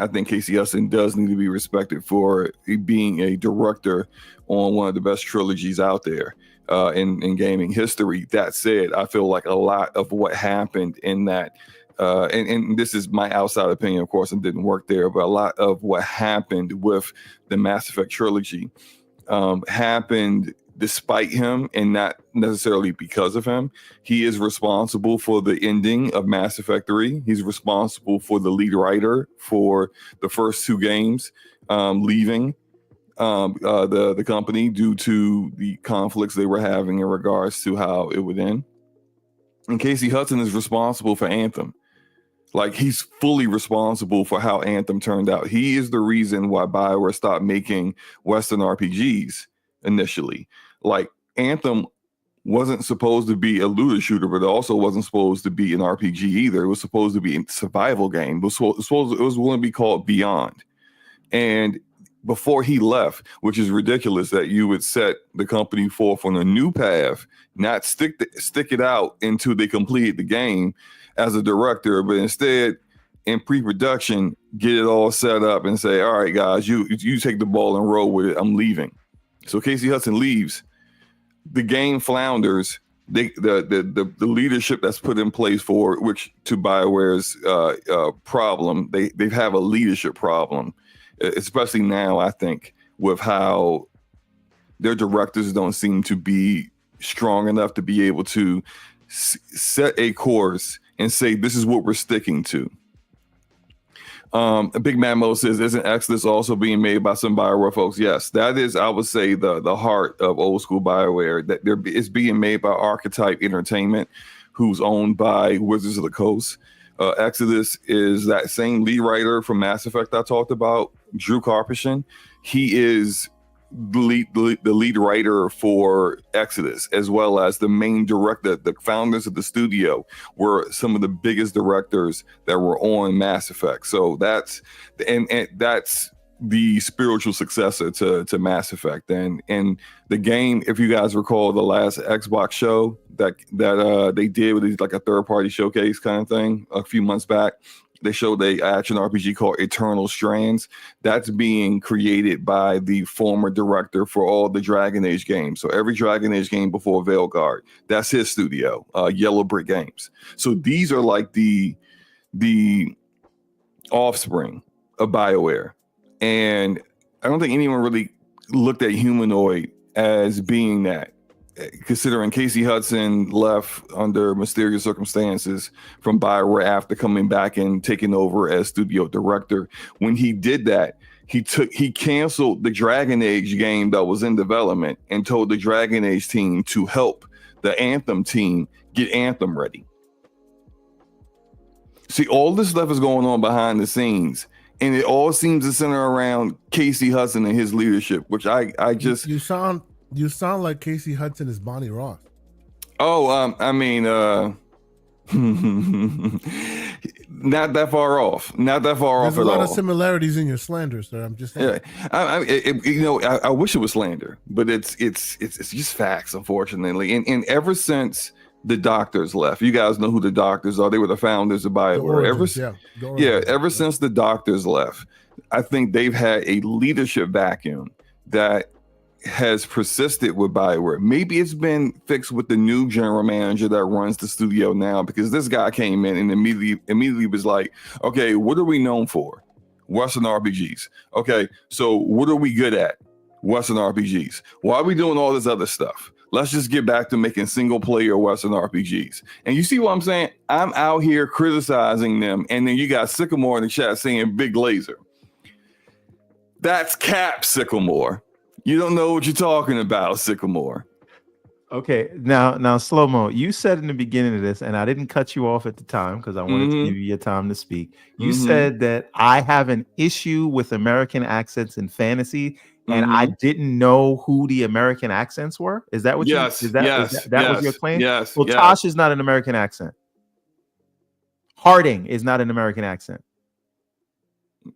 think Casey Hudson does need to be respected for being a director on one of the best trilogies out there in gaming history. That said, I feel like a lot of what happened in that, and this is my outside opinion, of course, and didn't work there, but a lot of what happened with the Mass Effect trilogy happened despite him and not necessarily because of him. He is responsible for the ending of Mass Effect 3. He's responsible for the lead writer for the first two games leaving the company due to the conflicts they were having in regards to how it would end. And Casey Hudson is responsible for Anthem. Like, he's fully responsible for how Anthem turned out. He is the reason why BioWare stopped making Western RPGs initially. Like, Anthem wasn't supposed to be a looter shooter, but it also wasn't supposed to be an RPG either. It was supposed to be a survival game. It was going to be called Beyond. And before he left, which is ridiculous that you would set the company forth on a new path, not stick it out until they complete the game as a director, but instead in pre-production, get it all set up and say, all right, guys, you take the ball and roll with it. I'm leaving. So Casey Hudson leaves. The game flounders. The leadership that's put in place for it, which to BioWare's problem, they have a leadership problem, especially now, I think, with how their directors don't seem to be strong enough to be able to set a course and say, this is what we're sticking to. Big Man Mo says, isn't Exodus also being made by some BioWare folks? Yes, that is, I would say, the heart of old school BioWare. That it's being made by Archetype Entertainment, who's owned by Wizards of the Coast. Exodus is that same lead writer from Mass Effect I talked about, Drew Karpyshyn. He is the lead writer for Exodus, as well as the main director. The founders of the studio were some of the biggest directors that were on Mass Effect. So that's that's the spiritual successor to Mass Effect. And the game, if you guys recall the last Xbox show that they did with like a third-party showcase kind of thing a few months back, they showed a action RPG called Eternal Strands. That's being created by the former director for all the Dragon Age games. So every Dragon Age game before Veilguard, that's his studio, Yellow Brick Games. So these are like the offspring of BioWare. And I don't think anyone really looked at Humanoid as being that, considering Casey Hudson left under mysterious circumstances from BioWare after coming back and taking over as studio director. When he did that, he canceled the Dragon Age game that was in development and told the Dragon Age team to help the Anthem team get Anthem ready. See, all this stuff is going on behind the scenes, and it all seems to center around Casey Hudson and his leadership, which I just... You sound like Casey Hudson is Bonnie Ross. Oh, I mean, not that far off. Not that far off at all. There's a lot of similarities in your slander, sir. I'm just saying. Yeah, I wish it was slander, but it's just facts, unfortunately. And ever since the doctors left, you guys know who the doctors are. They were the founders of BioWare. Ever since the doctors left, I think they've had a leadership vacuum that has persisted with BioWare. Maybe it's been fixed with the new general manager that runs the studio now, because this guy came in and immediately was like, okay, what are we known for? Western RPGs. Okay, so what are we good at? Western RPGs. Why are we doing all this other stuff? Let's just get back to making single player Western RPGs. And you see what I'm saying? I'm out here criticizing them, and then you got Sycamore in the chat saying big laser. That's cap, Sycamore. You don't know what you're talking about, Sycamore. Okay, now Slow-Mo, you said in the beginning of this, and I didn't cut you off at the time because I wanted to give you your time to speak. You said that I have an issue with American accents in fantasy, and I didn't know who the American accents were. Is that what yes, you? That was your claim? Yes. Well, Tosh is not an American accent. Harding is not an American accent.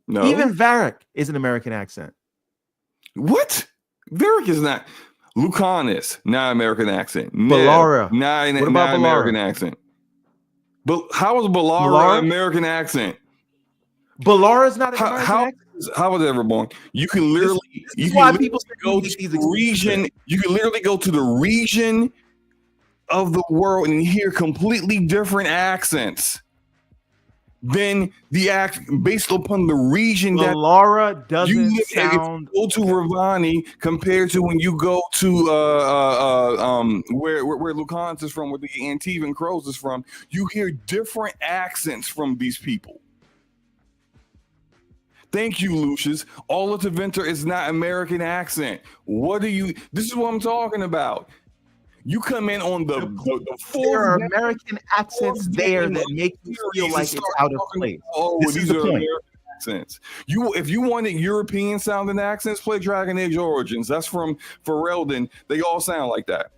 No. Even Varric is an American accent. What? Varric is not. Lucanus, not American accent. Ballara. Not Ballara? American accent. But how is Ballara an American accent? Ballara is not an American accent. How was it ever born? You can literally. This is why people go to the region. You can literally go to the region of the world and hear completely different accents than the act based upon the region. Laura doesn't sound. Go to Ravani compared to when you go to where Lucanus is from, where the Antivan Crows is from. You hear different accents from these people. Thank you, Lucius. All of Taventer is not American accent. What are you? This is what I'm talking about. You come in on the there are American accents there that make you feel like it's out of place. Oh, these are American accents. If you wanted European sounding accents, play Dragon Age Origins. That's from Ferelden. They all sound like that.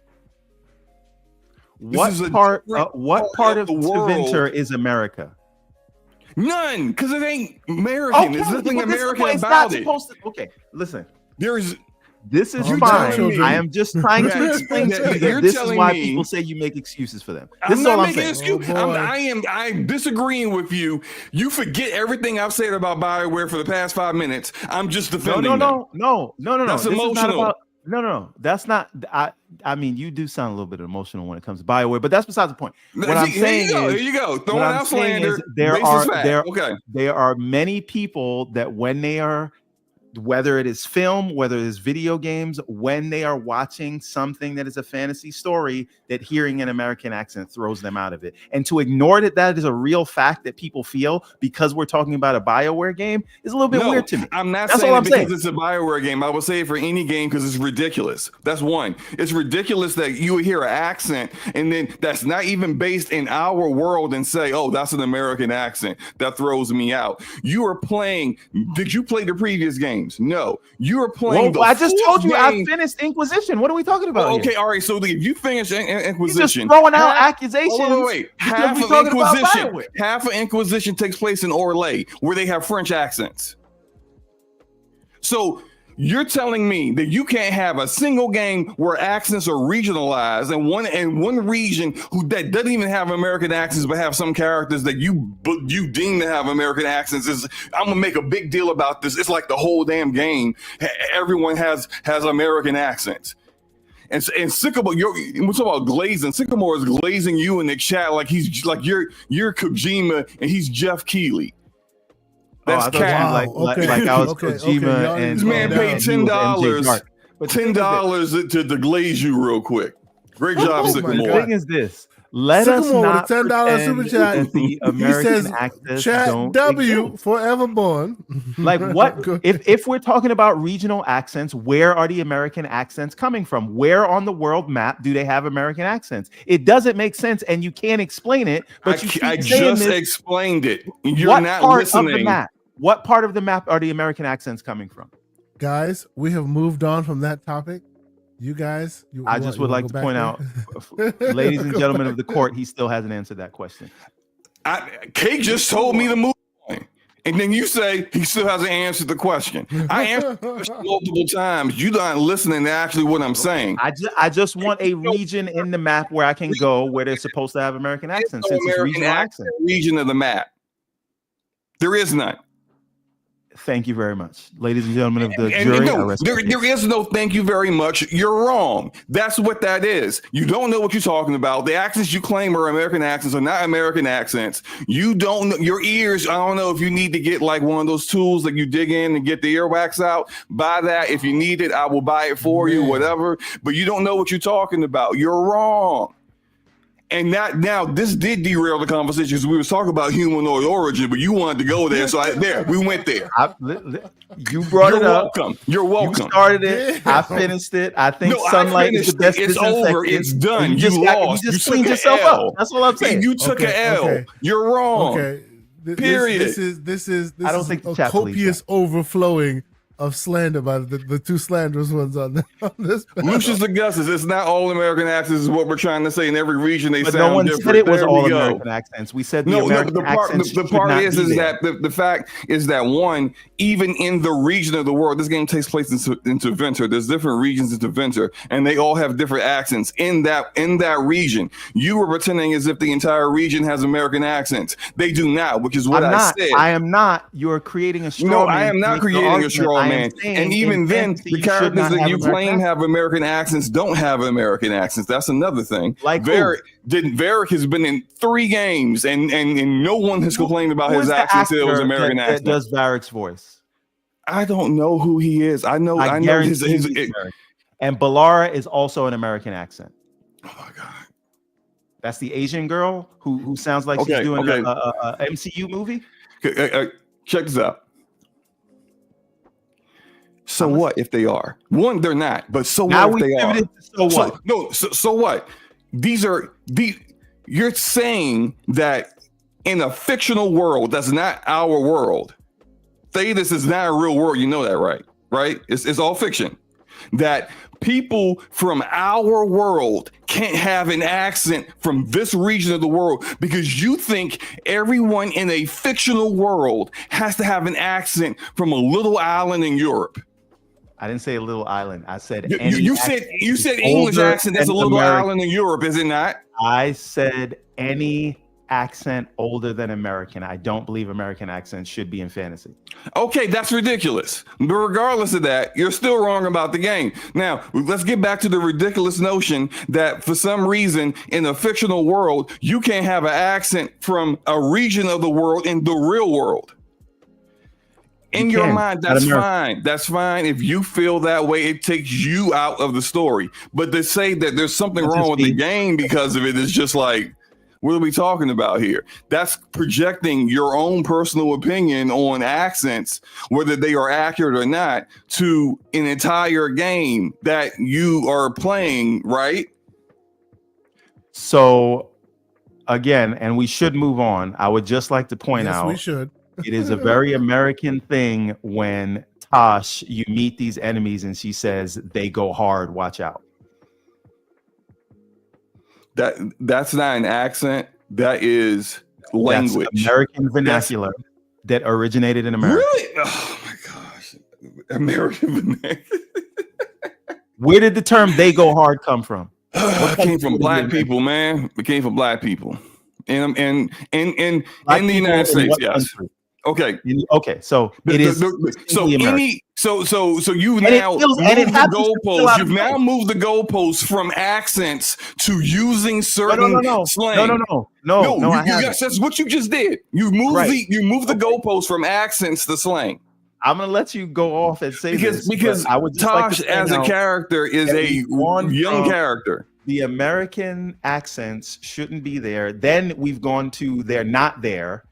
What part of Taventer is America? None, because it ain't American. There's nothing American about it. Okay, listen. This is fine. I am just trying to explain to you that this is why people say you make excuses for them. This is all I'm saying. I'm disagreeing with you. You forget everything I've said about BioWare for the past 5 minutes. I'm just defending them. No. That's emotional. No. That's not. I mean, you do sound a little bit emotional when it comes to BioWare, but that's besides the point. What I'm saying is, here you go. Throwing out slander. There are many people that when they are whether it is film, whether it is video games, when they are watching something that is a fantasy story, that hearing an American accent throws them out of it. And to ignore that is a real fact that people feel because we're talking about a BioWare game is a little bit weird to me. I'm not That's saying all it I'm because saying. it's a BioWare game. I would say it for any game because it's ridiculous. That's one. It's ridiculous that you would hear an accent and then that's not even based in our world and say, oh, that's an American accent. That throws me out. You are playing. Did you play the previous games? No. You are playing. I just told you game. I finished Inquisition. What are we talking about? Okay, here? all right. So if you finish Inquisition, you're just throwing out accusations. Wait. Half of Inquisition takes place in Orlais, where they have French accents. So you're telling me that you can't have a single game where accents are regionalized and one region that doesn't even have American accents but have some characters that you deem to have American accents. I'm gonna make a big deal about this. It's like the whole damn game. Everyone has American accents. And Sycamore, we're talking about glazing. Sycamore is glazing you in the chat like you're Kojima and he's Jeff Keighley. That's cat. Like I was Kojima and this man paid $10 to glaze you real quick. Great job, Sycamore. The thing is this. Let us not with a $10 super chat. The American access chat don't W exist. foreverborn. Like what? if we're talking about regional accents, where are the American accents coming from? Where on the world map do they have American accents? It doesn't make sense, and you can't explain it. But I just explained it. You're not listening. What part of the map are the American accents coming from? Guys, we have moved on from that topic. You guys, I just would like to point out, ladies and gentlemen of the court, he still hasn't answered that question. Kate just told me to move on. And then you say he still hasn't answered the question. I answered the question multiple times. You're not listening to actually what I'm saying. I just want a region in the map where I can go where they're supposed to have American accents. Since it's regional accent. Region of the map. There is none. Thank you very much, ladies and gentlemen of the jury. There is no thank you very much. You're wrong. That's what that is. You don't know what you're talking about. The accents you claim are American accents are not American accents. You don't know your ears. I don't know if you need to get like one of those tools that you dig in and get the earwax out. Buy that. If you need it, I will buy it for you, whatever. But you don't know what you're talking about. You're wrong. And now this did derail the conversation because we was talking about humanoid origin, but you wanted to go there. So we went there. You brought it up. You're welcome. You started it. I finished it. I think sunlight is the best. It's over. It's done. You lost. You just cleaned yourself up. That's what I'm saying. You took an L. Okay. You're wrong. Okay. Period. This is I don't think a copious overflowing of slander by the two slanderous ones on this. Lucius Augustus, it's not all American accents is what we're trying to say. In every region they sound no one different. Said it was all American accents. We said the American accents. The part is that the fact is that one, even in the region of the world, this game takes place into Venture. There's different regions into Venture, and they all have different accents in that region. You were pretending as if the entire region has American accents. They do not, which is what I said. I am not. You're creating a straw man. No, I am not creating a straw man. And even then, the characters that you claim have American accents don't have American accents. That's another thing. Like Varric has been in 3 games, and no one has complained about his accent until it was American accent. That does Varric's voice? I don't know who he is. I know his and Ballara is also an American accent. Oh my god. That's the Asian girl who sounds like she's doing a MCU movie. Check this out. So what if they are? One, they're not. But so what if they are? So what? So what? You're saying that in a fictional world that's not our world, Thetis is not a real world. You know that, right? Right? It's all fiction. That people from our world can't have an accent from this region of the world because you think everyone in a fictional world has to have an accent from a little island in Europe. I didn't say a little island. I said you said English accent. That's a little island in Europe, is it not? I said any accent older than American. I don't believe American accents should be in fantasy. Okay, that's ridiculous. But regardless of that, you're still wrong about the game. Now, let's get back to the ridiculous notion that for some reason in a fictional world, you can't have an accent from a region of the world in the real world. In your mind, that's fine. That's fine. If you feel that way, it takes you out of the story. But to say that there's something wrong with the game because of it is just like, what are we talking about here? That's projecting your own personal opinion on accents, whether they are accurate or not, to an entire game that you are playing, right? So, again, and we should move on. I would just like to point out, we should. It is a very American thing when Tosh, you meet these enemies and she says, they go hard, watch out. That's not an accent. That is language. That's American vernacular that originated in America. Really? Oh my gosh. American vernacular. Where did the term they go hard come from? It came from black people, man. It came from black people. In the United States, yes. Country? Okay. So it is. So you now moved the goalposts. You've now moved the goalposts from accents to using certain slang. No. Yes, that's what you just did. You moved the goalposts from accents to slang. I'm gonna let you go off and say because I would Tosh as a character is a young character. The American accents shouldn't be there. Then we've gone to they're not there.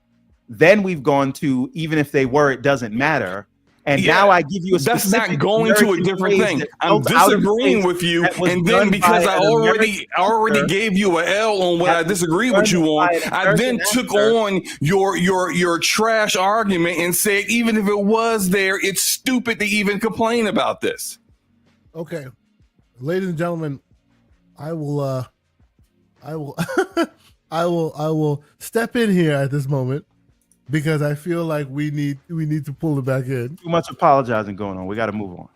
Then we've gone to even if they were, it doesn't matter. And now I give you a that's specific not going American to a different thing. I'm disagreeing with you, and then because I already gave you an L on what I disagree with you on, I then took on your trash argument and said even if it was there, it's stupid to even complain about this. Okay, ladies and gentlemen, I will I will step in here at this moment. Because I feel like we need to pull it back in. Too much apologizing going on. We got to move on.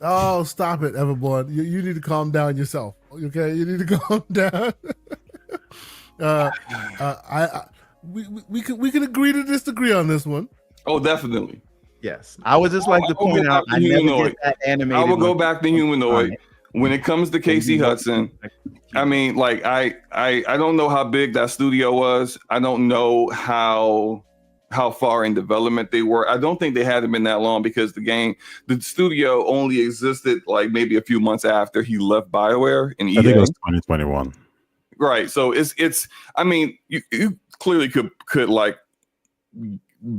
Oh, stop it, Everborn. You need to calm down yourself. Okay, you need to calm down. We can agree to disagree on this one. Oh, definitely. Yes, I would just like to point out. I never get that animated. I will go back to humanoid. When it comes to Casey Hudson, I mean, like I don't know how big that studio was. I don't know how far in development they were. I don't think they hadn't been that long because the studio only existed like maybe a few months after he left BioWare and EA. I think it was 2021. Right. So it's I mean, you clearly could like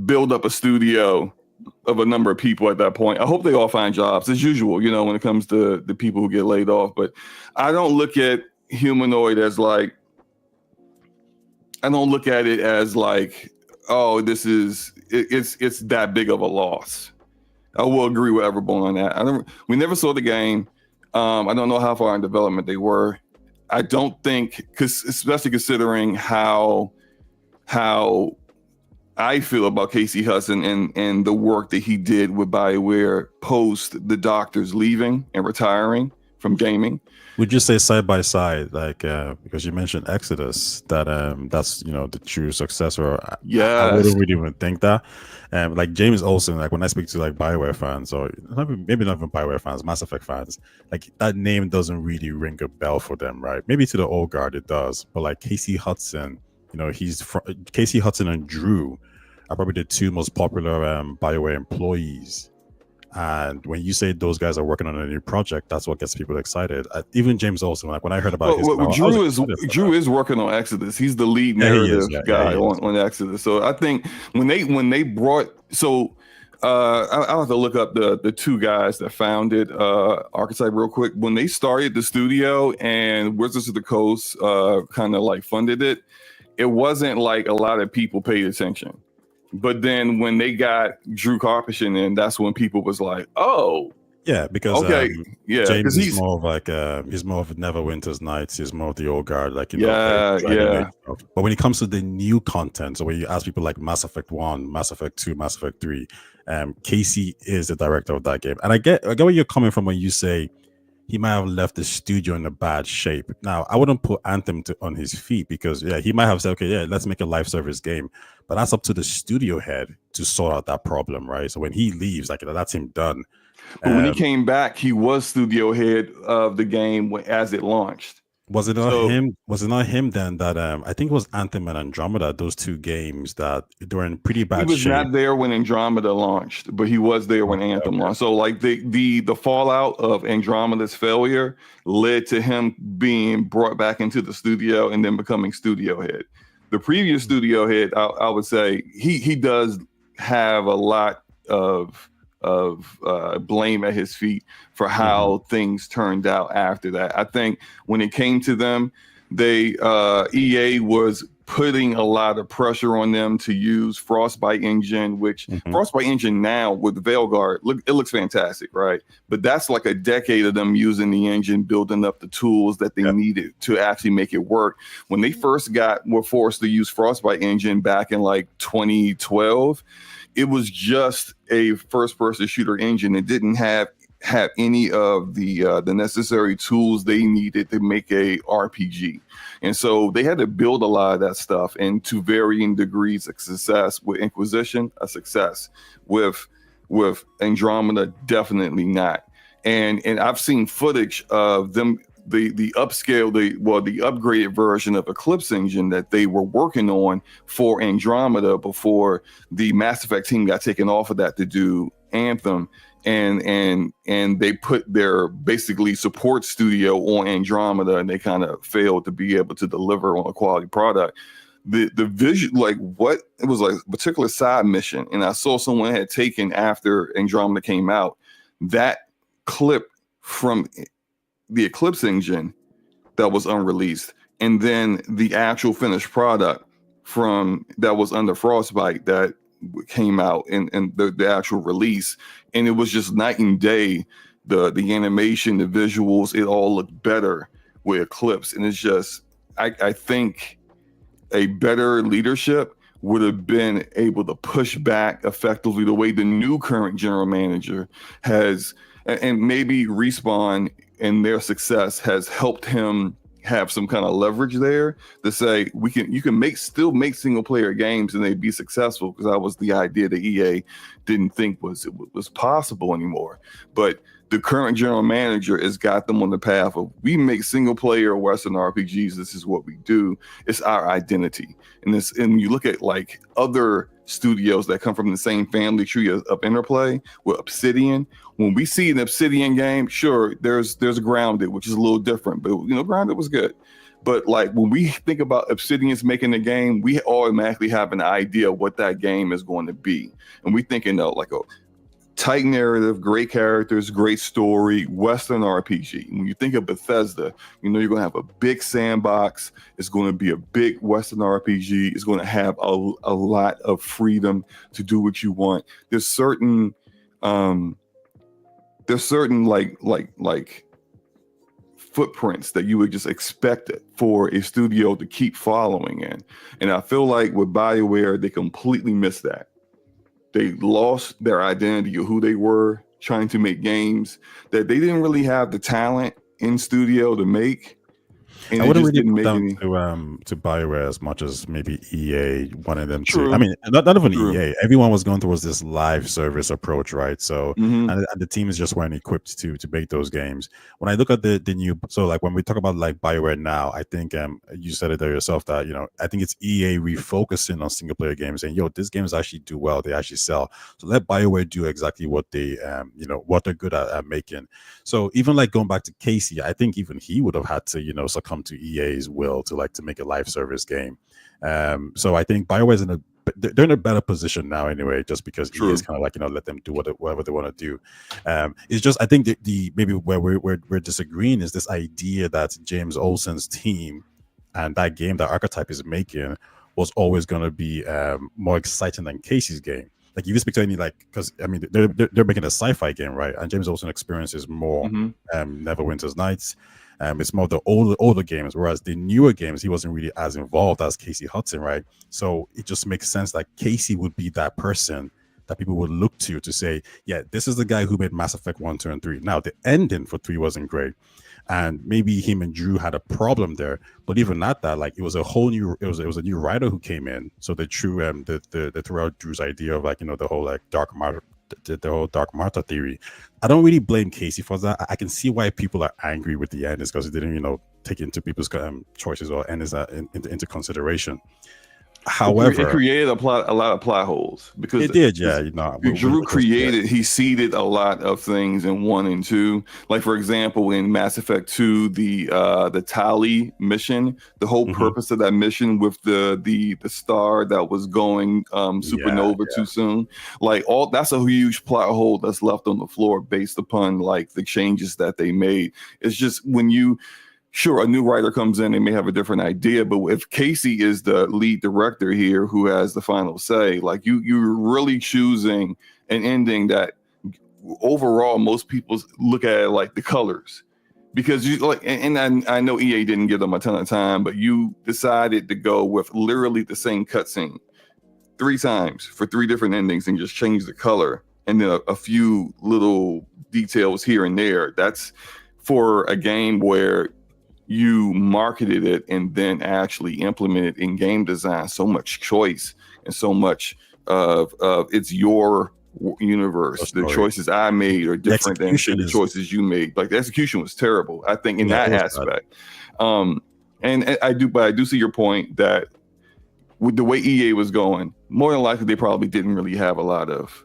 build up a studio of a number of people at that point. I hope they all find jobs as usual, when it comes to the people who get laid off. But I don't look at humanoid as like, I don't look at it as like, oh, it's that big of a loss. I will agree with Everbone on that. We never saw the game. I don't know how far in development they were. I don't think, especially considering how I feel about Casey Hudson and the work that he did with BioWare post the doctors leaving and retiring from gaming. Would you say side by side, like because you mentioned Exodus, that that's the true successor? Yeah, I wouldn't really even think that. Like James Olsen, like when I speak to like BioWare fans, or maybe not even BioWare fans, Mass Effect fans, like that name doesn't really ring a bell for them, right? Maybe to the old guard it does, but like Casey Hudson, Casey Hudson and Drew are probably the two most popular BioWare employees. And when you say those guys are working on a new project, that's what gets people excited. Even James Olsen, like when I heard about Drew is working on Exodus. He's the lead narrative guy on Exodus. So I think when they brought, I'll have to look up the two guys that founded Archetype real quick. When they started the studio and Wizards of the Coast kind of like funded it, it wasn't like a lot of people paid attention. But then when they got Drew Karpyshyn in, that's when people was like, "Oh, yeah," because James is more of like he's more of Neverwinter's Nights. He's more of the old guard, like yeah. But when it comes to the new content, so when you ask people like Mass Effect 1, Mass Effect 2, Mass Effect 3, Casey is the director of that game, and I get where you're coming from when you say he might have left the studio in a bad shape. Now, I wouldn't put Anthem on his feet because he might have said, okay, let's make a live service game. But that's up to the studio head to sort out that problem, right? So when he leaves, like that's him done. But when he came back, he was studio head of the game as it launched. Was it not So him? Was it not him then that I think it was Anthem and Andromeda, those two games that they were in pretty he bad was shape. not there when Andromeda launched, but he was there when Anthem Okay. launched. So like the fallout of Andromeda's failure led to him being brought back into the studio and then becoming studio head. The previous studio head, I would say, he does have a lot of blame at his feet for how things turned out after that. I think when it came to them, they EA was putting a lot of pressure on them to use Frostbite engine, which Frostbite engine now with Veilguard, it looks fantastic, right? But that's like a decade of them using the engine, building up the tools that they needed to actually make it work. When they first were forced to use Frostbite engine back in like 2012, it was just a first-person shooter engine. It didn't have any of the necessary tools they needed to make a RPG. And so they had to build a lot of that stuff, and to varying degrees of success. With Inquisition, a success. With Andromeda, definitely not. And I've seen footage of them, the upgraded version of Eclipse engine that they were working on for Andromeda before the Mass Effect team got taken off of that to do Anthem. And they put their basically support studio on Andromeda, and they kind of failed to be able to deliver on a quality product. The vision, like what it was like a particular side mission, and I saw someone had taken after Andromeda came out that clip from the Eclipse engine that was unreleased, and then the actual finished product from that was under Frostbite that came out in the actual release, and it was just night and day. The animation, the visuals, it all looked better with Eclipse. And it's just I think a better leadership would have been able to push back effectively the way the new current general manager has, and maybe Respawn and their success has helped him have some kind of leverage there to say you can still make single player games and they'd be successful, because that was the idea that EA didn't think was possible anymore. But the current general manager has got them on the path of, we make single player Western RPGs. This is what we do. It's our identity. And you look at like other studios that come from the same family tree of Interplay with Obsidian. When we see an Obsidian game, sure, there's Grounded, which is a little different, but Grounded was good. But like when we think about Obsidian's making a game, we automatically have an idea of what that game is going to be, and we thinking like a tight narrative, great characters, great story, Western RPG. When you think of Bethesda, you're going to have a big sandbox. It's going to be a big Western RPG. It's going to have a lot of freedom to do what you want. There's certain like footprints that you would just expect it for a studio to keep following in. And I feel like with BioWare, they completely missed that. They lost their identity of who they were, trying to make games that they didn't really have the talent in studio to make. And I wouldn't really didn't put make them to BioWare as much as maybe EA wanted them True. to. I mean, not even True. EA. Everyone was going towards this live service approach, right? So, Mhm. and the teams just weren't equipped to make those games. When I look at the new, so like when we talk about like BioWare now, I think you said it there yourself that I think it's EA refocusing on single player games, and these games actually do well. They actually sell. So let BioWare do exactly what they what they're good at making. So even like going back to Casey, I think even he would have had to succumb to EA's will to make a live service game. So I think BioWare's they're in a better position now anyway, just because EA is kind of like let them do whatever they want to do. It's just I think the maybe where we're disagreeing is this idea that James Olsen's team and that game that Archetype is making was always going to be more exciting than Casey's game. Like if you speak to any because I mean they're making a sci-fi game, right? And James Olsen experiences more Neverwinter's Nights. It's more the older games, whereas the newer games he wasn't really as involved as Casey Hudson, right? So it just makes sense that Casey would be that person that people would look to say, yeah, this is the guy who made Mass Effect 1, 2, and 3. Now the ending for 3 wasn't great, and maybe him and Drew had a problem there. But even at that, it was a whole new, it was a new writer who came in. So they threw out Drew's idea of the whole dark the whole Dark Martha theory. I don't really blame Casey for that. I can see why people are angry with the endings because it didn't, take into people's choices or endings into consideration. However, it created a lot of plot holes because it did. Yeah, Drew he seeded a lot of things in 1 and 2. Like for example, in Mass Effect 2, the Tali mission, the whole purpose of that mission with the star that was going supernova too soon, like that's a huge plot hole that's left on the floor based upon like the changes that they made. It's just when you. Sure, a new writer comes in, they may have a different idea, but if Casey is the lead director here who has the final say, like you're really choosing an ending that overall most people look at it like the colors. Because you like, and I know EA didn't give them a ton of time, but you decided to go with literally the same cutscene 3 times for 3 different endings and just change the color and then a few little details here and there. That's for a game where you marketed it and then actually implemented in game design so much choice and so much of it's your universe. The choices I made are different than the choices you made. Like the execution was terrible, I think, in that aspect. And I do see your point that with the way EA was going, more than likely they probably didn't really have a lot of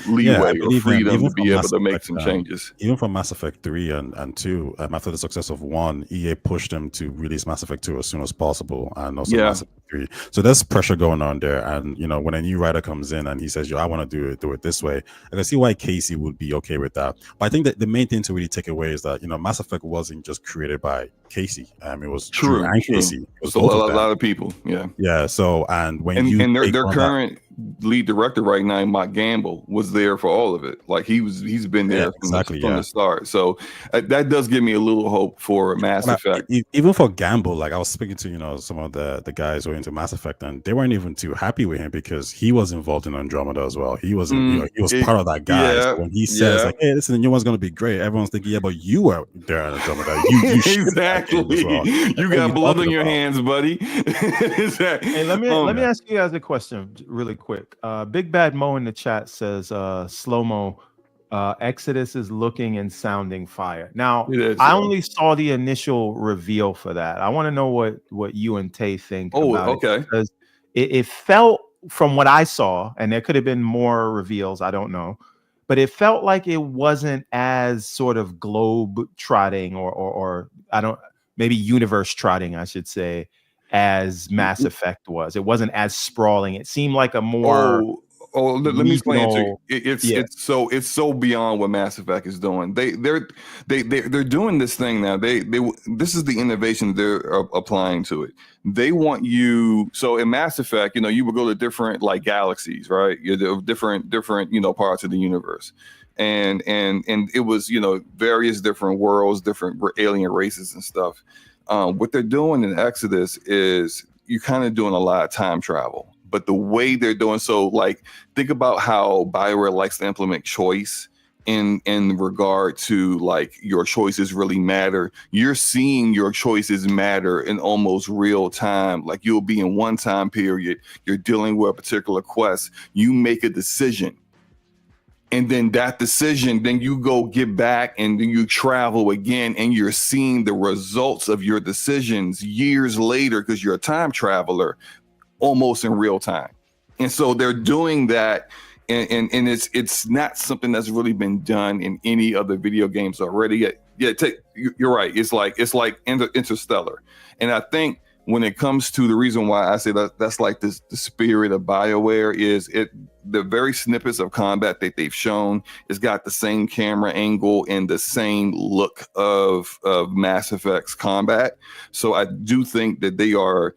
leeway or freedom to be able to make some changes. Even from Mass Effect 3 and 2, after the success of 1, EA pushed them to release Mass Effect 2 as soon as possible, and also Mass Effect 3. So there's pressure going on there. And when a new writer comes in and he says, I want to do it this way, I can see why Casey would be okay with that. But I think that the main thing to really take away is that Mass Effect wasn't just created by Casey. It was Drew and Casey. It was a lot of people. Yeah. So and their current lead director right now, Mike Gamble, was there for all of it. Like he's been there from the start. So that does give me a little hope for Mass Effect. Even for Gamble, like I was speaking to some of the guys who are into Mass Effect, and they weren't even too happy with him because he was involved in Andromeda as well. He was he was part of that guy. So when he says like, "Hey, listen, the new one's gonna be great," everyone's thinking, "Yeah, but you were there in Andromeda. You exactly. Well. You got blood on your hands, buddy." Exactly. Hey, let me ask you guys a question really quick. Big Bad Mo in the chat says slow-mo Exodus is looking and sounding fire. Now I only saw the initial reveal for that. I want to know what you and Tay think about it, because it felt, from what I saw, and there could have been more reveals, I don't know, but it felt like it wasn't as sort of globe trotting or maybe universe trotting, I should say, as Mass Effect was. It wasn't as sprawling. It seemed like a more let me explain it to you. It's so beyond what Mass Effect is doing. They're doing this thing now. This is the innovation they're applying to it. They want you. So in Mass Effect, you would go to different like galaxies, right? Different parts of the universe. And it was various different worlds, different alien races and stuff. What they're doing in Exodus is you're kind of doing a lot of time travel, but the way they're doing so, like, think about how BioWare likes to implement choice in regard to like your choices really matter. You're seeing your choices matter in almost real time. Like you'll be in one time period, you're dealing with a particular quest, you make a decision. And then that decision, then you go get back and then you travel again and you're seeing the results of your decisions years later because you're a time traveler almost in real time. And so they're doing that. And it's not something that's really been done in any other video games already. You're right. It's like Interstellar. And I think when it comes to the reason why I say that's like the spirit of BioWare is the very snippets of combat that they've shown has got the same camera angle and the same look of Mass Effect's combat. So I do think that they are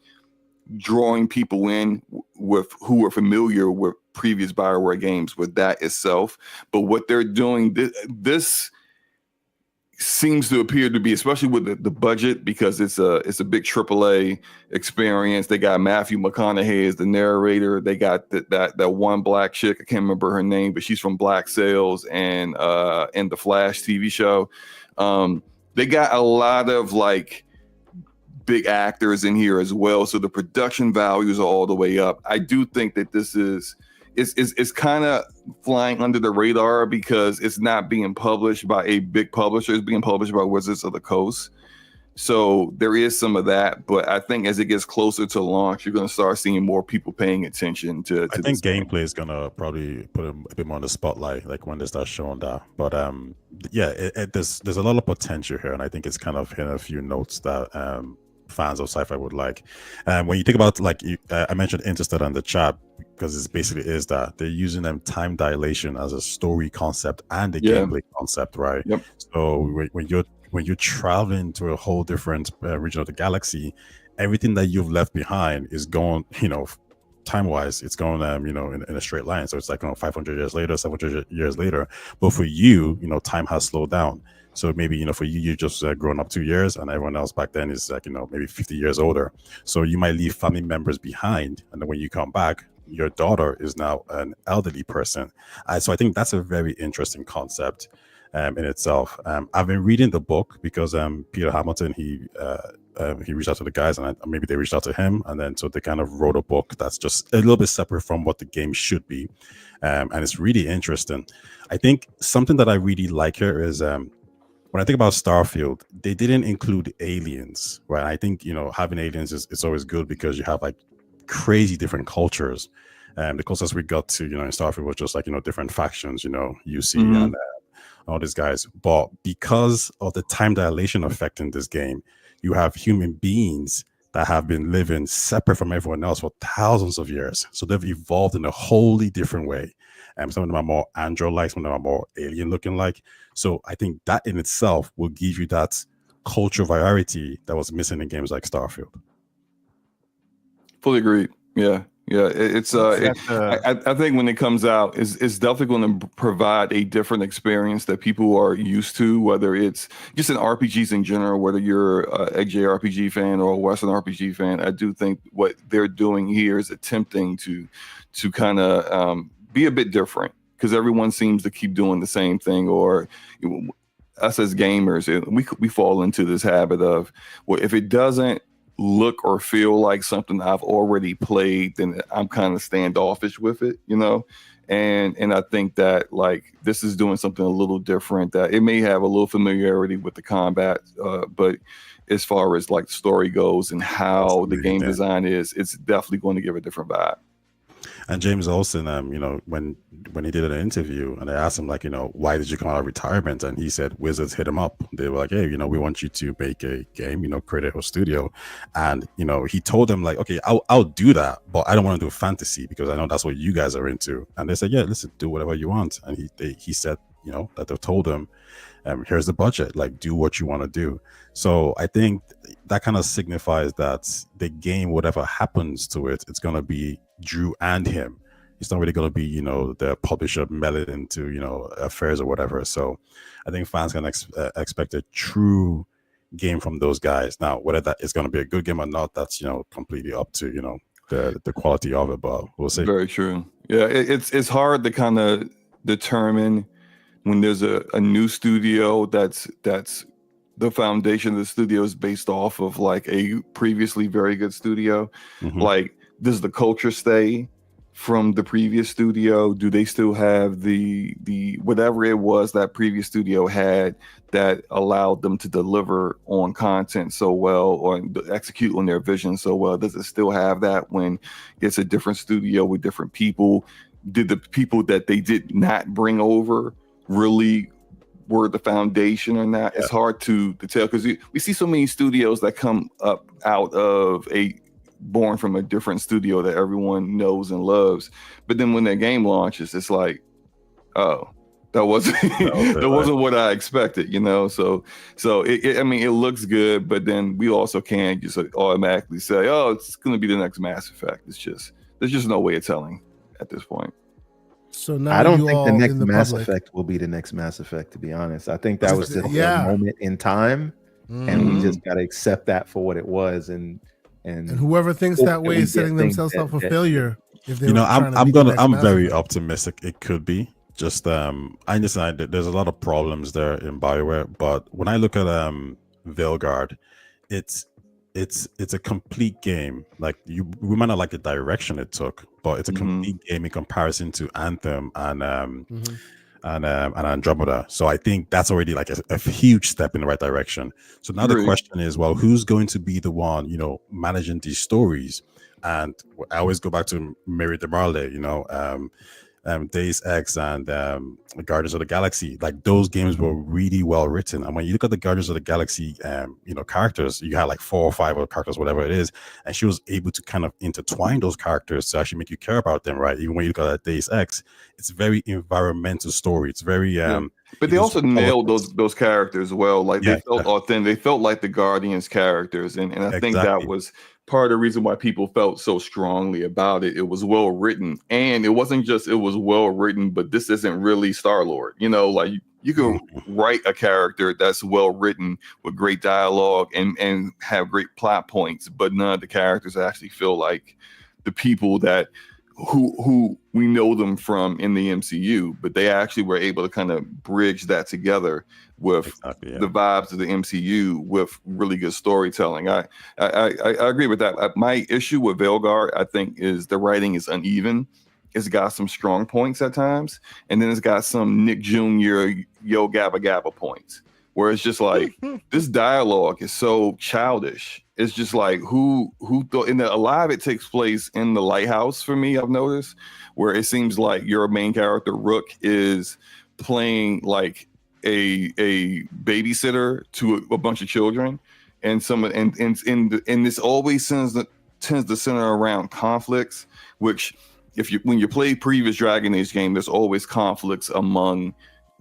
drawing people in with who are familiar with previous BioWare games with that itself. But what they're doing, this seems to appear to be, especially with the budget, because it's a big AAA experience. They got Matthew McConaughey as the narrator. They got that one black chick, I can't remember her name, but she's from Black Sails and the Flash TV show. They got a lot of like big actors in here as well, so the production values are all the way up. I do think that this is it's kind of flying under the radar because it's not being published by a big publisher. It's being published by Wizards of the Coast. So there is some of that, but I think as it gets closer to launch, you're going to start seeing more people paying attention to I think gameplay is gonna probably put a bit more on the spotlight, like when they start showing that. But yeah, there's a lot of potential here, and I think it's kind of hitting a few notes that fans of sci-fi would like. When you think about like I mentioned Interstellar in the chat because it basically is that they're using time dilation as a story concept and a gameplay concept, right? Yep. So when you're traveling to a whole different region of the galaxy, everything that you've left behind is going, time-wise, it's going, in a straight line. So it's like 500 years later, 700 years later. But for you, time has slowed down. So maybe, for you, you're just grown up 2 years, and everyone else back then is like, maybe 50 years older. So you might leave family members behind, and then when you come back, your daughter is now an elderly person. So I think that's a very interesting concept in itself. I've been reading the book because Peter Hamilton, he reached out to the guys, and maybe they reached out to him, and then so they kind of wrote a book that's just a little bit separate from what the game should be, and it's really interesting. I think something that I really like here is when I think about Starfield, they didn't include aliens, right? I think having aliens is always good because you have like crazy different cultures. The closest we got to in Starfield was just like different factions, UC and all these guys. But because of the time dilation effect in this game, you have human beings that have been living separate from everyone else for thousands of years. So they've evolved in a wholly different way. Some of them are more andro-like, some of them are more alien-looking like. So I think that in itself will give you that culture variety that was missing in games like Starfield. Fully agreed. Yeah. It's I think when it comes out, it's definitely going to provide a different experience that people are used to, whether it's just in RPGs in general, whether you're a JRPG fan or a Western RPG fan. I do think what they're doing here is attempting to kind of be a bit different, because everyone seems to keep doing the same thing. Or us as gamers, we fall into this habit of, well, if it doesn't look or feel like something I've already played, then I'm kind of standoffish with it, and I think that like this is doing something a little different, that it may have a little familiarity with the combat, but as far as like the story goes and how the game design is, it's definitely going to give a different vibe. And James Olsen, when he did an interview and they asked him like, why did you come out of retirement? And he said Wizards hit him up. They were like, hey, we want you to make a game, create a studio. And, he told them like, okay, I'll do that, but I don't want to do fantasy because I know that's what you guys are into. And they said, yeah, listen, do whatever you want. And he said, that they told him, here's the budget, like do what you want to do. So I think that kind of signifies that the game, whatever happens to it, it's going to be Drew and him. It's not really going to be, the publisher melded into, affairs or whatever. So I think fans can expect a true game from those guys. Now, whether that is going to be a good game or not, that's, completely up to, the quality of it, but we'll see. Very true. Yeah, it's hard to kind of determine when there's a new studio that's the foundation of the studio is based off of like a previously very good studio. Like, does the culture stay from the previous studio? Do they still have the whatever it was that previous studio had that allowed them to deliver on content so well or execute on their vision so well? Does it still have that when it's a different studio with different people? Did the people that they did not bring over really were the foundation or not? It's hard to tell, because we see so many studios that come up out of born from a different studio that everyone knows and loves, but then when their game launches, it's like, oh, that wasn't wasn't what I expected, So it looks good, but then we also can't just automatically say, oh, it's going to be the next Mass Effect. There's just no way of telling at this point. So now I don't think the next Mass Effect will be the next Mass Effect, to be honest. I think that was just a moment in time, and we just got to accept that for what it was. And whoever thinks that way is setting themselves up for failure. If they I'm very optimistic. It could be just I understand that there's a lot of problems there in BioWare, but when I look at Veilguard, it's a complete game. Like we might not like the direction it took, but it's a complete game in comparison to Anthem and Andromeda. So I think that's already like a huge step in the right direction. So now the question is, well, who's going to be the one, managing these stories? And I always go back to Mary DeMarle, Deus Ex and Guardians of the Galaxy. Like those games were really well written. And when you look at the Guardians of the Galaxy, characters, you had like 4 or 5 other characters, whatever it is, and she was able to kind of intertwine those characters to actually make you care about them, right? Even when you look at Deus Ex, it's very environmental story. It's very but they also nailed those characters well. Like they felt authentic. They felt like the Guardians characters, and I think that was part of the reason why people felt so strongly about it. It was well written, and it wasn't just it was well written, but this isn't really Star-Lord. Like you can write a character that's well written with great dialogue and have great plot points, but none of the characters actually feel like the people that who we know them from in the MCU, but they actually were able to kind of bridge that together with the vibes of the MCU with really good storytelling. I agree with that. My issue with Veilguard, I think, is the writing is uneven. It's got some strong points at times, and then it's got some Nick Jr. Yo Gabba Gabba points, where it's just like this dialogue is so childish. It's just like who thought, and a lot of it takes place in the lighthouse for me, I've noticed, where it seems like your main character Rook is playing like a babysitter to a bunch of children, and this always tends to center around conflicts, which when you play previous Dragon Age game, there's always conflicts among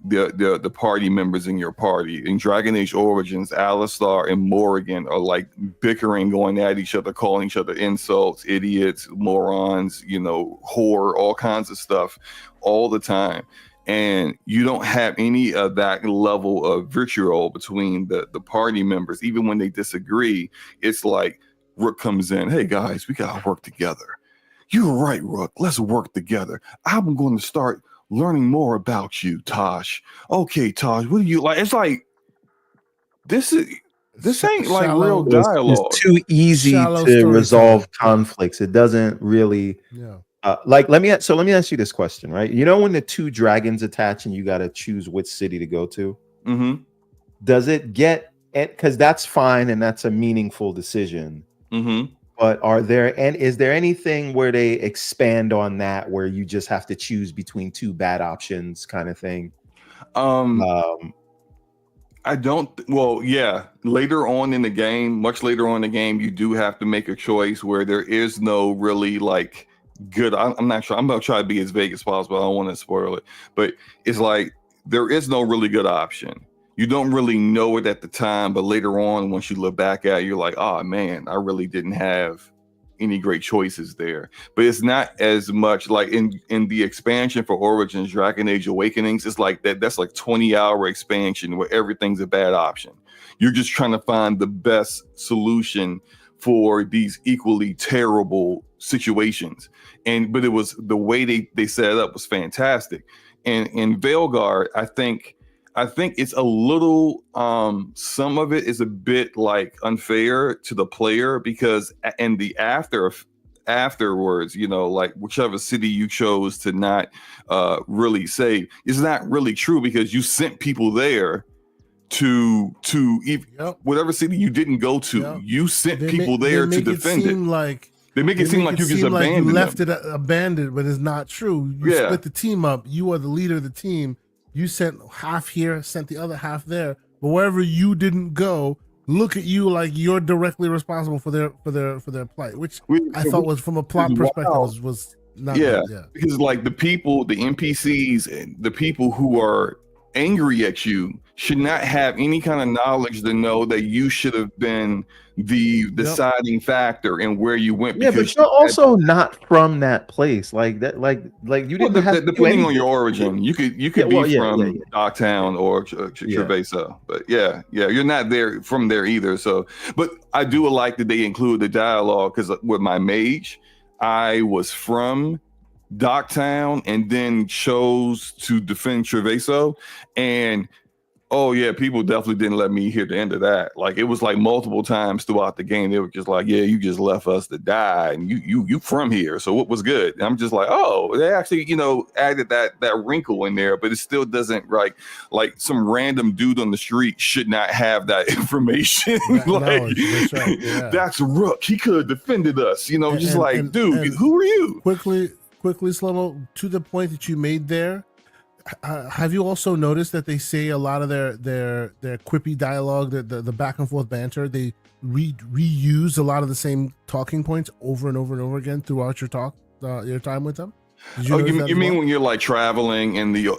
the party members in your party. In Dragon Age Origins, Alistar and Morrigan are like bickering, going at each other, calling each other insults, idiots, morons, whore, all kinds of stuff all the time. And you don't have any of that level of vitriol between the party members. Even when they disagree, it's like Rook comes in, hey guys, we gotta work together. You're right, Rook, let's work together. I'm going to start learning more about you, Tosh. Okay, Tosh, what do you like? It's like this ain't like real dialogue. It's too easy to resolve conflicts. It doesn't really let me ask you this question, right? When the 2 dragons attach and you got to choose which city to go to, does it get it? Because that's fine and that's a meaningful decision. But is there anything where they expand on that, where you just have to choose between 2 bad options kind of thing? I don't. Well, yeah. Later on in the game, much later on in the game, you do have to make a choice where there is no really like good. I'm not sure. I'm gonna try to be as vague as possible. I don't want to spoil it, but it's like there is no really good option. You don't really know it at the time, but later on, once you look back at it, you're like, oh man, I really didn't have any great choices there. But it's not as much like in the expansion for Origins, Dragon Age Awakenings. It's like that's like 20-hour expansion where everything's a bad option. You're just trying to find the best solution for these equally terrible situations. But it was the way they set it up was fantastic. And in Veilguard, I think it's a little some of it is a bit like unfair to the player, because in the afterwards, like whichever city you chose to not really save is not really true, because you sent people there to whatever city you didn't go to. You sent people there to defend it. They make it seem like you just abandoned you left it abandoned, but it's not true. You split the team up. You are the leader of the team. You sent half here, sent the other half there. But wherever you didn't go, look at you like you're directly responsible for their plight, which I thought was, from a plot perspective, was not good. Yeah, because like the people, the NPCs, and the people who are angry at you should not have any kind of knowledge to know that you should have been the deciding factor in where you went. Yeah, but you're also not from that place, like that. Like you didn't have depending on your origin. You could be from Dogtown or Treviso, but you're not there from there either. So, but I do like that they include the dialogue, because with my mage, I was from Dogtown and then chose to defend Treviso, and Oh yeah, people definitely didn't let me hear the end of that. Like it was like multiple times throughout the game. They were just like, "Yeah, you just left us to die, and you from here. So what was good?" And I'm just like, "Oh, they actually added that wrinkle in there, but it still doesn't like some random dude on the street should not have that information. That's right. Yeah. That's Rook. He could have defended us. Dude, who are you?" Quickly, Slow-mo, to the point that you made there. Have you also noticed that they say a lot of their quippy dialogue, the back and forth banter, they reuse a lot of the same talking points over and over and over again throughout your time with them? You mean when you're like traveling in the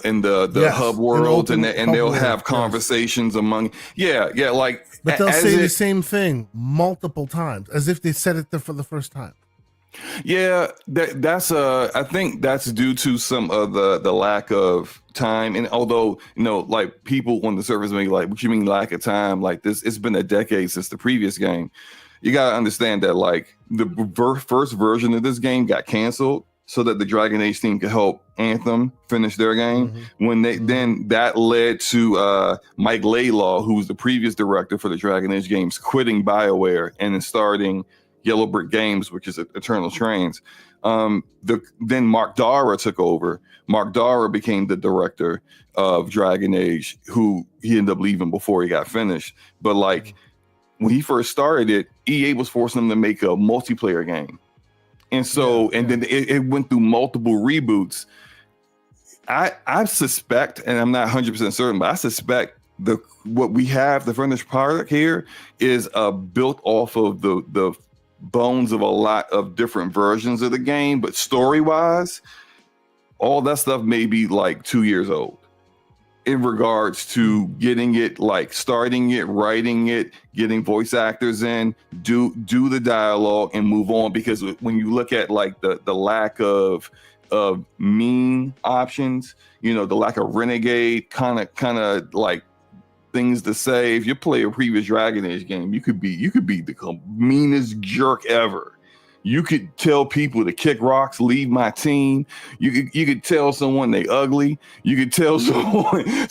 Yes, hub world and they'll have yes. conversations among like, but they'll say the same thing multiple times as if they said it for the first time. Yeah, that's I think that's due to some of the lack of time. And although like people on the surface may be like, "What you mean lack of time? Like this, it's been a decade since the previous game." You gotta understand that like the first version of this game got canceled so that the Dragon Age team could help Anthem finish their game. Mm-hmm. When then that led to Mike Laidlaw, who was the previous director for the Dragon Age games, quitting BioWare and then starting Yellow Brick Games, which is Eternal Trains. Then Mark Dara took over. Mark Dara became the director of Dragon Age, who he ended up leaving before he got finished. But like when he first started it, EA was forcing him to make a multiplayer game. And so, then it went through multiple reboots. I suspect, and I'm not 100% certain, but I suspect what we have, the finished product here, is built off of the bones of a lot of different versions of the game, but story-wise, all that stuff may be like 2 years old in regards to getting it, like starting it, writing it, getting voice actors in, do the dialogue and move on. Because when you look at like the lack of meme options, the lack of renegade kind of like things to say. If you play a previous Dragon Age game, you could be the meanest jerk ever. You could tell people to kick rocks, leave my team. You could tell someone they ugly. You could tell someone you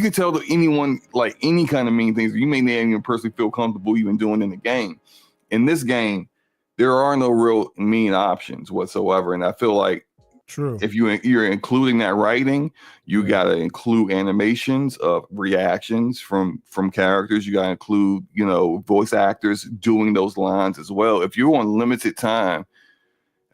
could tell anyone like any kind of mean things. You may not even personally feel comfortable even doing in the game. In this game, there are no real mean options whatsoever, and I feel like true. If you're including that writing, you gotta include animations of reactions from characters. You gotta include, voice actors doing those lines as well. If you're on limited time,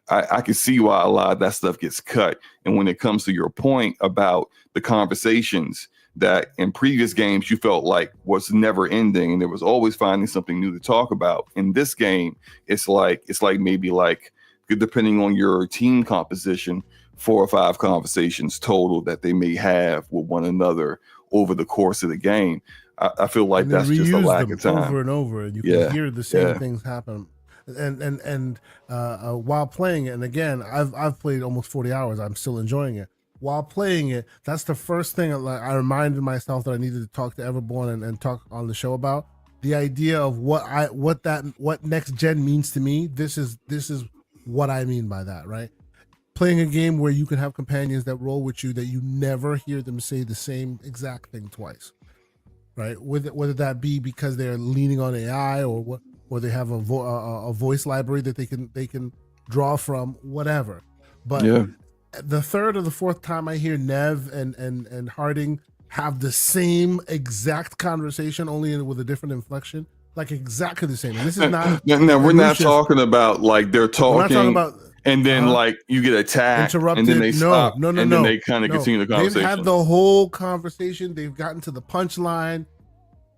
I can see why a lot of that stuff gets cut. And when it comes to your point about the conversations that in previous games you felt like was never ending and there was always finding something new to talk about, in this game, it's like maybe like, depending on your team composition, 4 or 5 conversations total that they may have with one another over the course of the game. I feel like that's just a lack of time. Over and over, and you can hear the same things happen. And while playing it, and again, I've played almost 40 hours. I'm still enjoying it. While playing it, that's the first thing I reminded myself that I needed to talk to Everborn and talk on the show about. The idea of what next gen means to me. This is what I mean by that, right? Playing a game where you can have companions that roll with you that you never hear them say the same exact thing twice, right? Whether that be because they're leaning on AI or they have a voice library that they can draw from, whatever. But the third or the fourth time I hear Nev and Harding have the same exact conversation, only with a different inflection. Like exactly the same. And this is not. No, we're not talking about like they're talking. We're not talking about, and then like you get attacked, interrupted. And then they stop, and then they kind of continue the conversation. They've had the whole conversation. They've gotten to the punchline.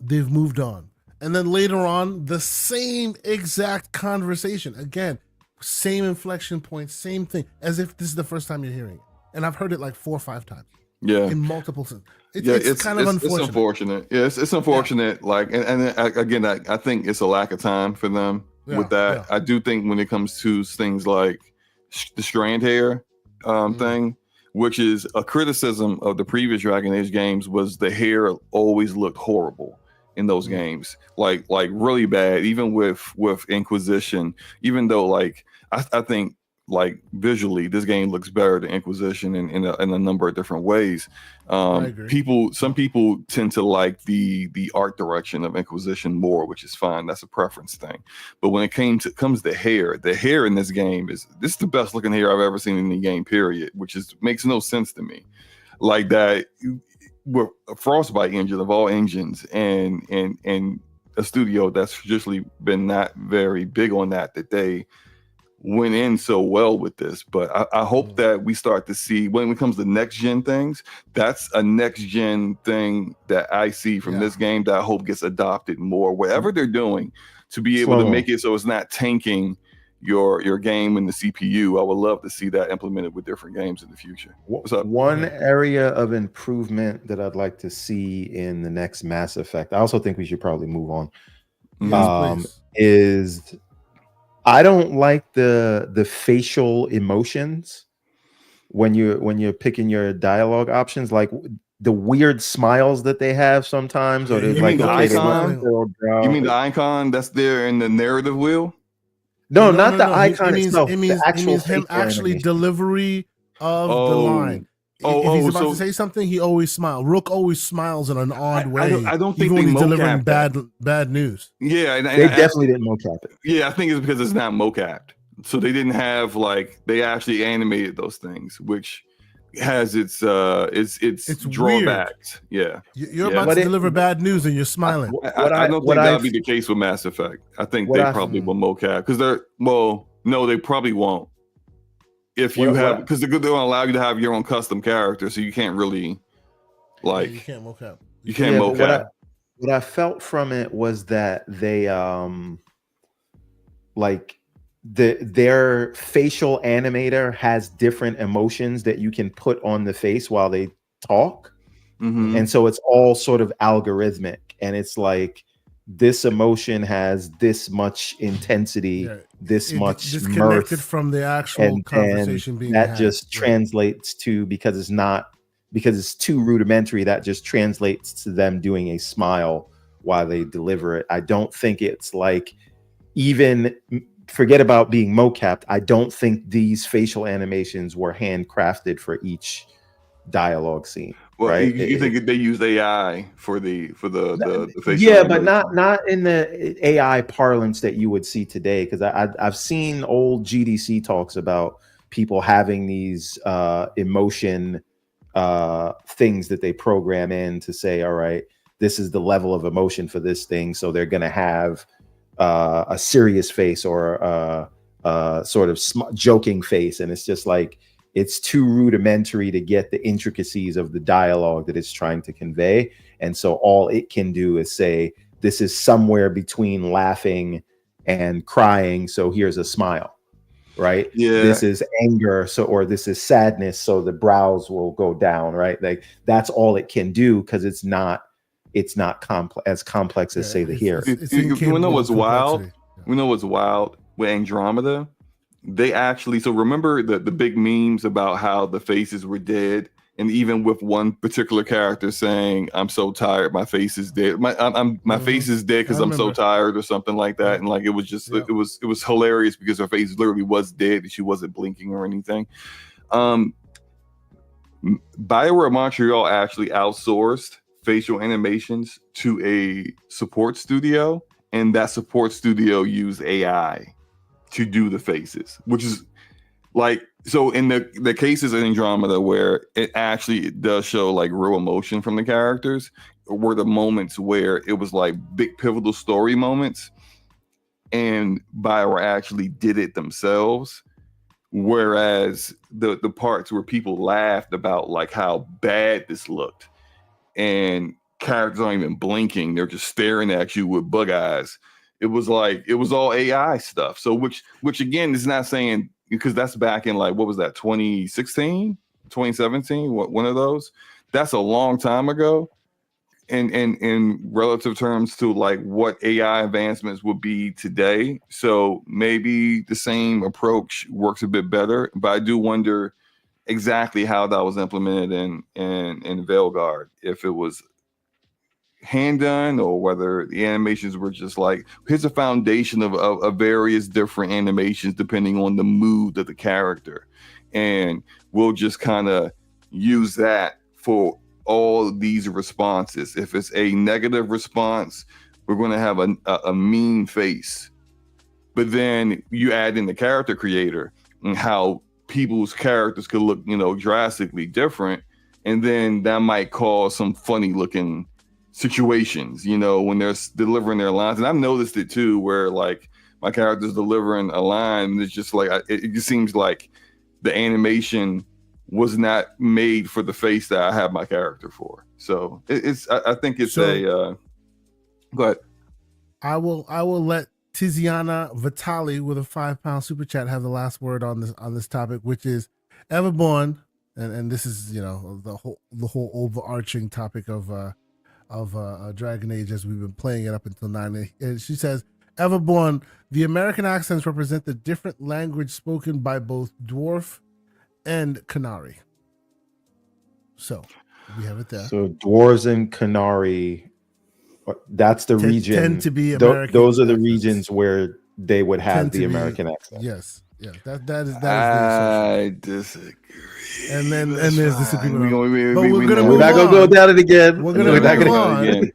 They've moved on, and then later on, the same exact conversation again, same inflection point, same thing, as if this is the first time you're hearing it. And I've heard it like 4 or 5 times. Yeah, in multiple senses. It's kind of unfortunate. It's unfortunate. Yes, it's unfortunate. Yeah. Like, and again, I think it's a lack of time for them with that. Yeah. I do think when it comes to things like the strand hair thing, which is a criticism of the previous Dragon Age games, was the hair always looked horrible in those games, like really bad. Even with Inquisition, even though like I think like visually, this game looks better than Inquisition in a number of different ways. Some people tend to like the art direction of Inquisition more, which is fine. That's a preference thing. But when it comes to hair, the hair in this game is the best looking hair I've ever seen in the game, period, which makes no sense to me. Like that, with a Frostbite engine of all engines, and a studio that's traditionally been not very big on that they went in so well with this. But I hope that we start to see, when it comes to next gen things, that's a next gen thing that I see from this game that I hope gets adopted more, whatever they're doing, to be able to make it so it's not tanking your game in the CPU. I would love to see that implemented with different games in the future. What's up? One area of improvement that I'd like to see in the next Mass Effect, I also think we should probably move on, is I don't like the facial emotions when you're picking your dialogue options, like the weird smiles that they have sometimes, or you mean the icon? You mean the icon that's there in the narrative wheel? No, not the icon itself. It means him actually delivery of the line. If he's about to say something, he always smiles. Rook always smiles in an odd way. I don't think even when he's delivering that. bad news. Yeah, they definitely didn't mocap it. Yeah, I think it's because it's not mocapped. So they didn't have they actually animated those things, which has its drawbacks. Weird. You're about to deliver bad news and you're smiling. I don't think that'll be the case with Mass Effect. I think they probably will mocap, because no, they probably won't. If you have, because they're going to allow you to have your own custom character, so you can't really you can't mocap. You can't mocap. What I felt from it was that they their facial animator has different emotions that you can put on the face while they talk. And so it's all sort of algorithmic, and it's like this emotion has this much intensity, this much disconnected mirth from the actual conversation being that had. just translates to, because it's too rudimentary, that just translates to them doing a smile while they deliver it. I don't think it's like, even forget about being mocapped, I don't think these facial animations were handcrafted for each dialogue scene. Well, right? You think they use AI for the facial? Yeah, but not in the AI parlance that you would see today. Because I've seen old GDC talks about people having these emotion things that they program in to say, all right, this is the level of emotion for this thing, so they're going to have a serious face or a sort of joking face, and it's just like, it's too rudimentary to get the intricacies of the dialogue that it's trying to convey. And so all it can do is say, this is somewhere between laughing and crying, so here's a smile, right? Yeah. This is anger, or this is sadness, so the brows will go down, right? Like, that's all it can do, because it's not as complex as say the here. We know what's wild. We know what's wild with Andromeda. They actually, so remember the big memes about how the faces were dead, and even with one particular character saying, "I'm so tired, my face is dead. My face is dead because I'm so tired," or something like that. And like, it was just it was hilarious because her face literally was dead and she wasn't blinking or anything. BioWare Montreal actually outsourced facial animations to a support studio, and that support studio used AI to do the faces, which is like, so in the cases in Andromeda where it actually does show like real emotion from the characters, were the moments where it was like big pivotal story moments, and BioWare actually did it themselves. Whereas the parts where people laughed about like how bad this looked, and characters aren't even blinking, they're just staring at you with bug eyes. It was like, it was all AI stuff. So which again is not saying, because that's back in like, what was that, 2016, 2017, one of those. That's a long time ago. And in relative terms to like what AI advancements would be today. So maybe the same approach works a bit better, but I do wonder exactly how that was implemented in Veilguard, if it was hand done or whether the animations were just like, here's a foundation of various different animations depending on the mood of the character. And we'll just kind of use that for all these responses. If it's a negative response, we're going to have a mean face. But then you add in the character creator and how people's characters could look, drastically different. And then that might cause some funny looking situations, when they're delivering their lines. And I've noticed it too, where like my character's delivering a line and it's just like, it just seems like the animation was not made for the face that I have my character for. So I think it's go ahead. I will let Tiziana Vitali with a £5 super chat have the last word on this topic, which is Everborn, and this is the whole overarching topic of Dragon Age as we've been playing it up until 9. And she says, Everborn, the American accents represent the different language spoken by both Dwarf and Canary. So we have it there. So Dwarves and Canary, that's the region. Tend to be American. Those are the regions where they would have the American accent. Yes. Yeah. That is I disagree. And there's disagreement. We're not gonna go down it again. We're gonna move on.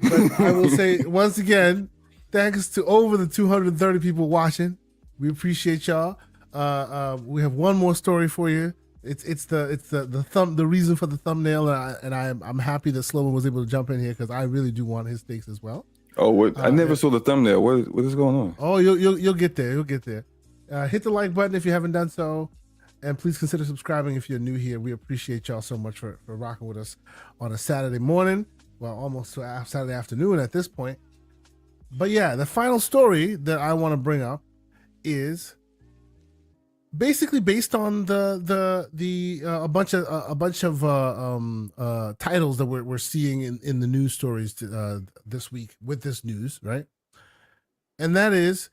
But I will say once again, thanks to over the 230 people watching. We appreciate y'all. We have one more story for you. It's the reason for the thumbnail, and I'm happy that Sloman was able to jump in here because I really do want his takes as well. Oh, I never saw the thumbnail. What is going on? Oh, you'll get there. You'll get there. Hit the like button if you haven't done so, and please consider subscribing if you're new here. We appreciate y'all so much for rocking with us on a Saturday morning. Well, almost Saturday afternoon at this point. But yeah, the final story that I want to bring up is basically based on a bunch of titles that we're seeing in the news stories this week with this news, right? And that is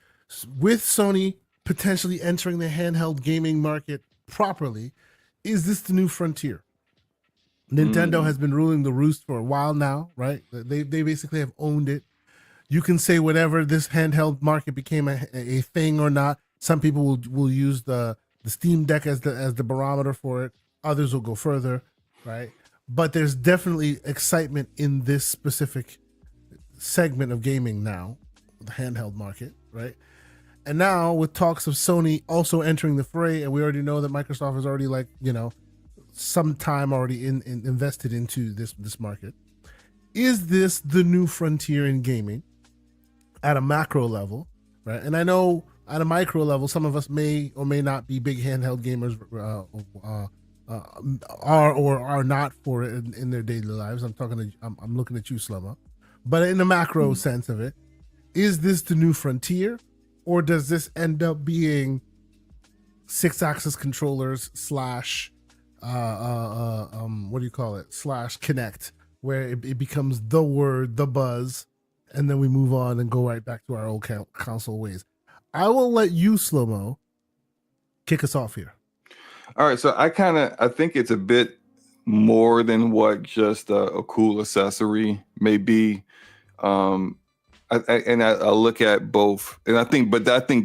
with Sony potentially entering the handheld gaming market properly, is this the new frontier? Nintendo has been ruling the roost for a while now, right? They basically have owned it. You can say whatever this handheld market became a thing or not. Some people will use the Steam Deck as the barometer for it. Others will go further, right? But there's definitely excitement in this specific segment of gaming now, the handheld market, right? And now with talks of Sony also entering the fray, and we already know that Microsoft is already some time already invested into this market. Is this the new frontier in gaming at a macro level, right? And I know at a micro level, some of us may or may not be big handheld gamers, are or are not for it in their daily lives. I'm looking at you, Slumma. But in the macro sense of it, is this the new frontier, or does this end up being 6-axis controllers slash what do you call it? Slash Kinect, where it becomes the word, the buzz, and then we move on and go right back to our old console ways. I will let you, Slow-Mo, kick us off here. All right, so I think it's a bit more than what just a cool accessory may be. I look at both, and I think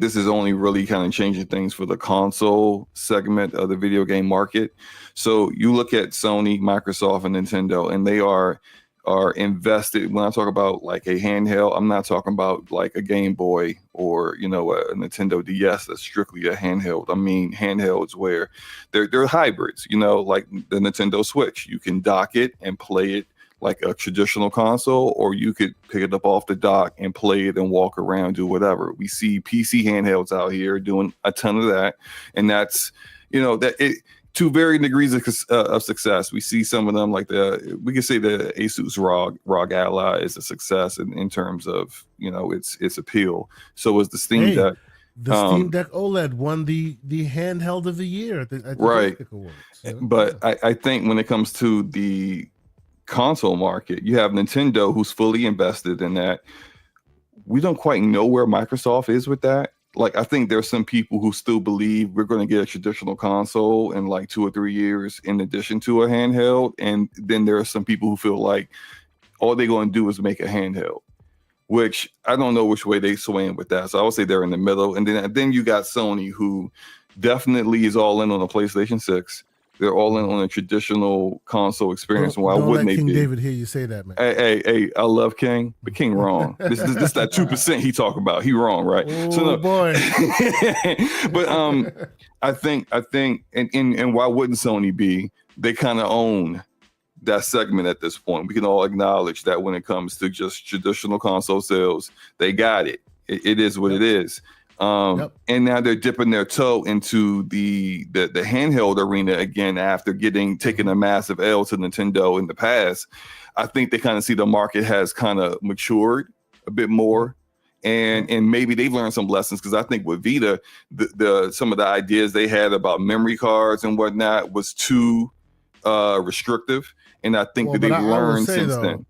this is only really kind of changing things for the console segment of the video game market. So you look at Sony, Microsoft, and Nintendo, and they are invested. When I talk about like a handheld, I'm not talking about like a Game Boy or a Nintendo DS that's strictly a handheld. I mean handhelds where they're hybrids. Like the Nintendo Switch, you can dock it and play it like a traditional console, or you could pick it up off the dock and play it and walk around, do whatever. We see PC handhelds out here doing a ton of that, and that's to varying degrees of success. We see some of them like we could say the Asus ROG Ally is a success in terms of its appeal. So is the Steam Deck. The Steam Deck OLED won the handheld of the year at the right. Awards. But I think when it comes to the console market, you have Nintendo who's fully invested in that. We don't quite know where Microsoft is with that. Like, I think there's some people who still believe we're going to get a traditional console in like 2 or 3 years in addition to a handheld. And then there are some people who feel like all they're going to do is make a handheld, which I don't know which way they swing with that. So I would say they're in the middle. And then you got Sony, who definitely is all in on the PlayStation 6. They're all in on a traditional console experience. Why wouldn't they King be? David hear you say that, man? Hey, I love King, but King wrong. This that 2% he talk about. He wrong, right? Oh, so no. boy. But I think, and why wouldn't Sony be? They kind of own that segment at this point. We can all acknowledge that when it comes to just traditional console sales, they got it. It is what it is. And now they're dipping their toe into the handheld arena again after taking a massive L to Nintendo in the past. I think they kind of see the market has kind of matured a bit more, and maybe they've learned some lessons, because I think with Vita, some of the ideas they had about memory cards and whatnot was too restrictive, and I think that they've learned since then.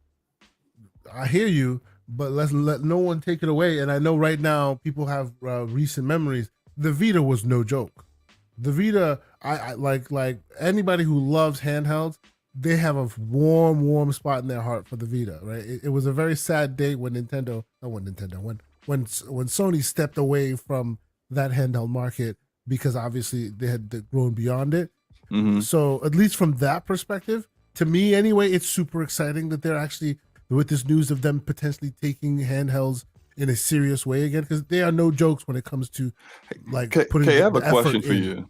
I hear you. But let's let no one take it away. And I know right now people have recent memories. The Vita was no joke. The Vita, I like anybody who loves handhelds, they have a warm spot in their heart for the Vita, right? It was a very sad day when when Sony stepped away from that handheld market, because obviously they had grown beyond it. Mm-hmm. So at least from that perspective, to me anyway, it's super exciting that they're actually, with this news of them potentially taking handhelds in a serious way again, because they are no jokes when it comes to putting I have a question for you.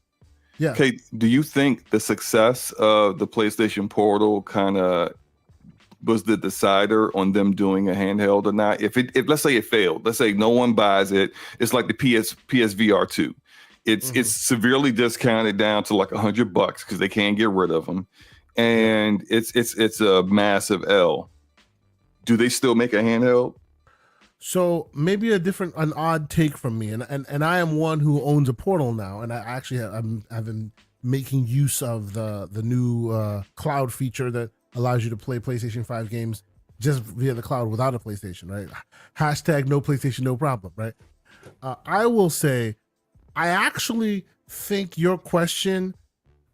Yeah. Okay, do you think the success of the PlayStation Portal kind of was the decider on them doing a handheld or not? If let's say it failed, let's say no one buys it, it's like the PSVR 2. It's severely discounted down to like $100 because they can't get rid of them, and it's a massive L. Do they still make a handheld? So maybe an odd take from me, and I am one who owns a Portal now, and I actually I've been making use of the new cloud feature that allows you to play PlayStation 5 games just via the cloud without a PlayStation, right? Hashtag no PlayStation, no problem, right? I will say, I actually think your question,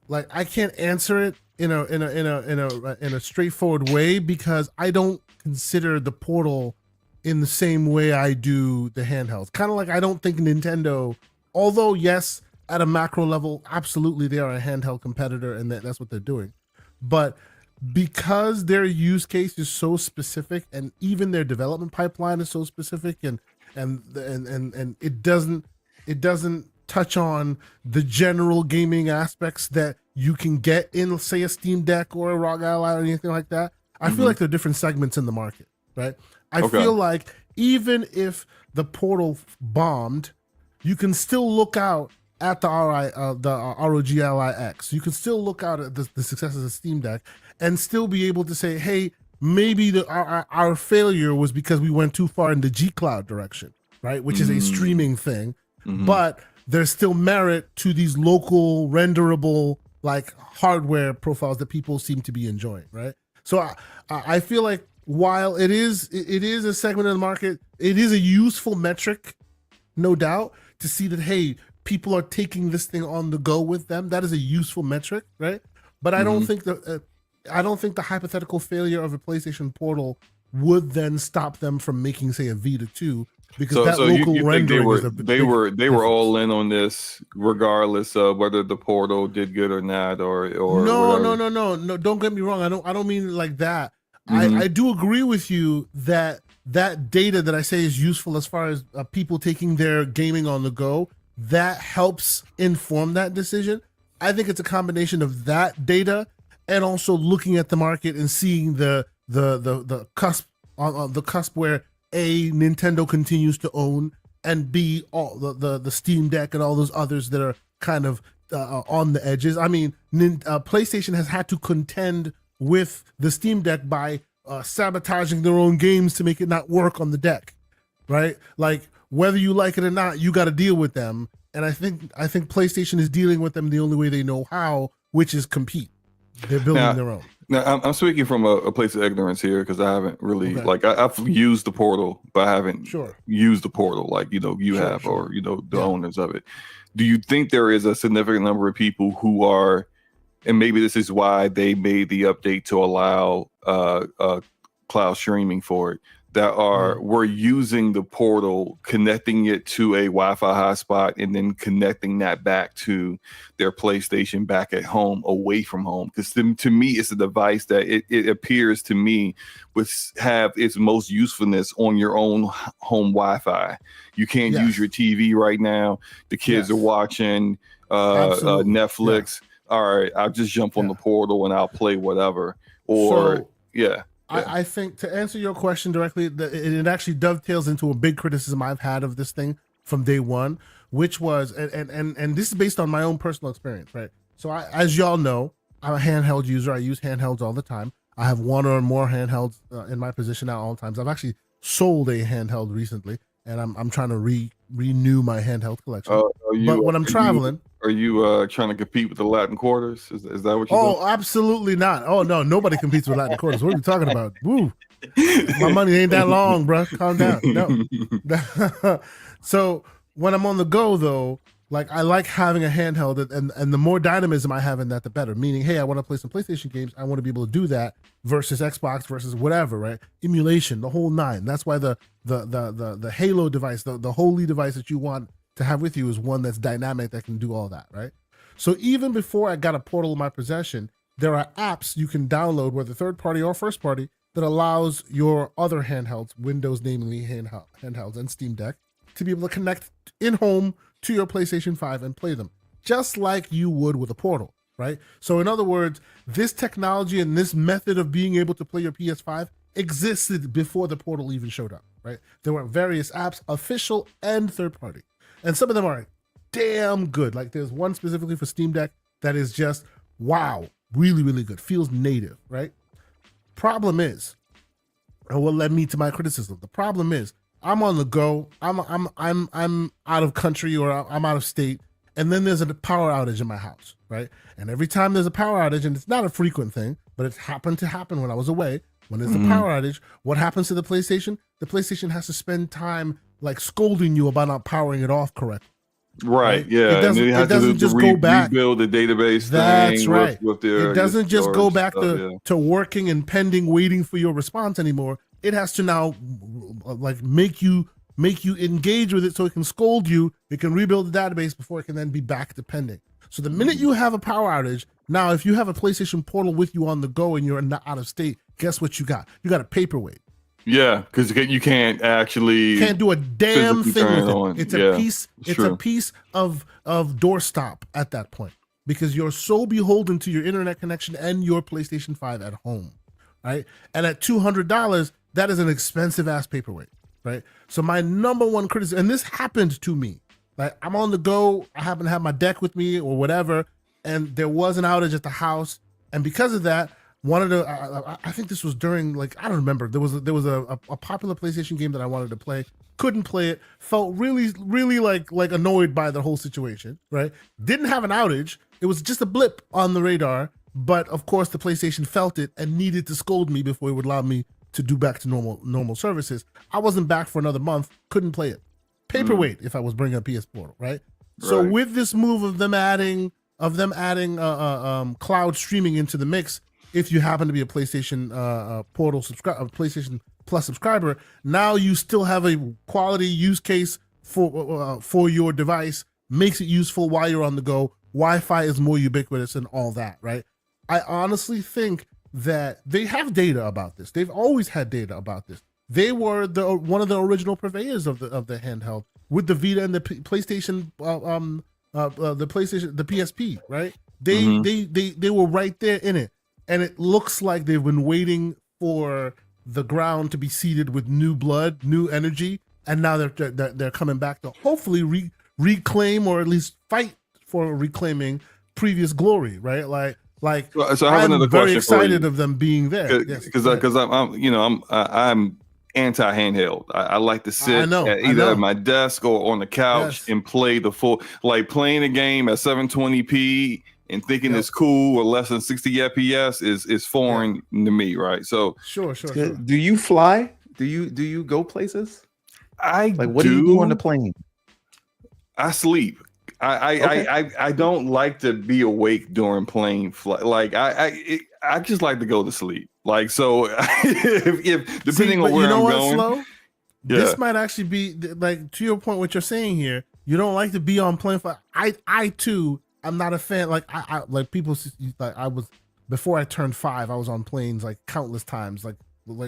like, I can't answer it in a straightforward way, because I don't consider the Portal in the same way I do the handhelds. Kind of like I don't think Nintendo, although yes, at a macro level, absolutely they are a handheld competitor, and that's what they're doing. But because their use case is so specific, and even their development pipeline is so specific, and it doesn't touch on the general gaming aspects that you can get in, say, a Steam Deck or a ROG Ally or anything like that. I feel like there are different segments in the market, right? I feel like even if the Portal bombed, you can still look out at the ROG Ally X. You can still look out at the success of the Steam Deck and still be able to say, hey, maybe our failure was because we went too far in the G Cloud direction, right? Which is a streaming thing, but there's still merit to these local renderable like hardware profiles that people seem to be enjoying, right? So I feel like while it is a segment of the market, it is a useful metric, no doubt, to see that, hey, people are taking this thing on the go with them. That is a useful metric, right? But I don't think the hypothetical failure of a PlayStation Portal would then stop them from making, say, a Vita 2, because local rendering is a they were all in on this regardless of whether the Portal did good or not, or no, don't get me wrong, I don't mean it like that. I do agree with you that data that I say is useful as far as people taking their gaming on the go, that helps inform that decision. I think it's a combination of that data and also looking at the market and seeing the cusp on the cusp where A, Nintendo continues to own, and B, all the Steam Deck and all those others that are kind of on the edges. I mean, PlayStation has had to contend with the Steam Deck by sabotaging their own games to make it not work on the deck, right? Like, whether you like it or not, you got to deal with them. And I think PlayStation is dealing with them the only way they know how, which is compete. They're building their own. Now, I'm speaking from a place of ignorance here, because I haven't really I've used the Portal, but I haven't used the Portal like you have, or the owners of it. Do you think there is a significant number of people who are, and maybe this is why they made the update to allow cloud streaming for it that we're using the portal, connecting it to a Wi-Fi hotspot, and then connecting that back to their PlayStation back at home, away from home. Because to me, it's a device that it appears to me would have its most usefulness on your own home Wi-Fi. You can't use your TV right now. The kids are watching Netflix. All right, I'll just jump on the portal and I'll play whatever. Or I think to answer your question directly, it actually dovetails into a big criticism I've had of this thing from day one, which was, and this is based on my own personal experience, right? So as y'all know, I'm a handheld user. I use handhelds all the time. I have one or more handhelds in my possession at all times. I've actually sold a handheld recently, and I'm trying to renew my handheld collection. But when I'm traveling... Are you trying to compete with the Latin quarters? Is that what you're doing? Oh, absolutely not. Oh, no, nobody competes with Latin quarters. What are you talking about? Woo. My money ain't that long, bro. Calm down. No. So when I'm on the go, though, like I like having a handheld, and the more dynamism I have in that, the better. Meaning, hey, I want to play some PlayStation games. I want to be able to do that versus Xbox versus whatever, right? Emulation, the whole nine. That's why the Halo device, the holy device that you want to have with you is one that's dynamic that can do all that, right? So even before I got a portal in my possession, there are apps you can download, whether third party or first party, that allows your other handhelds, Windows namely handhelds and Steam Deck, to be able to connect in home to your PlayStation 5 and play them, just like you would with a portal, right? So in other words, this technology and this method of being able to play your PS5 existed before the portal even showed up, right? There were various apps, official and third party. And some of them are damn good. Like there's one specifically for Steam Deck that is just, wow, really, really good. Feels native, right? Problem is, and what led me to my criticism, the problem is I'm on the go, I'm out of country or I'm out of state, and then there's a power outage in my house, right? And every time there's a power outage, and it's not a frequent thing, but it's happened to happen when I was away, when there's a power outage, what happens to the PlayStation? The PlayStation has to spend time like scolding you about not powering it off correctly. Right. Yeah. It doesn't just go back. Rebuild the database. That's thing right. It doesn't just go back to working and pending, waiting for your response anymore. It has to now like make you engage with it so it can scold you. It can rebuild the database before it can then be back to pending. So the minute you have a power outage, now if you have a PlayStation Portal with you on the go and you're not out of state, guess what you got? You got a paperweight. Yeah, because you can't do a damn thing with it. On. It's a piece. It's a piece of doorstop at that point because you're so beholden to your internet connection and your PlayStation 5 at home, right? And at $200, that is an expensive ass paperweight, right? So my number one criticism, and this happened to me, like I'm on the go, I happen to have my deck with me or whatever, and there was an outage at the house, and because of that. I think this was during like I don't remember. There was a popular PlayStation game that I wanted to play, couldn't play it, felt really like annoyed by the whole situation. Right? Didn't have an outage. It was just a blip on the radar. But of course, the PlayStation felt it and needed to scold me before it would allow me to do back to normal services. I wasn't back for another month. Couldn't play it. Paperweight if I was bringing a PS Portal. Right? So with this move of them adding cloud streaming into the mix. If you happen to be a PlayStation Portal PlayStation Plus subscriber, now you still have a quality use case for your device. Makes it useful while you're on the go. Wi-Fi is more ubiquitous and all that, right? I honestly think that they have data about this. They've always had data about this. They were one of the original purveyors of the handheld with the Vita and the PlayStation, the PSP, right? They were right there in it. And it looks like they've been waiting for the ground to be seeded with new blood, new energy, and now they're coming back to hopefully reclaim or at least fight for reclaiming previous glory, right? So I have another question. I'm very excited of them being there because I'm anti handheld. I like to sit either at my desk or on the couch and play the full, like playing a game at 720p. And thinking it's cool or less than 60 FPS is foreign to me, right? So sure. Do you fly? Do you go places? What do you do on the plane? I sleep. I don't like to be awake during plane flight. Like I just like to go to sleep. Like, so if depending on where you know I'm what, going, Slow? yeah. This might actually be like, to your point, what you're saying here. You don't like to be on plane for. I too. I'm not a fan. Like I like people. Like I was before I turned 5. I was on planes like countless times. Like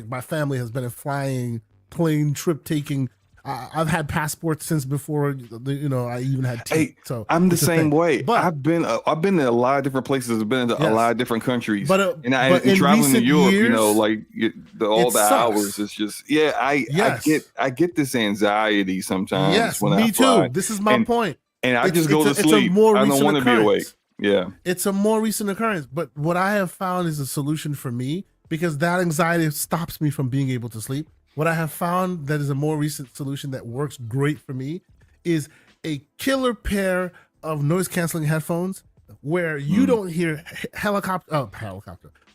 my family has been a flying plane trip taking. I've had passports since before. I even had teeth. Hey, so I'm the it's a same thing. way. But I've been to a lot of different places. I've been to a Yes. lot of different countries. but and in traveling to recent Europe, years, like all it the sucks. hours. It's just I Yes. get this anxiety sometimes Yes, when me I fly. too. This is my point. And I just go to It's a sleep. more I don't recent want to be awake. occurrence. Yeah. It's a more recent occurrence. But what I have found is a solution for me, because that anxiety stops me from being able to sleep. What I have found that is a more recent solution that works great for me is a killer pair of noise canceling headphones where you don't hear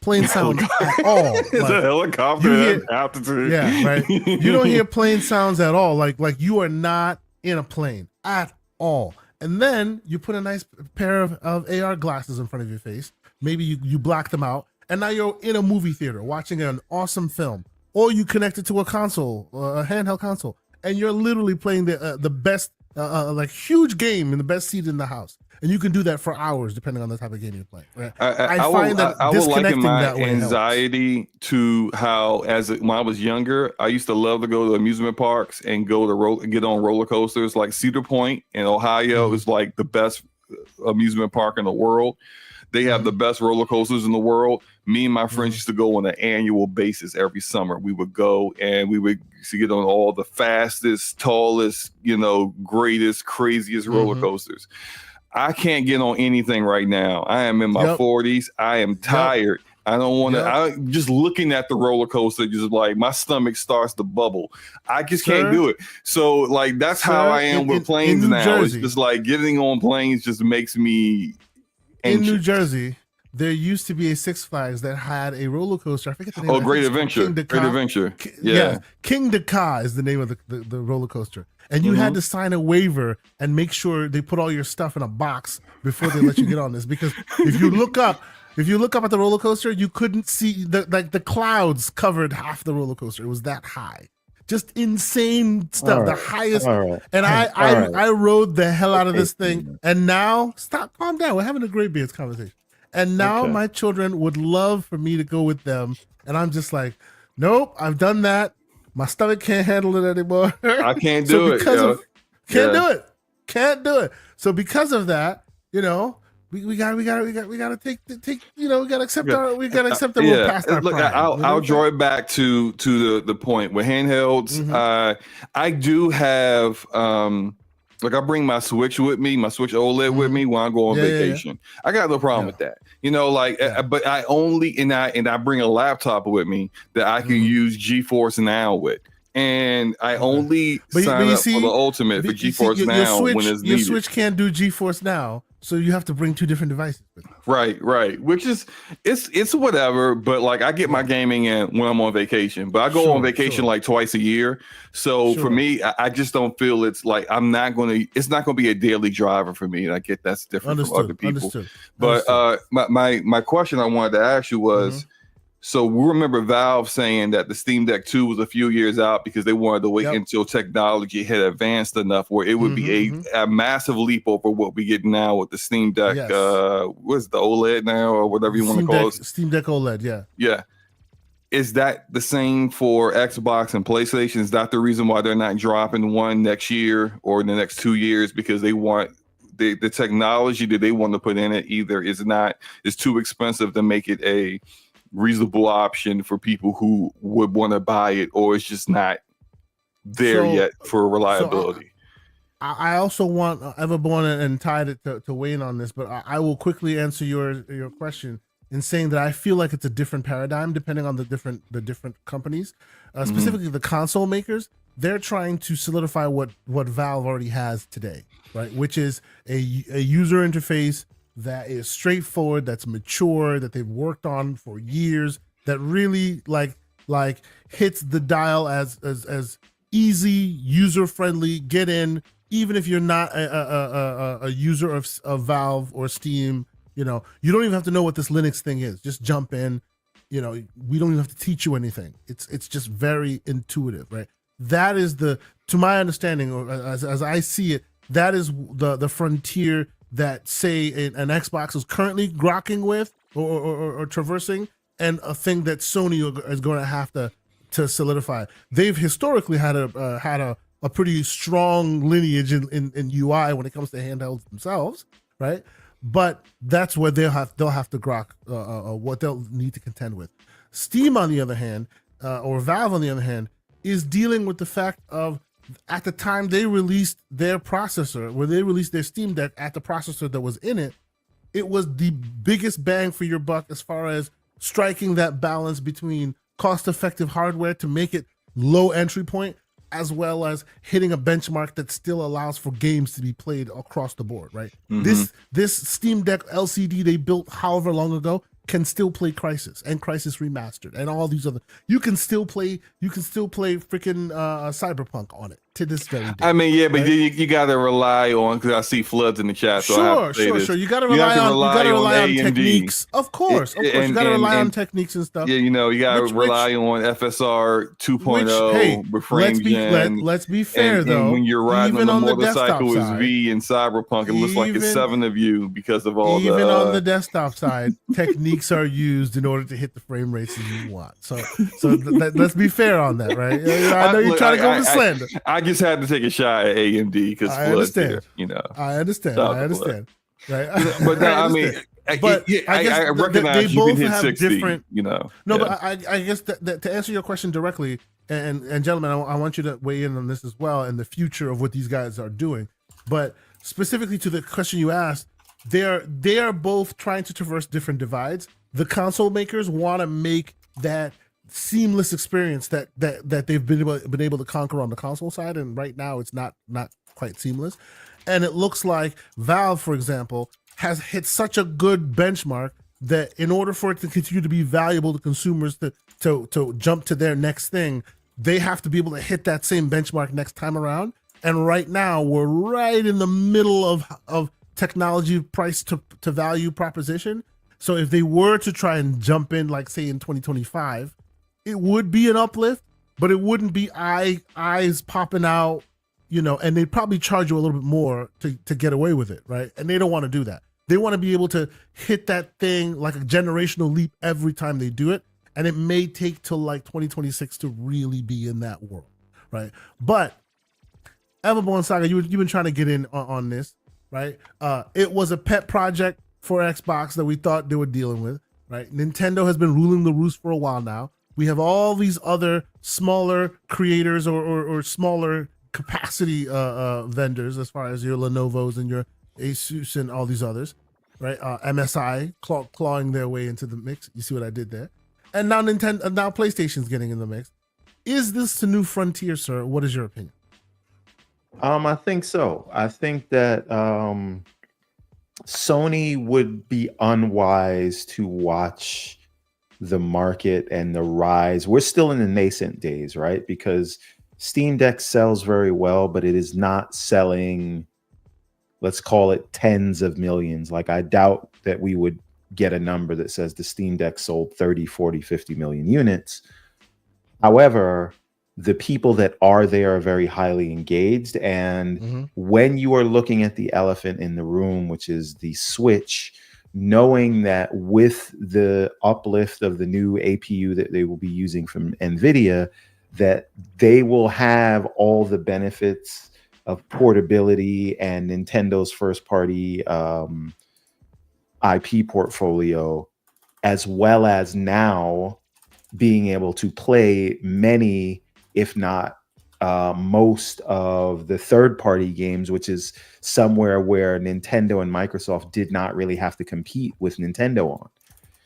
plane sounds at all. It's Like, a helicopter you hear- at altitude. yeah, right. You don't hear plane sounds at all. Like you are not in a plane at all. And then you put a nice pair of AR glasses in front of your face. Maybe you black them out, and now you're in a movie theater watching an awesome film, or you connect it to a console, a handheld console, and you're literally playing the best, like huge game in the best seat in the house. And you can do that for hours, depending on the type of game you're playing. Right? I find that I would liken disconnecting my that way helps. anxiety to how, when I was younger, I used to love to go to amusement parks and go to get on roller coasters. Like Cedar Point in Ohio is like the best amusement park in the world. They have the best roller coasters in the world. Me and my friends used to go on an annual basis every summer. We would go and we would get on all the fastest, tallest, greatest, craziest roller coasters. I can't get on anything right now. I am in my 40s. I am tired. I don't want to. I just looking at the roller coaster, just like my stomach starts to bubble. I just can't do it. So like that's how I am with planes in New now. Jersey, it's just like getting on planes just makes me anxious. In New Jersey, there used to be a Six Flags that had a roller coaster. I forget the name. Oh, Great Adventure. Great Adventure. Yeah. King Dakar is the name of the roller coaster. And you had to sign a waiver and make sure they put all your stuff in a box before they let you get on this. Because if you look up at the roller coaster, you couldn't see the clouds covered half the roller coaster. It was that high. Just insane stuff. The highest. And I rode the hell out of this thing. And now, calm down. We're having a great beers conversation. And now my children would love for me to go with them. And I'm just like, nope, I've done that. My stomach can't handle it anymore. I can't do it. Can't do it. So because of that, we gotta take we gotta accept that we're past our prime. I'll draw it back to the point with handhelds. I do have I bring my Switch with me, my Switch OLED with me when I go on vacation. I got no problem with that. But I only and I bring a laptop with me that I can use GeForce Now with. And I only sign up for the Ultimate for GeForce Now when it's needed. Your Switch can't do GeForce Now, so you have to bring 2 different devices. Right. Which is it's whatever, but like I get my gaming in when I'm on vacation. But I go on vacation like twice a year. So for me, I just don't feel it's like it's not gonna be a daily driver for me. And I get that's different from other people. But my question I wanted to ask you was, so we remember Valve saying that the Steam Deck 2 was a few years out because they wanted to wait until technology had advanced enough where it would be a massive leap over what we get now with the Steam Deck. What's the OLED now or whatever you want to call it? Steam Deck OLED, yeah. Is that the same for Xbox and PlayStation? Is that the reason why they're not dropping one next year or in the next 2 years? Because they want the technology that they want to put in it either is too expensive to make it a reasonable option for people who would want to buy it, or it's just not there yet for reliability. So I also want Everborn and Tide to weigh in on this, but I will quickly answer your question in saying that I feel like it's a different paradigm depending on the different companies, specifically the console makers. They're trying to solidify what Valve already has today, right? Which is a user interface that is straightforward, that's mature, that they've worked on for years, that really like hits the dial as easy, user-friendly, get in, even if you're not a user of Valve or Steam. You don't even have to know what this Linux thing is. Just jump in, we don't even have to teach you anything. It's just very intuitive, right? That is to my understanding, or as I see it, that is the frontier that, say, an Xbox is currently grokking with or traversing, and a thing that Sony is going to have to solidify. They've historically had a pretty strong lineage in UI when it comes to handhelds themselves, right? But that's where they'll have to grok what they'll need to contend with. Steam, on the other hand, or Valve, on the other hand, is dealing with the fact of, at the time they released their processor, where they released their Steam Deck at the processor that was in it, it was the biggest bang for your buck as far as striking that balance between cost-effective hardware to make it low entry point, as well as hitting a benchmark that still allows for games to be played across the board, right? Mm-hmm. This Steam Deck LCD they built however long ago can still play Crysis and Crysis Remastered and all these other. You can still play freaking Cyberpunk on it to this very day. I mean, yeah, but you got to rely on, because I see floods in the chat. So sure. You got to rely on techniques, of course. You got to rely on techniques and stuff. Yeah, you got to rely on FSR 2.0 with frame gen. Let's be fair, though. And when you're riding on the motorcycle with V and Cyberpunk, it looks like it's 7 of you because of all the. Even on the desktop side, techniques are used in order to hit the frame rates that you want. So let's be fair on that, right? I know you're trying to go with slander. I just had to take a shot at AMD because I understand. I understand. Right? But no, I mean, I recognize you can hit 60. Different. But I guess that to answer your question directly, and gentlemen, I want you to weigh in on this as well, and the future of what these guys are doing. But specifically to the question you asked, they are both trying to traverse different divides. The console makers want to make that seamless experience that they've been able to conquer on the console side, and right now it's not quite seamless. And it looks like Valve, for example, has hit such a good benchmark that in order for it to continue to be valuable to consumers to jump to their next thing, they have to be able to hit that same benchmark next time around. And right now we're right in the middle of technology price to value proposition. So if they were to try and jump in, like say in 2025, it would be an uplift, but it wouldn't be eyes popping out, and they'd probably charge you a little bit more to get away with it, right? And they don't want to do that. They want to be able to hit that thing like a generational leap every time they do it. And it may take till like 2026 to really be in that world, right? But Everborn Saga, you've been trying to get in on this, right? It was a pet project for Xbox that we thought they were dealing with, right? Nintendo has been ruling the roost for a while now. We have all these other smaller creators or smaller capacity vendors, as far as your Lenovo's and your Asus and all these others, right? MSI clawing their way into the mix. You see what I did there? And now now PlayStation's getting in the mix. Is this the new frontier, sir? What is your opinion? I think so. I think that Sony would be unwise to watch the market and the rise. We're still in the nascent days, right? Because Steam Deck sells very well, but it is not selling, let's call it tens of millions. Like, I doubt that we would get a number that says the Steam Deck sold 30, 40, 50 million units. However, the people that are there are very highly engaged. And when you are looking at the elephant in the room, which is the Switch, knowing that with the uplift of the new APU that they will be using from NVIDIA, that they will have all the benefits of portability and Nintendo's first party IP portfolio, as well as now being able to play many, if not most of the third-party games, which is somewhere where Nintendo and Microsoft did not really have to compete with Nintendo on.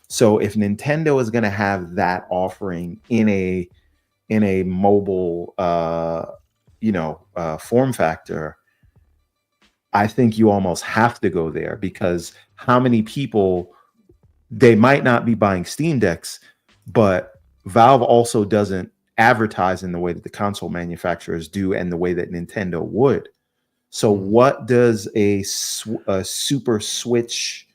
So if Nintendo is going to have that offering in a mobile form factor, I think you almost have to go there, because how many people, they might not be buying Steam Decks, but Valve also doesn't advertise in the way that the console manufacturers do and the way that Nintendo would. So what does a Super Switch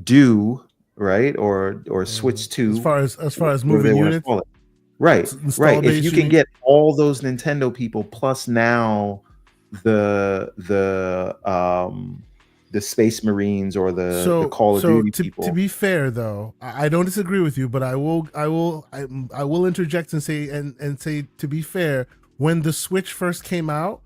do, right? Or Switch 2. As far as whatever they moving wanna units, call it. Right. install If base, you you can mean? get all those Nintendo people plus now the Space Marines or the Call of Duty to people. be fair though, I don't disagree with you, but I will interject and say to be fair, when the Switch first came out,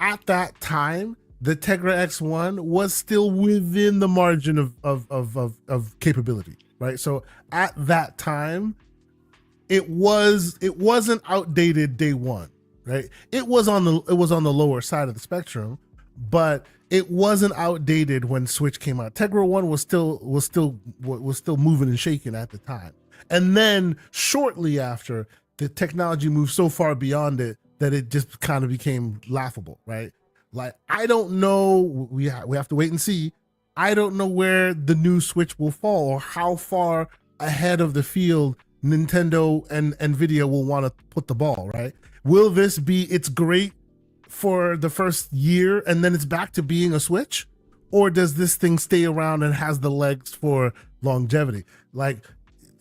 at that time, the Tegra X1 was still within the margin of capability, right? So at that time, it wasn't outdated day one, right? It was on the lower side of the spectrum, but it wasn't outdated when Switch came out. Tegra 1 was still moving and shaking at the time. And then shortly after, the technology moved so far beyond it that it just kind of became laughable, right? Like, I don't know, we have to wait and see. I don't know where the new Switch will fall or how far ahead of the field Nintendo and Nvidia will want to put the ball, right? Will this be it's great for the first year and then it's back to being a Switch? Or does this thing stay around and has the legs for longevity? Like,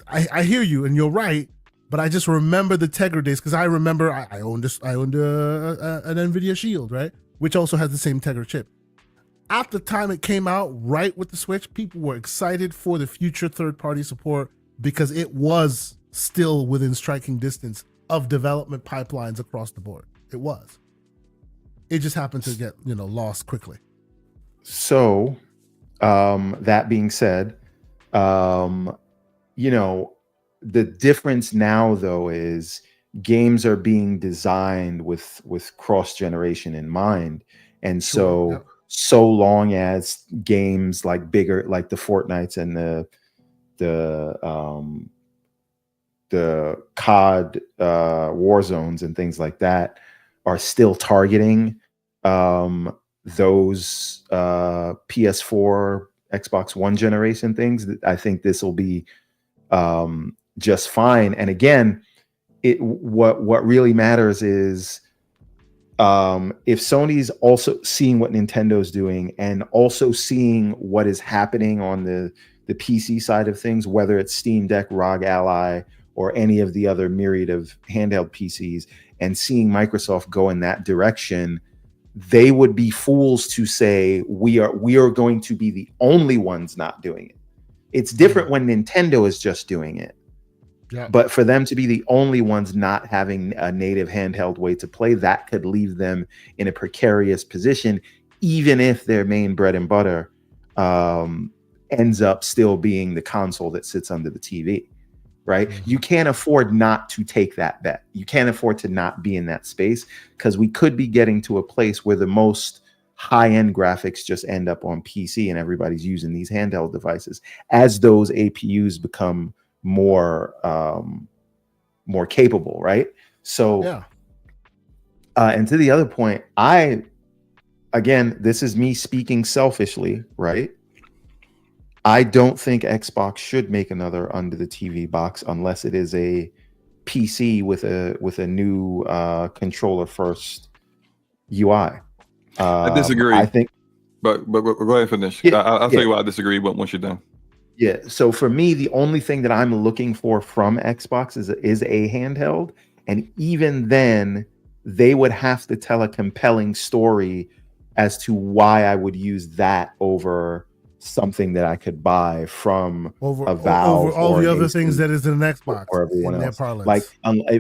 I hear you and you're right, but I just remember the Tegra days because I remember I owned an Nvidia Shield, right? Which also has the same Tegra chip. At the time it came out, right with the Switch, people were excited for the future third-party support because it was still within striking distance of development pipelines across the board. It was. It just happened to get, lost quickly. So, that being said, the difference now though is games are being designed with cross generation in mind, and so long as games like bigger, like the Fortnites and the COD war zones and things like that are still targeting those PS4, Xbox One generation things, I think this will be just fine. And again, what really matters is if Sony's also seeing what Nintendo's doing and also seeing what is happening on the PC side of things, whether it's Steam Deck, ROG Ally, or any of the other myriad of handheld PCs, and seeing Microsoft go in that direction, they would be fools to say we are going to be the only ones not doing it. It's different when Nintendo is just doing it. Yeah. But for them to be the only ones not having a native handheld way to play, that could leave them in a precarious position, even if their main bread and butter ends up still being the console that sits under the TV, right? Mm-hmm. You can't afford not to take that bet. You can't afford to not be in that space, because we could be getting to a place where the most high-end graphics just end up on PC and everybody's using these handheld devices as those APUs become more capable, right? So yeah. And to the other point, again, this is me speaking selfishly, right? I don't think Xbox should make another under the TV box unless it is a PC with a new controller first UI. I disagree. I think, but go ahead and finish. Yeah, I'll tell you why I disagree. But once you're done. Yeah. So for me, the only thing that I'm looking for from Xbox is a handheld, and even then, they would have to tell a compelling story as to why I would use that over something that I could buy from a Valve over all the other things that is in an Xbox or everyone in else. Their parlance. Like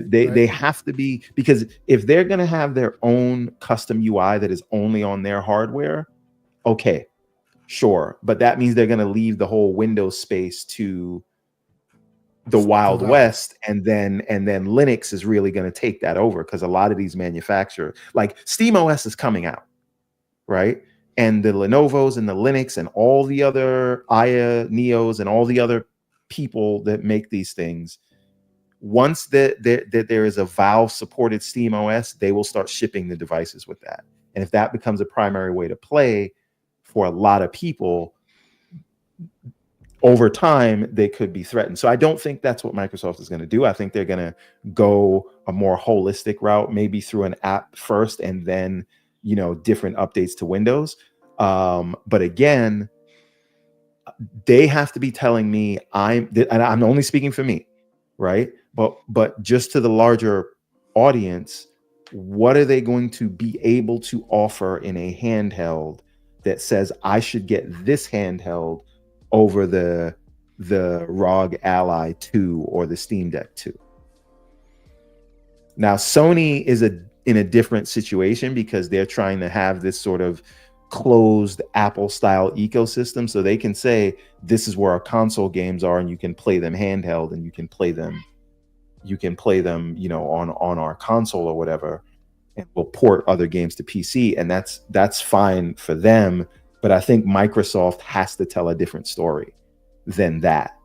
they have to be, because if they're going to have their own custom UI that is only on their hardware, okay, sure, but that means they're going to leave the whole Windows space to the Wild West, and then Linux is really going to take that over, because a lot of these manufacturers, like SteamOS, is coming out, right? And the Lenovo's and the Linux and all the other Aya Neos and all the other people that make these things, once that there is a Valve supported SteamOS, they will start shipping the devices with that. And if that becomes a primary way to play for a lot of people, over time they could be threatened. So I don't think that's what Microsoft is going to do. I think they're going to go a more holistic route, maybe through an app first and then, different updates to Windows. But again, they have to be telling me and I'm only speaking for me, right? But just to the larger audience, what are they going to be able to offer in a handheld that says I should get this handheld over the ROG Ally 2 or the Steam Deck 2? Now, Sony is in a different situation because they're trying to have this sort of closed Apple style ecosystem, so they can say this is where our console games are and you can play them handheld and you can play them on our console or whatever, and we'll port other games to PC, and that's fine for them. But I think Microsoft has to tell a different story than that.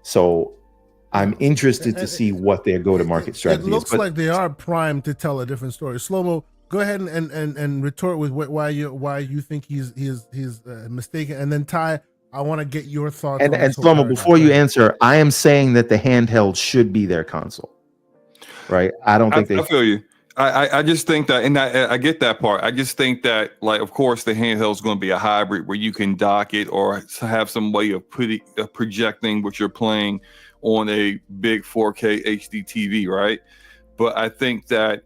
So I'm interested to see what their go-to-market strategy is. It looks like they are primed to tell a different story. Slow-mo, go ahead and retort with why you think he's mistaken, and then Ty, I want to get your thoughts. And Slow-mo, before you answer, I am saying that the handheld should be their console, right? I don't think I feel you. I just think that, and I get that part. I just think that, like, of course, the handheld is going to be a hybrid where you can dock it or have some way of projecting what you're playing on a big 4K HD TV, right? But I think that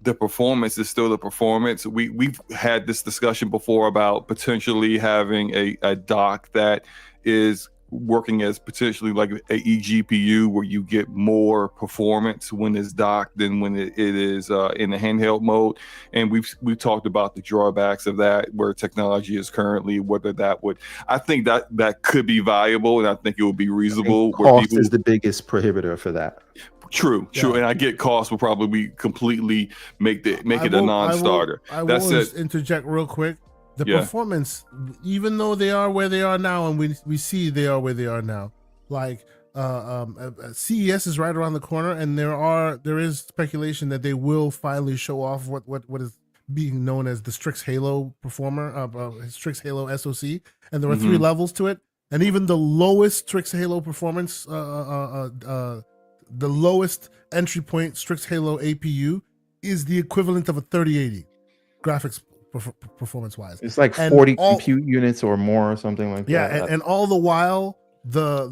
the performance is still the performance. We've had this discussion before about potentially having a dock that is working as potentially like a eGPU where you get more performance when it's docked than when it is in the handheld mode. And we've talked about the drawbacks of that, where technology is currently, whether that would, I think that could be viable, and I think it would be reasonable. Cost is the biggest prohibitor for that. True, and I get cost will probably completely make it a non-starter. I will just interject real quick. The performance, even though they are where they are now, and we see they are where they are now, like CES is right around the corner, and there is speculation that they will finally show off what is being known as the Strix Halo Strix Halo SoC, and there are 3 levels to it, and even the lowest Strix Halo performance, the lowest entry point Strix Halo APU is the equivalent of a 3080 graphics performance wise. It's like 40 compute units or more or something like that. Yeah, and all the while the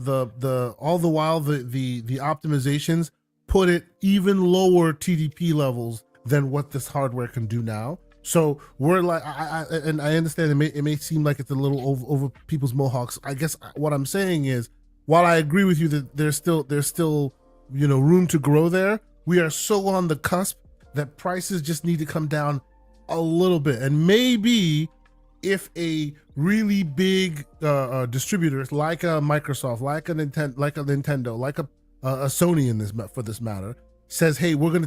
optimizations put it even lower TDP levels than what this hardware can do now. So we're like, I understand it may seem like it's a little over people's mohawks. I guess what I'm saying is, while I agree with you that there's still room to grow there, we are so on the cusp that prices just need to come down a little bit. And maybe if a really big distributor like a Microsoft, like a Nintendo, like a Sony for this matter, says, hey, we're gonna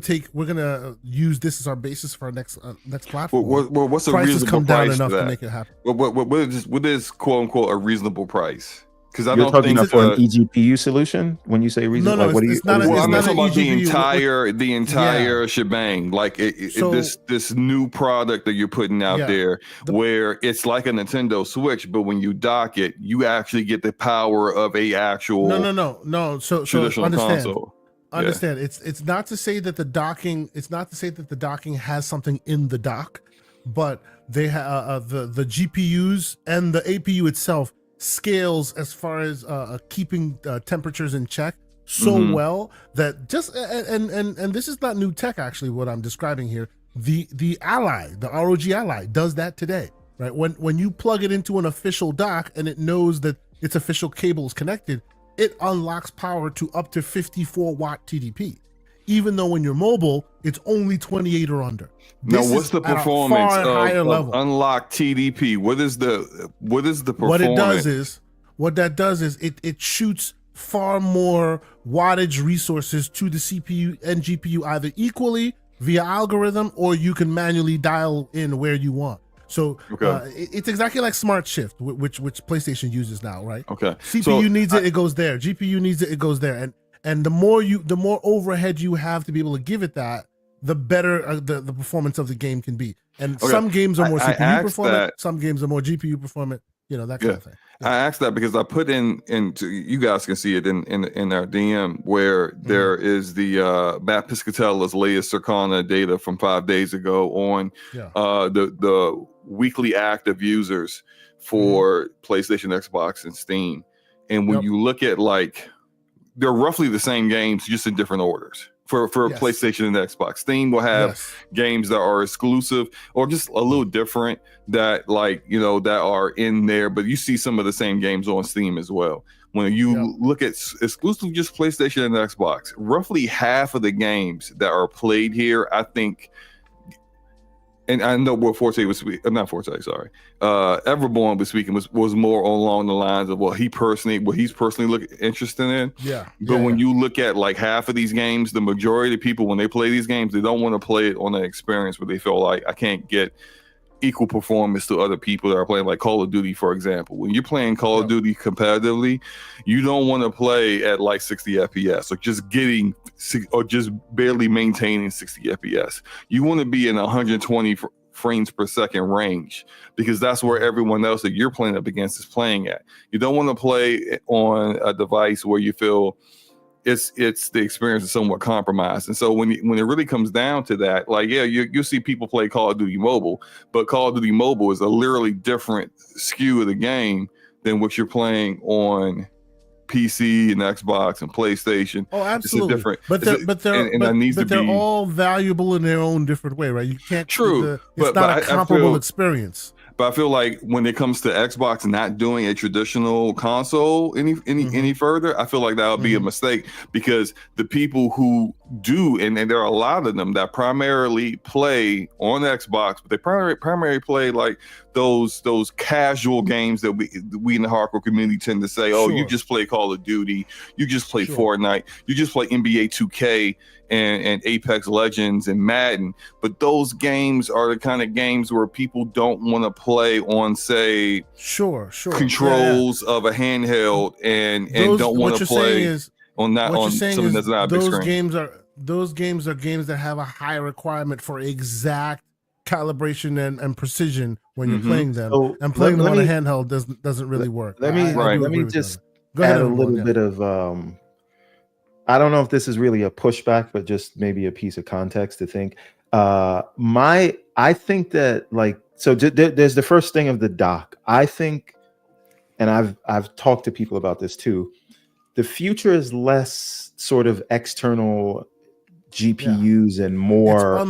use this as our basis for our next platform. Well, what's a prices reasonable come down price enough for that? to make it happen. What is quote unquote a reasonable price? Because I You're don't talking think for an eGPU solution when you say reasonable. No, like, it's not. I'm talking about eGPU. the entire shebang. Like this new product that you're putting out there, where it's like a Nintendo Switch, but when you dock it, you actually get the power of a actual no. So traditional console. Understand? It's not to say that the docking. It's not to say that the docking has something in the dock, but they have the GPUs and the APU itself scales as far as keeping temperatures in check so well that just and this is not new tech. Actually, what I'm describing here, the Ally, the ROG Ally does that today, right? When you plug it into an official dock and it knows that its official cable is connected, it unlocks power to up to 54 watt TDP, even though when you're mobile it's only 28 or under. Now, what's the performance of unlocked TDP? What is the performance? What that does is it shoots far more wattage resources to the CPU and GPU either equally via algorithm, or you can manually dial in where you want. So it's exactly like Smart Shift, which PlayStation uses now, right? Okay. CPU needs it goes there. GPU needs it goes there. And the more overhead you have to be able to give it that, the better the performance of the game can be. And some games are more CPU performant, some games are more GPU performant. that kind of thing. I asked that because I put into you guys can see it in our DM where there is the Matt Piscatella's latest Circana data from 5 days ago on the weekly active users for PlayStation, Xbox, and Steam. And when you look at they're roughly the same games, just in different orders. For PlayStation and Xbox, Steam will have games that are exclusive or just a little different that that are in there, but you see some of the same games on Steam as well. When you look at exclusive just PlayStation and Xbox, roughly half of the games that are played here, I think, and I know what Forte was speaking, not Forte, sorry. Everborn was speaking was more along the lines of what he's personally interested in. But when you look at half of these games, the majority of people, when they play these games, they don't want to play it on an experience where they feel like I can't get equal performance to other people that are playing, like Call of Duty, for example. When you're playing Call of Duty competitively, you don't want to play at 60 FPS or just barely maintaining 60 FPS. You want to be in 120 frames per second range, because that's where everyone else that you're playing up against is playing at. You don't want to play on a device where you feel it's the experience is somewhat compromised. And so when it really comes down to that, you'll see people play Call of Duty Mobile, but Call of Duty Mobile is a literally different skew of the game than what you're playing on PC and Xbox and PlayStation. Oh, absolutely. It's a different, but they're all valuable in their own different way, right? You can't. It's not a comparable experience. But I feel like when it comes to Xbox not doing a traditional console any further, I feel like that would be a mistake, because the people who do, and there are a lot of them that primarily play on Xbox, but they primarily play those casual games that we in the hardcore community tend to say, you just play Call of Duty, you just play Fortnite, you just play NBA 2K and Apex Legends and Madden. But those games are the kind of games where people don't want to play on, say, controls of a handheld and don't want to play on something that's not a big screen. Those games are games that have a high requirement for exact calibration and precision when you're playing them. So playing them on a handheld doesn't really work. Let me just add a little bit of I don't know if this is really a pushback, but just maybe a piece of context to think. I think that there's the first thing of the dock. I think, and I've talked to people about this too, the future is less sort of external GPUs and more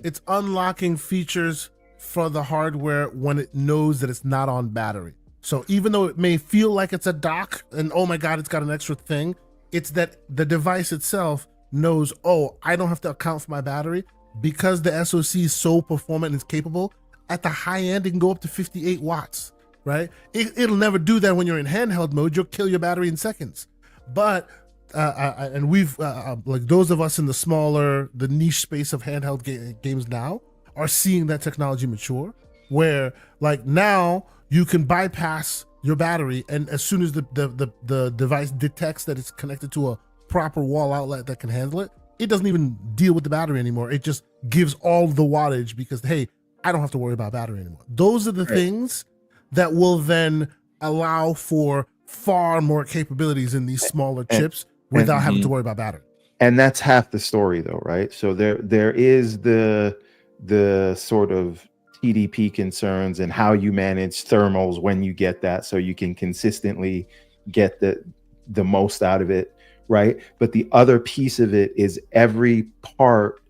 it's unlocking features for the hardware when it knows that it's not on battery. So even though it may feel like it's a dock and oh my god, it's got an extra thing, it's that the device itself knows, I don't have to account for my battery, because the SoC is so performant and is capable. At the high end, it can go up to 58 watts, right? It'll never do that when you're in handheld mode. You'll kill your battery in seconds. But and we've those of us in the niche space of handheld games now are seeing that technology mature, where now you can bypass your battery, and as soon as the device detects that it's connected to a proper wall outlet that can handle it, it doesn't even deal with the battery anymore. It just gives all the wattage, because hey, I don't have to worry about battery anymore. Those are the things that will then allow for far more capabilities in these smaller chips without having to worry about battery. And that's half the story, though, right? So there is the sort of TDP concerns and how you manage thermals when you get that, so you can consistently get the most out of it, right? But the other piece of it is every part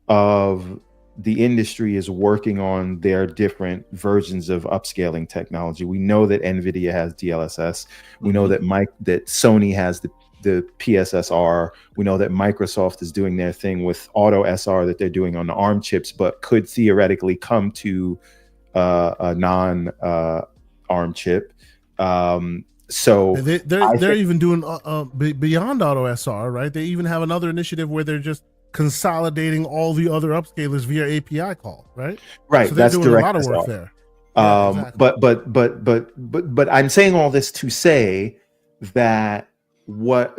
of the industry is working on their different versions of upscaling technology. We know that NVIDIA has DLSS. We know that Sony has the PSSR. We know that Microsoft is doing their thing with Auto SR that they're doing on the ARM chips, but could theoretically come to a non-ARM chip. So they're even doing beyond Auto SR, right? They even have another initiative where they're just consolidating all the other upscalers via API call, right? Right. So they're doing a lot of work there. Exactly. But I'm saying all this to say that what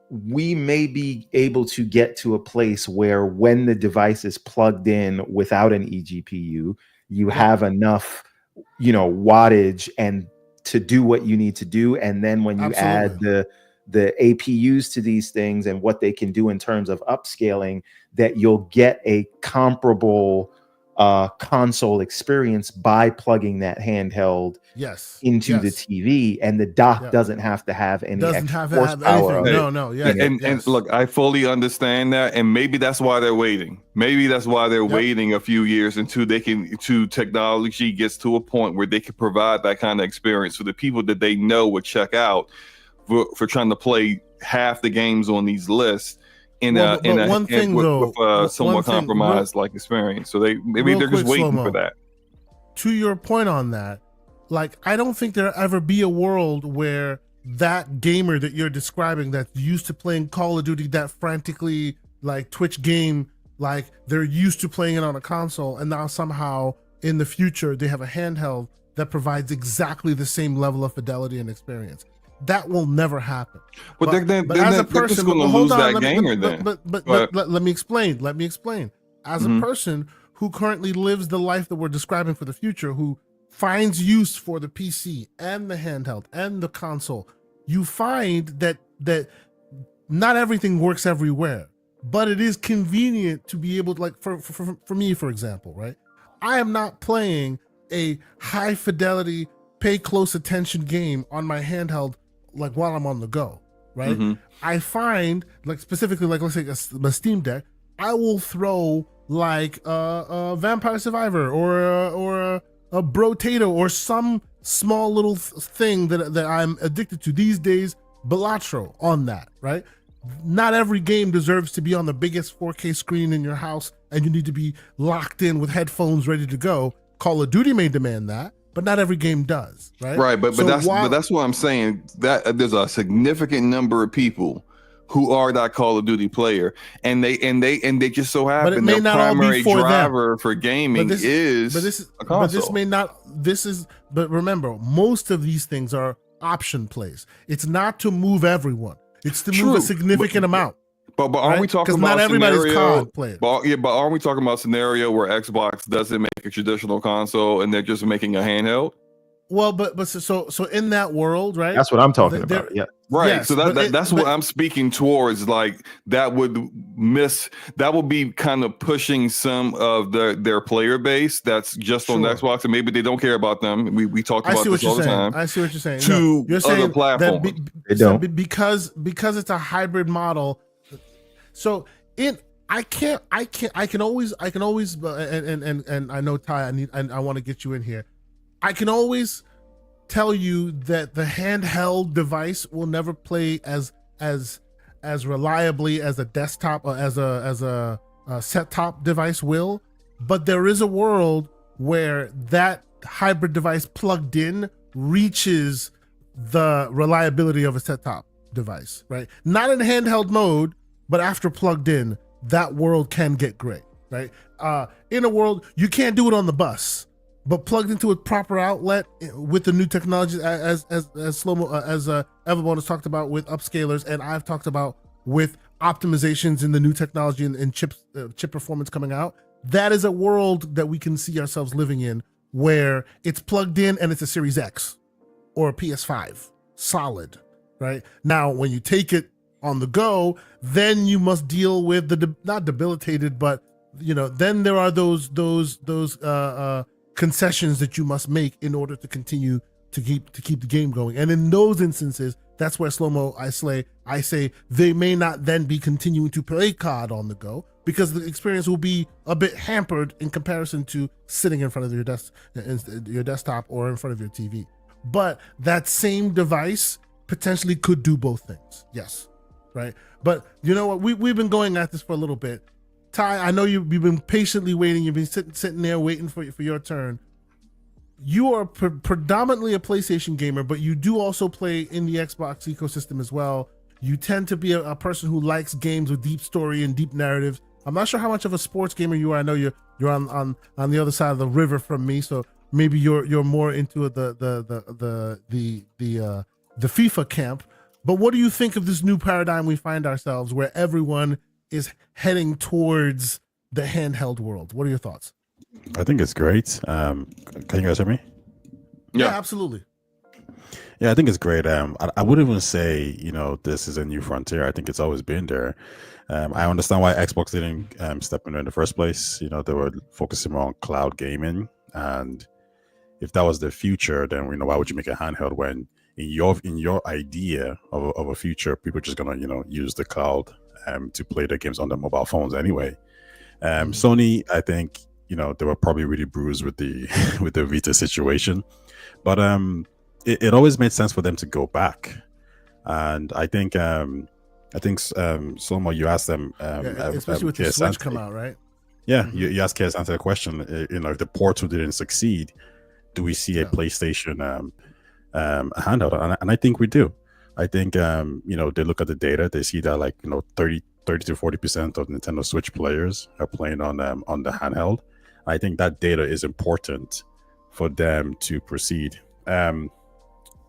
we may be able to get to a place where when the device is plugged in without an eGPU, you have enough, wattage and to do what you need to do. And then when you add the APUs to these things and what they can do in terms of upscaling, that you'll get a comparable console experience by plugging that handheld into the TV, and the dock doesn't have to have any horsepower. And look, I fully understand that, and maybe that's why they're waiting. Maybe that's why they're waiting a few years until technology gets to a point where they can provide that kind of experience for the people that they know would check out for trying to play half the games on these lists. With somewhat compromised like experience, so they're just waiting for that. To your point on that, like, I don't think there'll ever be a world where that gamer that you're describing that's used to playing Call of Duty, that frantically like Twitch game, like they're used to playing it on a console, and now somehow in the future they have a handheld that provides exactly the same level of fidelity and experience. That will never happen. But as a person, they're just going to lose that gamer then. But let me explain. As a person who currently lives the life that we're describing for the future, who finds use for the PC and the handheld and the console, you find that not everything works everywhere, but it is convenient to be able to, like, for me, for example, right? I am not playing a high fidelity, pay close attention game on my handheld like while I'm on the go, right? Mm-hmm. I find, like, specifically, like, let's say a Steam Deck, I will throw like a Vampire Survivor or a Brotato or some small little thing that I'm addicted to these days, Balatro, on that, right? Not every game deserves to be on the biggest 4K screen in your house and you need to be locked in with headphones ready to go. Call of Duty may demand that, but not every game does, right? Right, but that's what I'm saying. That there's a significant number of people who are that Call of Duty player, and they just so happen their primary driver for gaming is a console. But remember, most of these things are option plays. It's not to move everyone. It's to move a significant amount. But aren't we talking about not everybody's COD playing? But aren't we talking about a scenario where Xbox doesn't make a traditional console and they're just making a handheld? Well, but so in that world, right? That's what I'm talking about. Yeah. Right. Yes, so that's what I'm speaking towards. Like, that would be kind of pushing some of their player base that's just on Xbox, and maybe they don't care about them. We talk about this all the time. I see what you're saying. You're saying other platforms. They don't. Because it's a hybrid model. So I can always and I know, Ty, I want to get you in here. I can always tell you that the handheld device will never play as reliably as a desktop or as a set-top device will, but there is a world where that hybrid device plugged in reaches the reliability of a set-top device, right? Not in handheld mode, but after plugged in, that world can get great, right? In a world, you can't do it on the bus, but plugged into a proper outlet with the new technology, as Everbone has talked about with upscalers, and I've talked about with optimizations in the new technology and chip performance coming out. That is a world that we can see ourselves living in, where it's plugged in and it's a Series X or a PS5, solid, right? Now, when you take it on the go, then you must deal with the not debilitated, but then there are those concessions that you must make in order to continue to keep the game going. And in those instances, that's where I say they may not then be continuing to play COD on the go, because the experience will be a bit hampered in comparison to sitting in front of your desktop or in front of your TV. But that same device potentially could do both things. Yes. Right. But you know what? We've been going at this for a little bit. Ty, I know you've been patiently waiting. You've been sitting there waiting for your turn. You are predominantly a PlayStation gamer, but you do also play in the Xbox ecosystem as well. You tend to be a person who likes games with deep story and deep narratives. I'm not sure how much of a sports gamer you are. I know you're on the other side of the river from me, so maybe you're more into the FIFA camp. But what do you think of this new paradigm we find ourselves, where everyone is heading towards the handheld world? What are your thoughts? I think it's great. Can you guys hear me? Yeah, absolutely. Yeah, I think it's great. I wouldn't even say, this is a new frontier. I think it's always been there. I understand why Xbox didn't step in there in the first place. They were focusing more on cloud gaming, and if that was the future, then why would you make a handheld when in your idea of a future, people are just gonna use the cloud to play their games on their mobile phones anyway. Sony, I think they were probably really bruised with the with the Vita situation, but it always made sense for them to go back, and I think Solomon, you asked them, especially with the Switch come out, right? Yeah, you asked Kes answer the question. If the Portal didn't succeed, do we see a PlayStation handheld? And I think we do. I think they look at the data, they see that 30 to 40% of Nintendo Switch players are playing on the handheld. I think that data is important for them to proceed.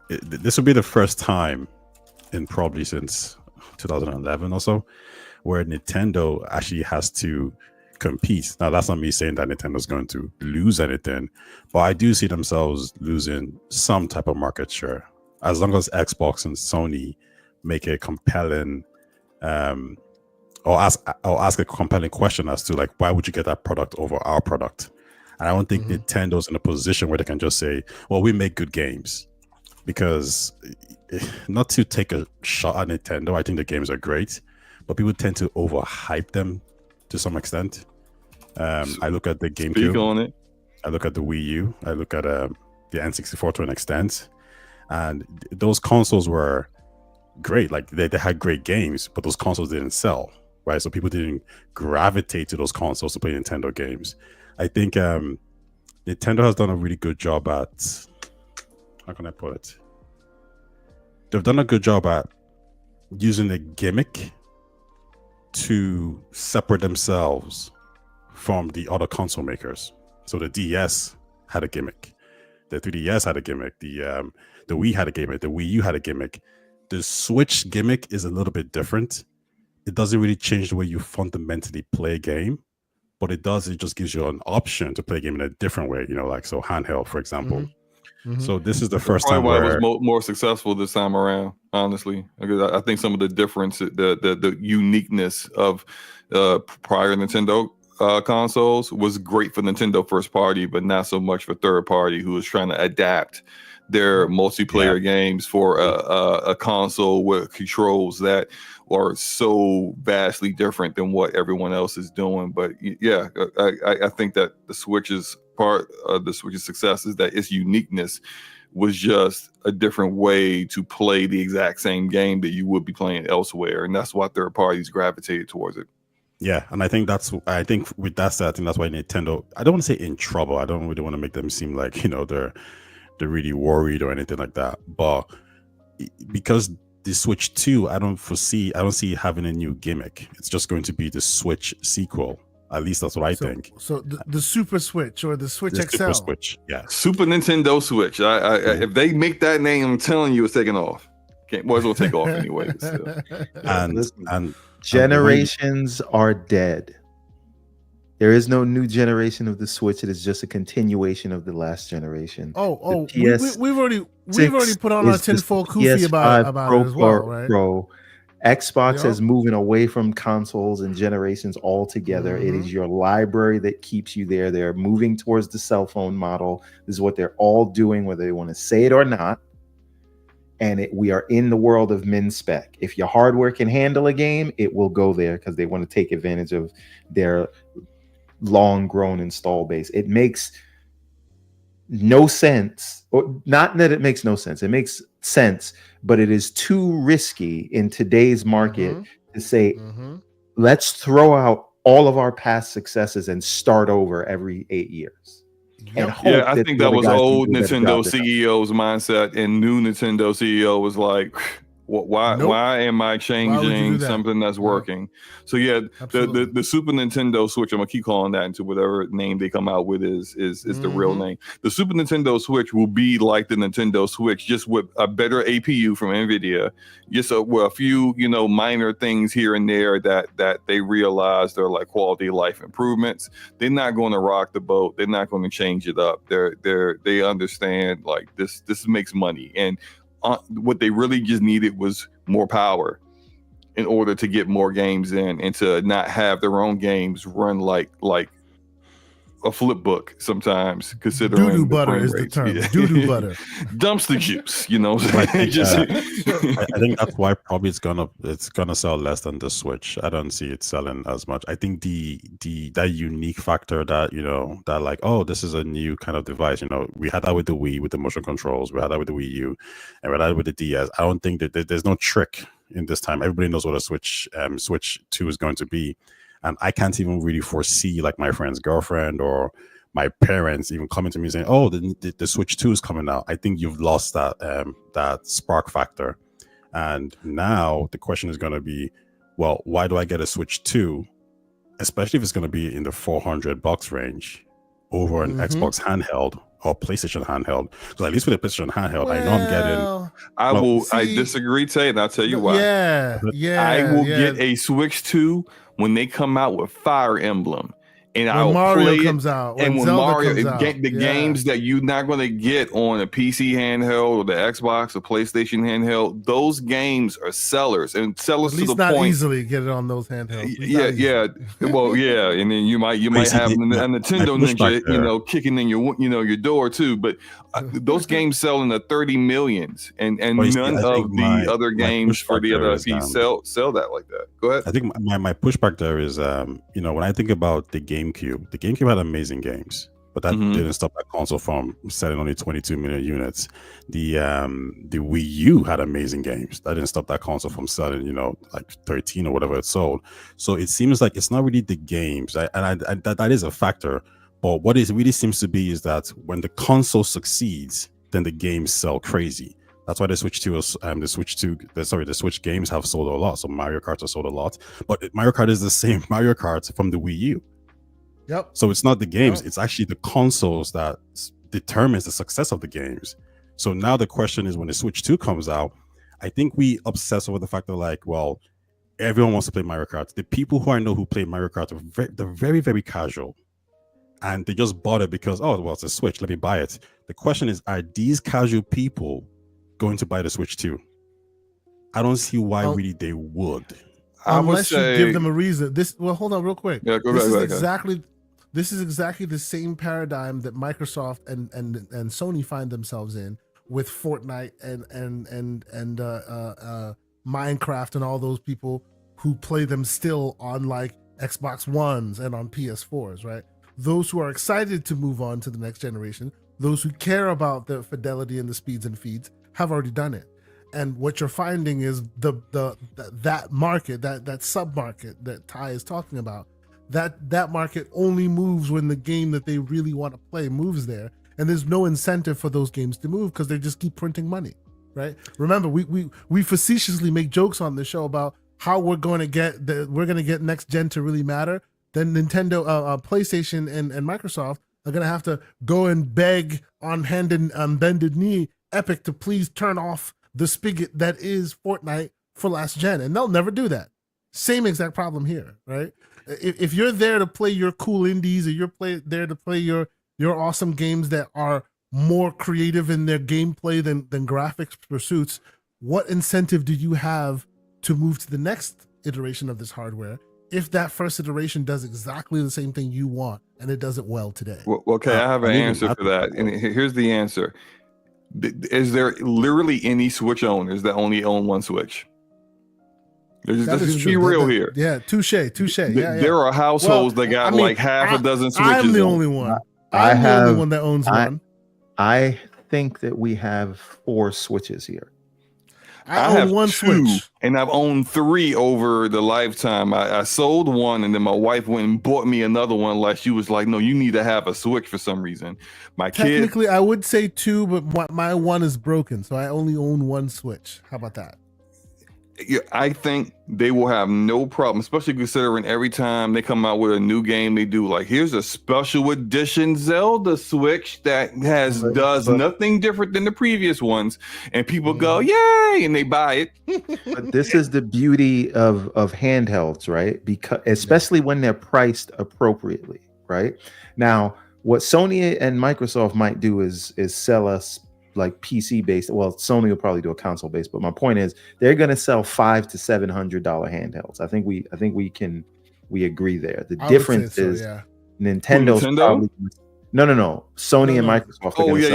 This will be the first time in probably since 2011 or so where Nintendo actually has to compete. Now, that's not me saying that Nintendo's going to lose anything, but I do see themselves losing some type of market share as long as Xbox and Sony make a compelling or ask a compelling question as to why would you get that product over our product. And I don't think Nintendo's in a position where they can just say, well, we make good games. Because not to take a shot at Nintendo, I think the games are great, but people tend to overhype them to some extent. I look at the GameCube, I look at the Wii U, I look at the N64 to an extent, and those consoles were great. They had great games, but those consoles didn't sell, right? So people didn't gravitate to those consoles to play Nintendo games. I think Nintendo has done a really good job at, how can I put it? They've done a good job at using a gimmick to separate themselves from the other console makers. So the DS had a gimmick, the 3DS had a gimmick, the Wii had a gimmick, the Wii U had a gimmick. The Switch gimmick is a little bit different. It doesn't really change the way you fundamentally play a game, but it just gives you an option to play a game in a different way, so handheld, for example. So this is the first time why where it was more successful this time around, honestly, because I think some of the difference, the uniqueness of prior Nintendo consoles was great for Nintendo first party, but not so much for third party who was trying to adapt their multiplayer games for a console with controls that are so vastly different than what everyone else is doing. But yeah, I think that the Switch's part of the Switch's success is that its uniqueness was just a different way to play the exact same game that you would be playing elsewhere, and that's why third parties gravitated towards it. Yeah, and I think with that said, I think that's why Nintendo, I don't want to say in trouble. I don't really want to make them seem like they're really worried or anything like that. But because the Switch 2, I don't see it having a new gimmick. It's just going to be the Switch sequel. At least that's what I think. So the Super Switch or the Switch XL. Super Switch, yeah. Super Nintendo Switch. If they make that name, I'm telling you, it's taking off. Might as well take off anyway. And generations are dead. There is no new generation of the Switch. It is just a continuation of the last generation. We've already put on our tinfoil kufi about it as well, right? Pro. Xbox is moving away from consoles and generations altogether. It is your library that keeps you there. They're moving towards the cell phone model. This is what they're all doing, whether they want to say it or not. And we are in the world of min spec. If your hardware can handle a game, it will go there because they want to take advantage of their long grown install base. It makes no sense, or not that it makes no sense. It makes sense, but it is too risky in today's market to say, let's throw out all of our past successes and start over every 8 years. And I think that was old Nintendo CEO's mindset, and new Nintendo CEO was like, Why am I Why would you do changing that? something that's working? So yeah, the Super Nintendo Switch, I'm gonna keep calling that into whatever name they come out with is the real name. The Super Nintendo Switch will be like the Nintendo Switch, just with a better APU from NVIDIA, just with a few minor things here and there that they realize are like quality of life improvements. They're not going to rock the boat. They're not going to change it up. They understand like this makes money, and what they really just needed was more power in order to get more games in and to not have their own games run like a flip book sometimes, considering doo-doo the butter frame is the rates. term. Doo-doo butter. Dumpster juice, I think that's why probably it's gonna sell less than the Switch. I don't see it selling as much. I think that unique factor that that like, oh, this is a new kind of device. We had that with the Wii with the motion controls. We had that with the Wii U, and we had that with the DS. I don't think that there's no trick in this time. Everybody knows what a Switch 2 is going to be. And I can't even really foresee like my friend's girlfriend or my parents even coming to me saying, "Oh, the Switch 2 is coming out." I think you've lost that spark factor. And now the question is going to be, well, why do I get a Switch 2, especially if it's going to be in the $400 range over an Xbox handheld or PlayStation handheld? Because at least with the PlayStation handheld, I know I'm getting. I disagree, Tay, and I'll tell you why. Yeah. I will get a Switch 2 when they come out with Fire Emblem. And when Mario comes out, when Zelda Mario comes out, games that you're not going to get on a PC handheld or the Xbox or PlayStation handheld, those games are sellers, and sellers at least to the not point. easily get it on those handhelds. Yeah. Well, yeah, and then you might have a Nintendo Ninja, kicking in your door too. But those games sell in the 30 millions, and none of the other games for the other IPs sell that like that. Go ahead. I think my pushback there is, when I think about the GameCube had amazing games, but that didn't stop that console from selling only 22 million units. The Wii U had amazing games. That didn't stop that console from selling, like 13 or whatever it sold. So it seems like it's not really the games, that is a factor. But what it really seems to be is that when the console succeeds, then the games sell crazy. That's why the Switch 2 the Switch games have sold a lot. So Mario Kart has sold a lot, but Mario Kart is the same Mario Kart from the Wii U. Yep. So it's not the games, it's actually the consoles that determines the success of the games. So now the question is, when the Switch 2 comes out, I think we obsess over the fact that like, well, everyone wants to play Mario Kart. The people who I know who play Mario Kart they're very, very casual. And they just bought it because, oh, well, it's a Switch, let me buy it. The question is, are these casual people going to buy the Switch 2? I don't see why really they would. Unless you give them a reason. Hold on real quick. Yeah, this is exactly the same paradigm that Microsoft and Sony find themselves in with Fortnite and Minecraft and all those people who play them still on like Xbox Ones and on PS4s, right? Those who are excited to move on to the next generation, those who care about the fidelity and the speeds and feeds, have already done it. And what you're finding is that market, that sub-market that Ty is talking about, that market only moves when the game that they really want to play moves there. And there's no incentive for those games to move because they just keep printing money, right? Remember, we facetiously make jokes on the show about how we're going to get next gen to really matter. Then Nintendo, PlayStation, and Microsoft are going to have to go and beg on bended knee Epic to please turn off the spigot that is Fortnite for last gen, and they'll never do that. Same exact problem here, right? If you're there to play your cool indies, or you're there to play your awesome games that are more creative in their gameplay than graphics pursuits, what incentive do you have to move to the next iteration of this hardware if that first iteration does exactly the same thing you want and it does it well today? Well, okay, I have an answer for that, and here's the answer. Is there literally any Switch owners that only own one Switch? Let's just be real here. Yeah, touche. There are households that got like half a dozen Switches. I'm the only one. I'm the only one that owns one. I think that we have 4 Switches here. I own one 2, Switch, and I've owned 3 over the lifetime. I sold one, and then my wife went and bought me another one. Like she was like, "No, you need to have a Switch for some reason." Technically, I would say 2, but my one is broken, so I only own one Switch. How about that? I think they will have no problem, especially considering every time they come out with a new game, they do like, here's a special edition Zelda Switch that does nothing different than the previous ones, and people go, yay, and they buy it. But this is the beauty of handhelds, right? Because especially when they're priced appropriately, right? Now, what Sony and Microsoft might do is sell us like PC based. Well, Sony will probably do a console based, but my point is they're going to sell $500 to $700 handhelds. I think we agree there. The difference is Nintendo's probably no. Sony and Microsoft. Oh yeah.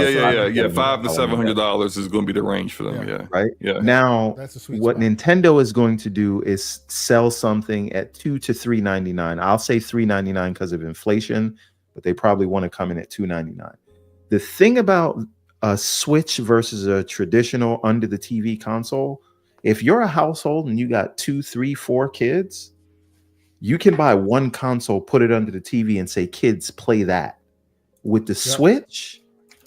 $500 to $700 is going to be the range for them. Yeah. Right. Yeah. Now, what Nintendo is going to do is sell something at $200 to $399. I'll say $399 because of inflation, but they probably want to come in at $299. The thing about a Switch versus a traditional under the TV console, if you're a household and you got 2, 3, 4 kids, you can buy one console, put it under the TV, and say, kids, play that. With the Switch,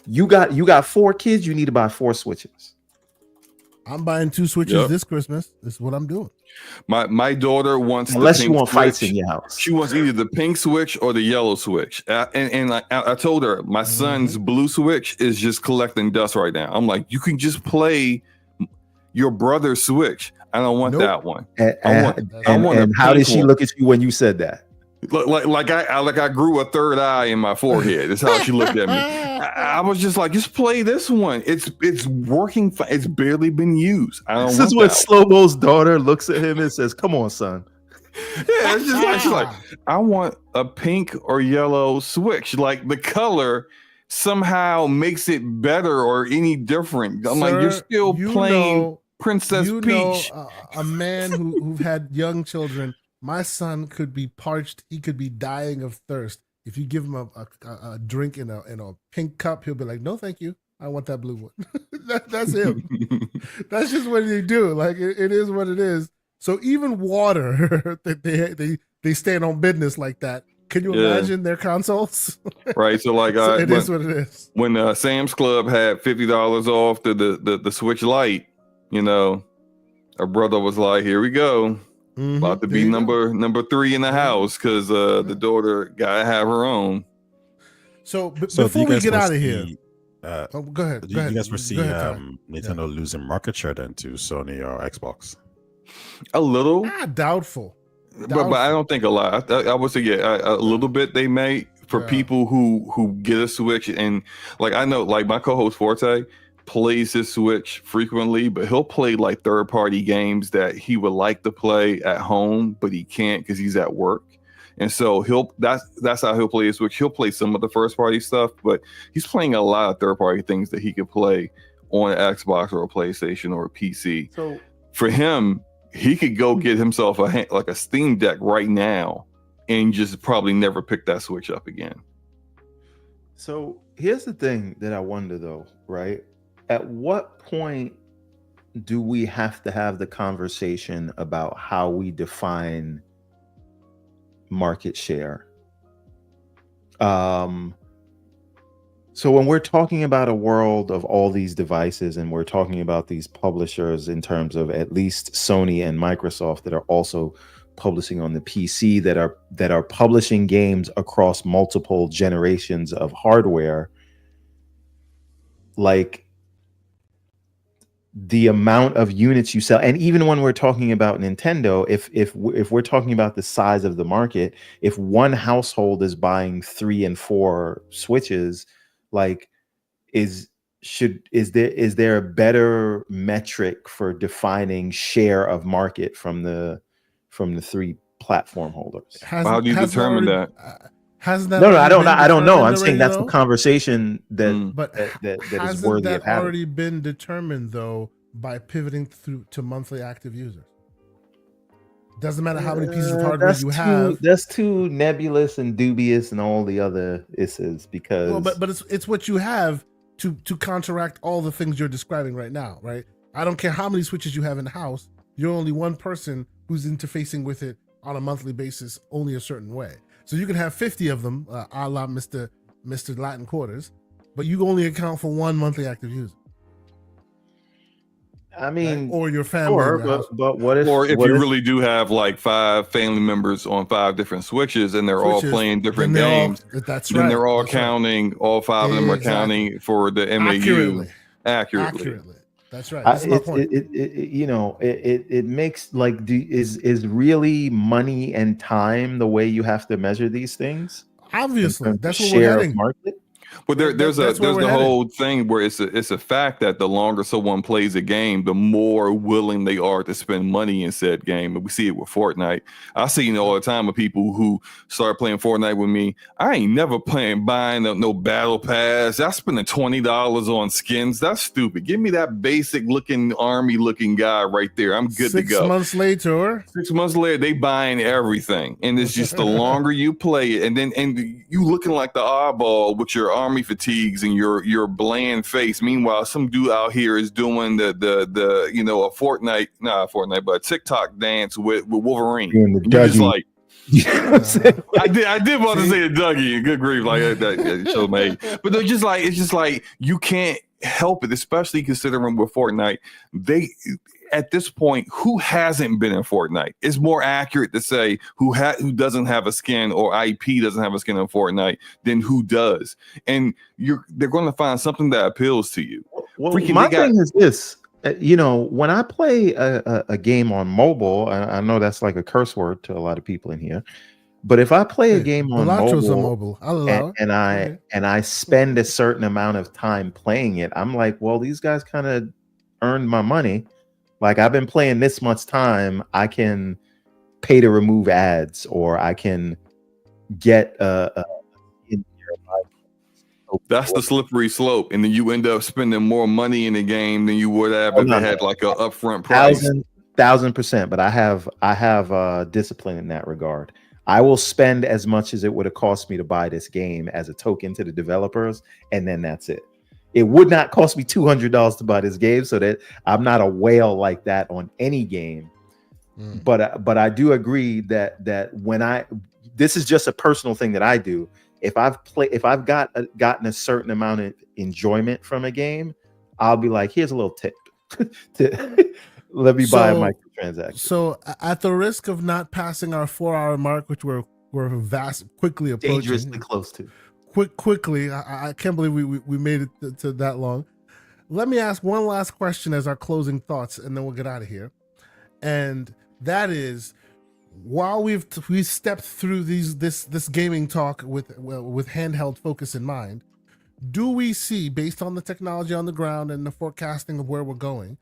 you got 4 kids, you need to buy 4 Switches. I'm buying 2 Switches this Christmas. This is what I'm doing. My daughter wants, unless you want fights in your house, she wants either the pink Switch or the yellow Switch. And I told her my son's blue Switch is just collecting dust right now. I'm like, you can just play your brother's Switch. I don't want that one. And how did she look at you when you said that? Like I grew a third eye in my forehead. That's how she looked at me. I was just like, just play this one. It's working. It's barely been used. This is when Slow-Mo's daughter looks at him and says, "Come on, son." Yeah, it's just like she's like, I want a pink or yellow Switch. Like the color somehow makes it better or any different. I'm like, you're still playing Princess Peach. A man who've had young children. My son could be parched. He could be dying of thirst. If you give him a drink in a pink cup, he'll be like, "No, thank you. I want that blue one." That's him. That's just what they do. Like it is what it is. So even water, they stand on business like that. Can you imagine their consoles? Right. So like, so it is what it is. When Sam's Club had $50 off the Switch Lite, our brother was like, "Here we go." About to be number 3 in the house because the daughter gotta have her own. So before we get out of here, go ahead. Do you guys foresee Nintendo losing market share then to Sony or Xbox? A little, doubtful. But I don't think a lot. I would say a little bit. They may for people who get a Switch, and like I know, like my co-host Forte plays his Switch frequently, but he'll play like third-party games that he would like to play at home, but he can't because he's at work. And so that's how he'll play his Switch. He'll play some of the first-party stuff, but he's playing a lot of third-party things that he could play on an Xbox or a PlayStation or a PC. So for him, he could go get himself a Steam Deck right now and just probably never pick that Switch up again. So here's the thing that I wonder though, right? At what point do we have to have the conversation about how we define market share? So when we're talking about a world of all these devices and we're talking about these publishers in terms of at least Sony and Microsoft that are also publishing on the PC, that are publishing games across multiple generations of hardware, like the amount of units you sell, and even when we're talking about Nintendo, if we're talking about the size of the market, if one household is buying 3 and 4 Switches, like is there a better metric for defining share of market from the 3 platform holders? How do you determine that? Hasn't that I don't know. I'm saying that's the conversation that is worthy of having. Already been determined though by pivoting to monthly active users. Doesn't matter how many pieces of hardware you have. That's too nebulous and dubious and all the other issues because. Well, but it's what you have to counteract all the things you're describing right now, right? I don't care how many Switches you have in the house. You're only one person who's interfacing with it on a monthly basis, only a certain way. So you can have 50 of them, a la Mr. Latin Quarters, but you only account for one monthly active user. I mean, or your family in your house. but what if? Or if what you if- really do have like 5 family members on 5 different switches and they're all Switches, playing different then they're all- games, that's then right. they're all That's right. counting, all 5 of them are Exactly. counting for the MAU accurately. That's right. That's my point. It makes like is really money and time the way you have to measure these things? Obviously, that's where Share we're of heading. market? But there's that's where we're the headed. whole thing where it's a fact that the longer someone plays a game, the more willing they are to spend money in said game. And we see it with Fortnite. I see it all the time with people who start playing Fortnite with me. I ain't never buying no battle pass. I spending $20 on skins. That's stupid. Give me that basic looking army looking guy right there. I'm good to go. 6 months later, 6 months later, they buying everything, and it's just the longer you play it, and you looking like the oddball with your army fatigues and your bland face. Meanwhile, some dude out here is doing the a Fortnite, but a TikTok dance with Wolverine. Doing the And you're just Dougie. like, You know what I'm saying? I did want to say the Dougie. Good grief, like that show made. But they're just like, it's just like you can't help it, especially considering with Fortnite. At this point, who hasn't been in Fortnite? It's more accurate to say who doesn't have a skin or IP doesn't have a skin in Fortnite than who does. And they're going to find something that appeals to you. Well, my thing is this. When I play a game on mobile, I know that's like a curse word to a lot of people in here, but if I play a game on mobile, I'll allow it. and I spend a certain amount of time playing it, I'm like, well, these guys kind of earned my money. Like, I've been playing this much time, I can pay to remove ads, or I can get that's the slippery slope, and then you end up spending more money in the game than you would have if they had like a upfront price. 1000%. But I have discipline in that regard. I will spend as much as it would have cost me to buy this game as a token to the developers, and then that's it. It would not cost me $200 to buy this game, so that I'm not a whale like that on any game. But I do agree that when this is just a personal thing that I do. If I've gotten a certain amount of enjoyment from a game, I'll be like, here's a little tip to let me buy a microtransaction. So at the risk of not passing our 4-hour mark, which we're quickly approaching, Dangerously close to. Quickly, I can't believe we made it to that long. Let me ask one last question as our closing thoughts, and then we'll get out of here. And that is, while we've stepped through this gaming talk with handheld focus in mind, do we see, based on the technology on the ground and the forecasting of where we're going,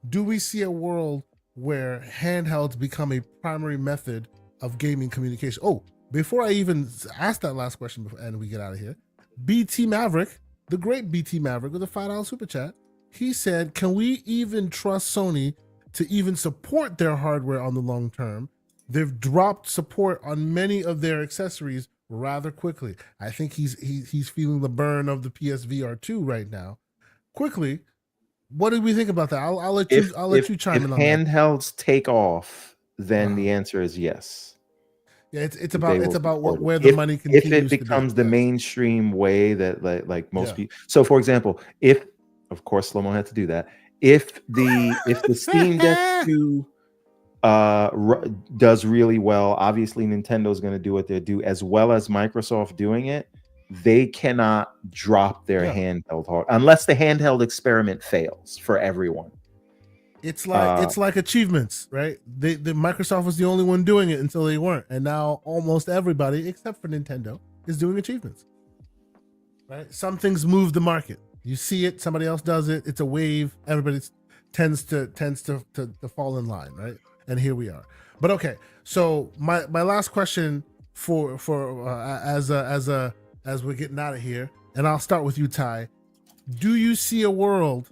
do we see a world where handhelds become a primary method of gaming communication? Oh, before I even ask that last question and we get out of here, BT Maverick, the great BT Maverick with a $5 super chat, he said, can we even trust Sony to even support their hardware on the long term? They've dropped support on many of their accessories rather quickly. I think he's feeling the burn of the PSVR 2 right now. Quickly, what do we think about that? I'll let you chime in on that. If handhelds take off, then the answer is yes. Yeah, it's about where the money continues to be. If it becomes the mainstream way that like most people. So, for example, if, of course, Slomo had to do that. If the Steam Deck 2 does really well, obviously Nintendo's going to do what they do, as well as Microsoft doing it. They cannot drop their handheld hard unless the handheld experiment fails for everyone. It's like achievements, right? The Microsoft was the only one doing it until they weren't, and now almost everybody except for Nintendo is doing achievements. Right? Some things move the market. You see it, somebody else does it. It's a wave. Everybody tends to fall in line, right? And here we are. But okay, so my last question for as we're getting out of here, and I'll start with you, Ty. Do you see a world,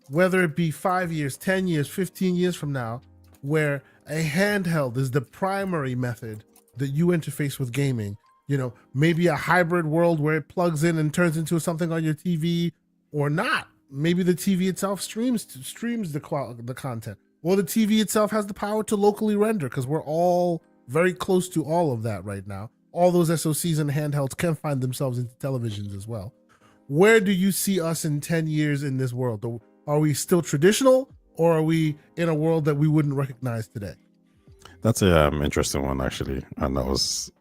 whether it be 5 years, 10 years, 15 years from now, where a handheld is the primary method that you interface with gaming? You know, maybe a hybrid world where it plugs in and turns into something on your TV, or not. Maybe the TV itself streams the content, or the TV itself has the power to locally render, because we're all very close to all of that right now. All those SoCs and handhelds can find themselves into televisions as well. Where do you see us in 10 years in this world? Are we still traditional, or are we in a world that we wouldn't recognize today? That's a interesting one, actually. And I was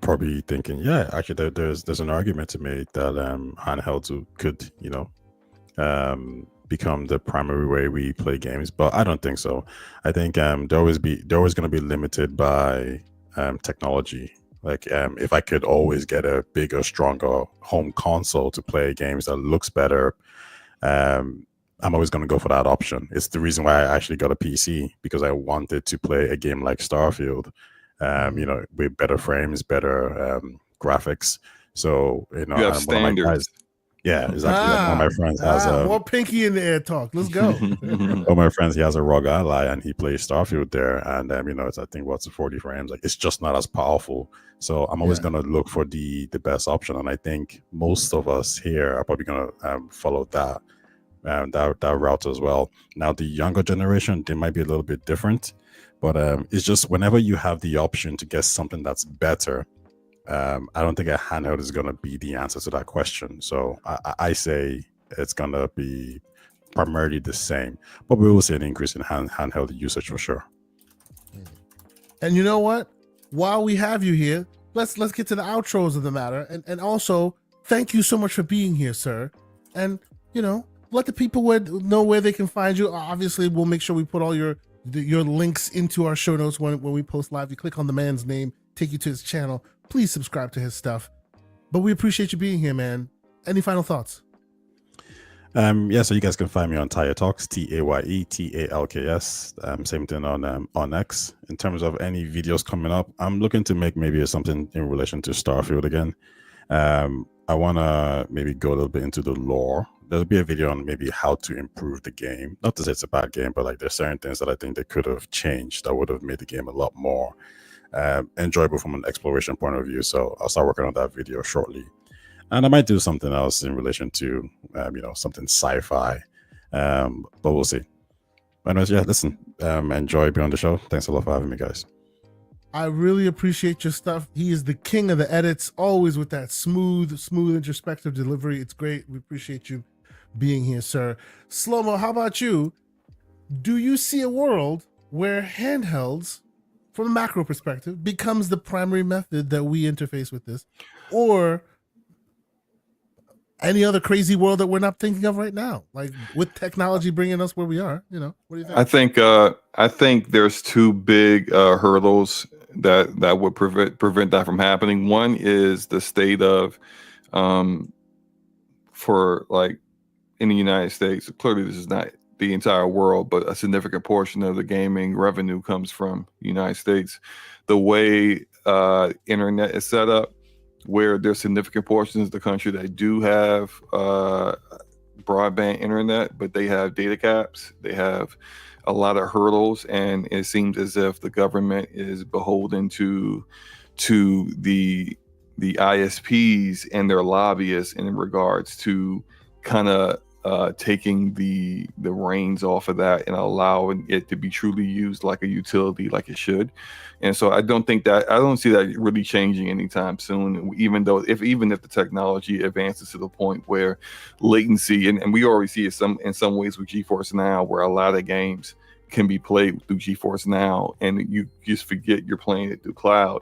probably thinking, yeah, actually, there's an argument to make that handhelds could, become the primary way we play games, but I don't think so. I think they're always going to be limited by technology. Like if I could always get a bigger, stronger home console to play games that looks better, I'm always going to go for that option. It's the reason why I actually got a PC, because I wanted to play a game like Starfield, with better frames, better graphics. So, you have standards. Yeah, exactly. Like one of my friends has more pinky in the air talk. Let's go. One of my friends, he has a ROG Ally and he plays Starfield there, and it's, I think, what's 40 frames. Like, it's just not as powerful. So I'm always gonna look for the best option, and I think most of us here are probably gonna follow that route as well. Now, the younger generation, they might be a little bit different, but it's just whenever you have the option to get something that's better, I don't think a handheld is going to be the answer to that question. So I say it's going to be primarily the same, but we will see an increase in handheld usage for sure. And you know what? While we have you here, let's get to the outros of the matter, and also thank you so much for being here, sir. And let the people know where they can find you. Obviously, we'll make sure we put all your links into our show notes when we post live. You click on the man's name, take you to his channel. Please subscribe to his stuff. But we appreciate you being here, man. Any final thoughts? So you guys can find me on Taya Talks, TAYETALKS. Same thing on X. In terms of any videos coming up, I'm looking to make maybe something in relation to Starfield again. I want to maybe go a little bit into the lore. There'll be a video on maybe how to improve the game. Not to say it's a bad game, but like there's certain things that I think they could have changed that would have made the game a lot more enjoyable from an exploration point of view. So I'll start working on that video shortly. And I might do something else in relation to, something sci-fi, but we'll see. Anyways, listen, enjoy being on the show. Thanks a lot for having me, guys. I really appreciate your stuff. He is the king of the edits, always with that smooth, introspective delivery. It's great. We appreciate you being here, sir. Slow-mo, how about you? Do you see a world where handhelds, from a macro perspective, becomes the primary method that we interface with this, or any other crazy world that we're not thinking of right now, like with technology bringing us where we are? What do you think? I think there's two big hurdles that would prevent that from happening. One is the state of for like in the United States. Clearly, this is not the entire world, but a significant portion of the gaming revenue comes from the United States. The way internet is set up, where there's significant portions of the country that do have broadband internet, but they have data caps. They have a lot of hurdles, and it seems as if the government is beholden to the ISPs and their lobbyists in regards to kind of taking the reins off of that and allowing it to be truly used like a utility, like it should. And so I don't see that really changing anytime soon, even if the technology advances to the point where latency, and we already see it in some ways with GeForce Now, where a lot of games can be played through GeForce Now and you just forget you're playing it through cloud.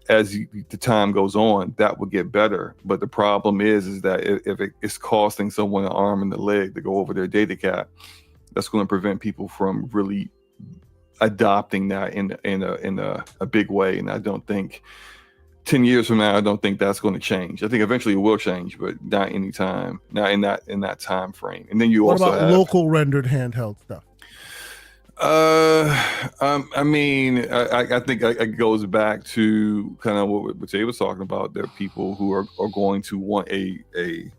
As the time goes on, that will get better. But the problem is that if it's costing someone an arm and a leg to go over their data cap, that's going to prevent people from really adopting that in a big way. And I don't think 10 years from now, I don't think that's going to change. I think eventually it will change, but not in that time frame. And then what about local rendered handheld stuff? I think it goes back to kind of what Jay was talking about. There are people who are going to want a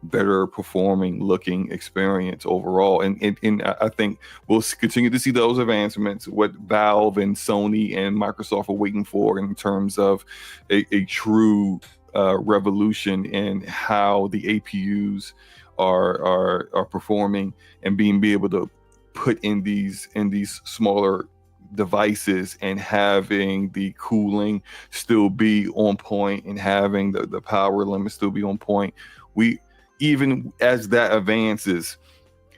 better performing looking experience overall, and I think we'll continue to see those advancements. What Valve and Sony and Microsoft are waiting for in terms of a true revolution in how the APUs are performing and being able to put in these smaller devices and having the cooling still be on point and having the power limit still be on point. Even as that advances,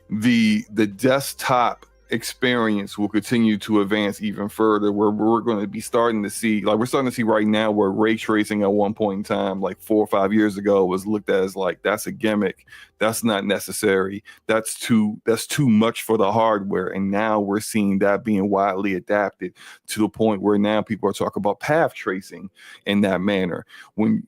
the desktop experience will continue to advance even further, where we're going to be starting to see, like we're starting to see right now, where ray tracing at one point in time, like 4 or 5 years ago, was looked at as like, that's a gimmick, that's not necessary, that's too much for the hardware. And now we're seeing that being widely adapted to the point where now people are talking about path tracing in that manner. When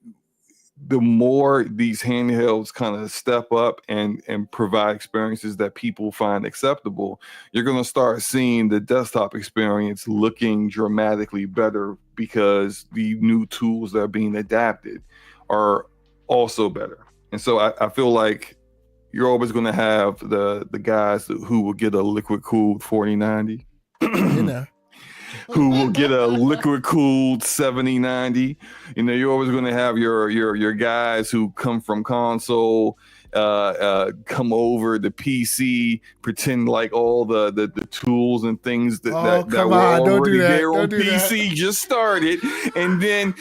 the more these handhelds kind of step up and provide experiences that people find acceptable, you're going to start seeing the desktop experience looking dramatically better, because the new tools that are being adapted are also better. And so I feel like you're always going to have the guys who will get a liquid cooled 4090. You know. Who will get a liquid cooled 7090. You know, you're always going to have your guys who come from console, come over the PC, pretend like all the tools and things that were already there on PC just started, and then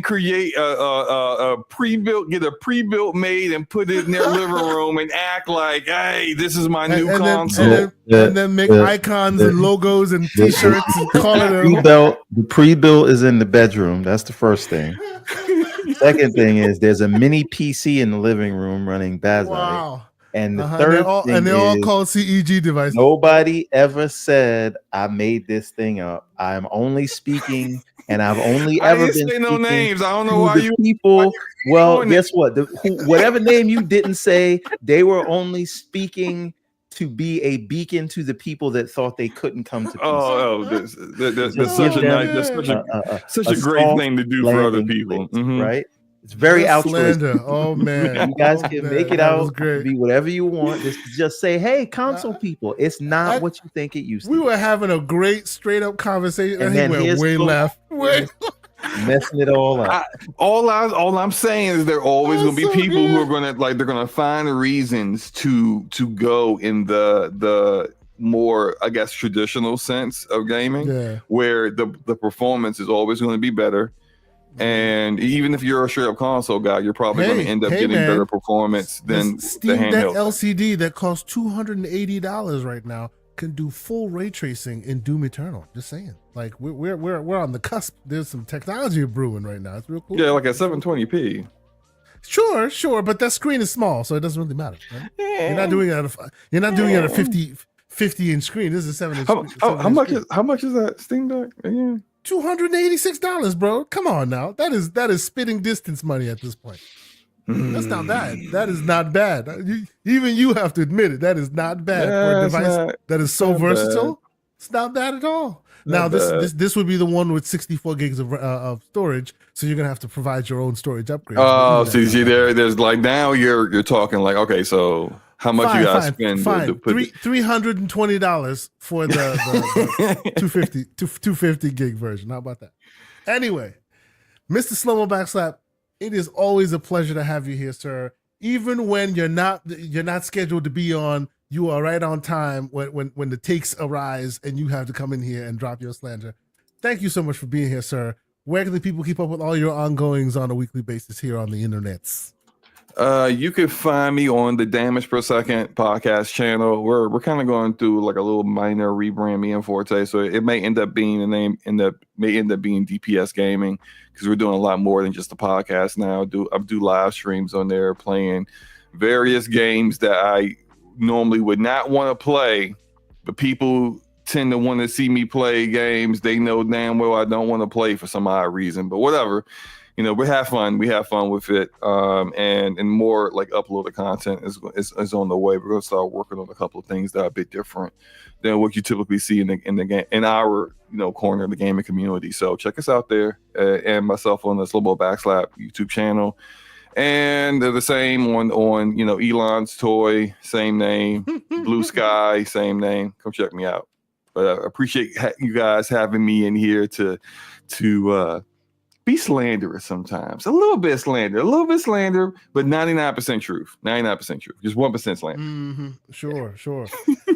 create a pre-built, get a pre-built made and put it in their living room and act like, hey, this is my new console. And then make icons and logos and t-shirts and call it the pre-built is in the bedroom. That's the first thing. Second thing is there's a mini PC in the living room running Bazai. Wow. And the third thing they're all called CEG devices. Nobody ever said I made this thing up. I'm only speaking, and I've only ever been say no names. I don't know why you people. Well, guess what? Whatever name you didn't say, they were only speaking to be a beacon to the people that thought they couldn't come to peace. That's such a great thing to do for other people, right? It's very altruistic. Oh man, you guys can make it out, be whatever you want. Just say, "Hey, console people, it's not what you think it used to." We were having a great straight up conversation, and then went way left. Messing it all up. All I'm saying is there are always going to be people who are going to they're going to find reasons to go in the more, I guess, traditional sense of gaming, where the performance is always going to be better. And even if you're a straight up console guy, you're probably going to end up getting better performance than Steam the handheld. Deck LCD that costs $280 right now can do full ray tracing in Doom Eternal. Just saying, like we're on the cusp. There's some technology brewing right now. It's real cool. Yeah, like at 720p. Sure, but that screen is small, so it doesn't really matter. Right? You're not doing it at a 50 inch screen. This is a 7 inch. How much is that Steam Deck again? $286, bro. Come on now. That is spitting distance money at this point. That's not bad. That is not bad. Even you have to admit it. That is not bad for a device that is so versatile. Bad. It's not bad at all. Now this would be the one with 64 gigs of storage, so you're gonna have to provide your own storage upgrades. Oh, see, there's like now you're talking like, okay, so how much you gotta spend to put $320 for the 250 gig version. How about that? Anyway, Mr. Slow-Mo Backslap, it is always a pleasure to have you here, sir. Even when you're not scheduled to be on, you are right on time when the takes arise and you have to come in here and drop your slander. Thank you so much for being here, sir. Where can the people keep up with all your ongoings on a weekly basis here on the internets? You can find me on the Damage Per Second podcast channel. We're kind of going through like a little minor rebrand, me and Forte. So it may end up being being DPS Gaming, because we're doing a lot more than just the podcast now. I do live streams on there playing various games that I normally would not want to play, but people tend to want to see me play games they know damn well I don't want to play for some odd reason. But whatever. We have fun. We have fun with it, and more like uploaded content is on the way. We're gonna start working on a couple of things that are a bit different than what you typically see in the game, in our corner of the gaming community. So check us out there, and myself on the Slow-Mo Backslap YouTube channel, and they're the same on Elon's Toy, same name, Blue Sky, same name. Come check me out. But I appreciate you guys having me in here to be slanderous sometimes. A little bit slander, but 99% truth. 99% truth. Just 1% slander. Mm-hmm. Sure. So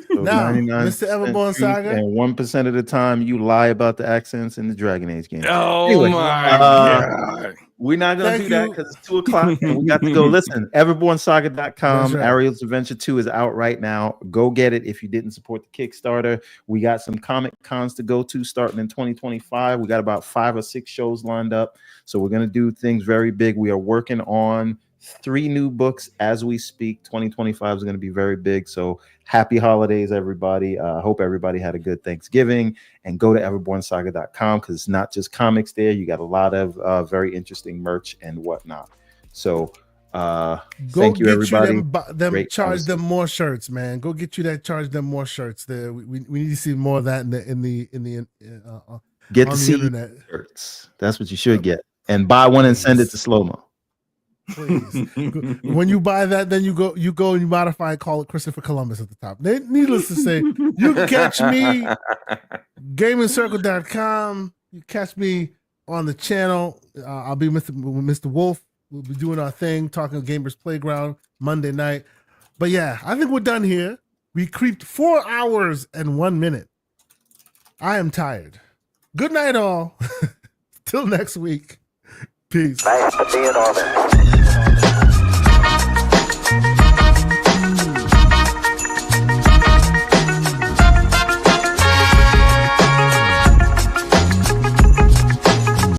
now, Mr. Everborn Saga. And 1% of the time you lie about the accents in the Dragon Age game. Oh anyway, my God. We're not going to Thank do that you. because it's 2:00 and we got to go. Listen, everbornsaga.com. Right. Ariel's Adventure 2 is out right now. Go get it if you didn't support the Kickstarter. We got some Comic Cons to go to starting in 2025. We got about 5 or 6 shows lined up. So we're going to do things very big. We are working on 3 new books as we speak. 2025 is going to be very big. So happy holidays, everybody. Hope everybody had a good Thanksgiving, and go to everbornsaga.com because it's not just comics there. You got a lot of very interesting merch and whatnot. So thank you, everybody. Charge them more shirts, man. Go get you that. Charge them more shirts. There, we need to see more of that in the get on the the internet. Shirts. That's what you should get, and buy one and send it to Slow-Mo. Please. When you buy that, then you go and you modify and call it Christopher Columbus at the top. Needless to say, you can catch me gamingcircle.com. You catch me on the channel. I'll be with Mr. Wolf. We'll be doing our thing, talking Gamers Playground Monday night. But yeah, I think we're done here. We creeped 4 hours and 1 minute. I am tired. Good night, all. Till next week. Peace. Nice to be in orbit.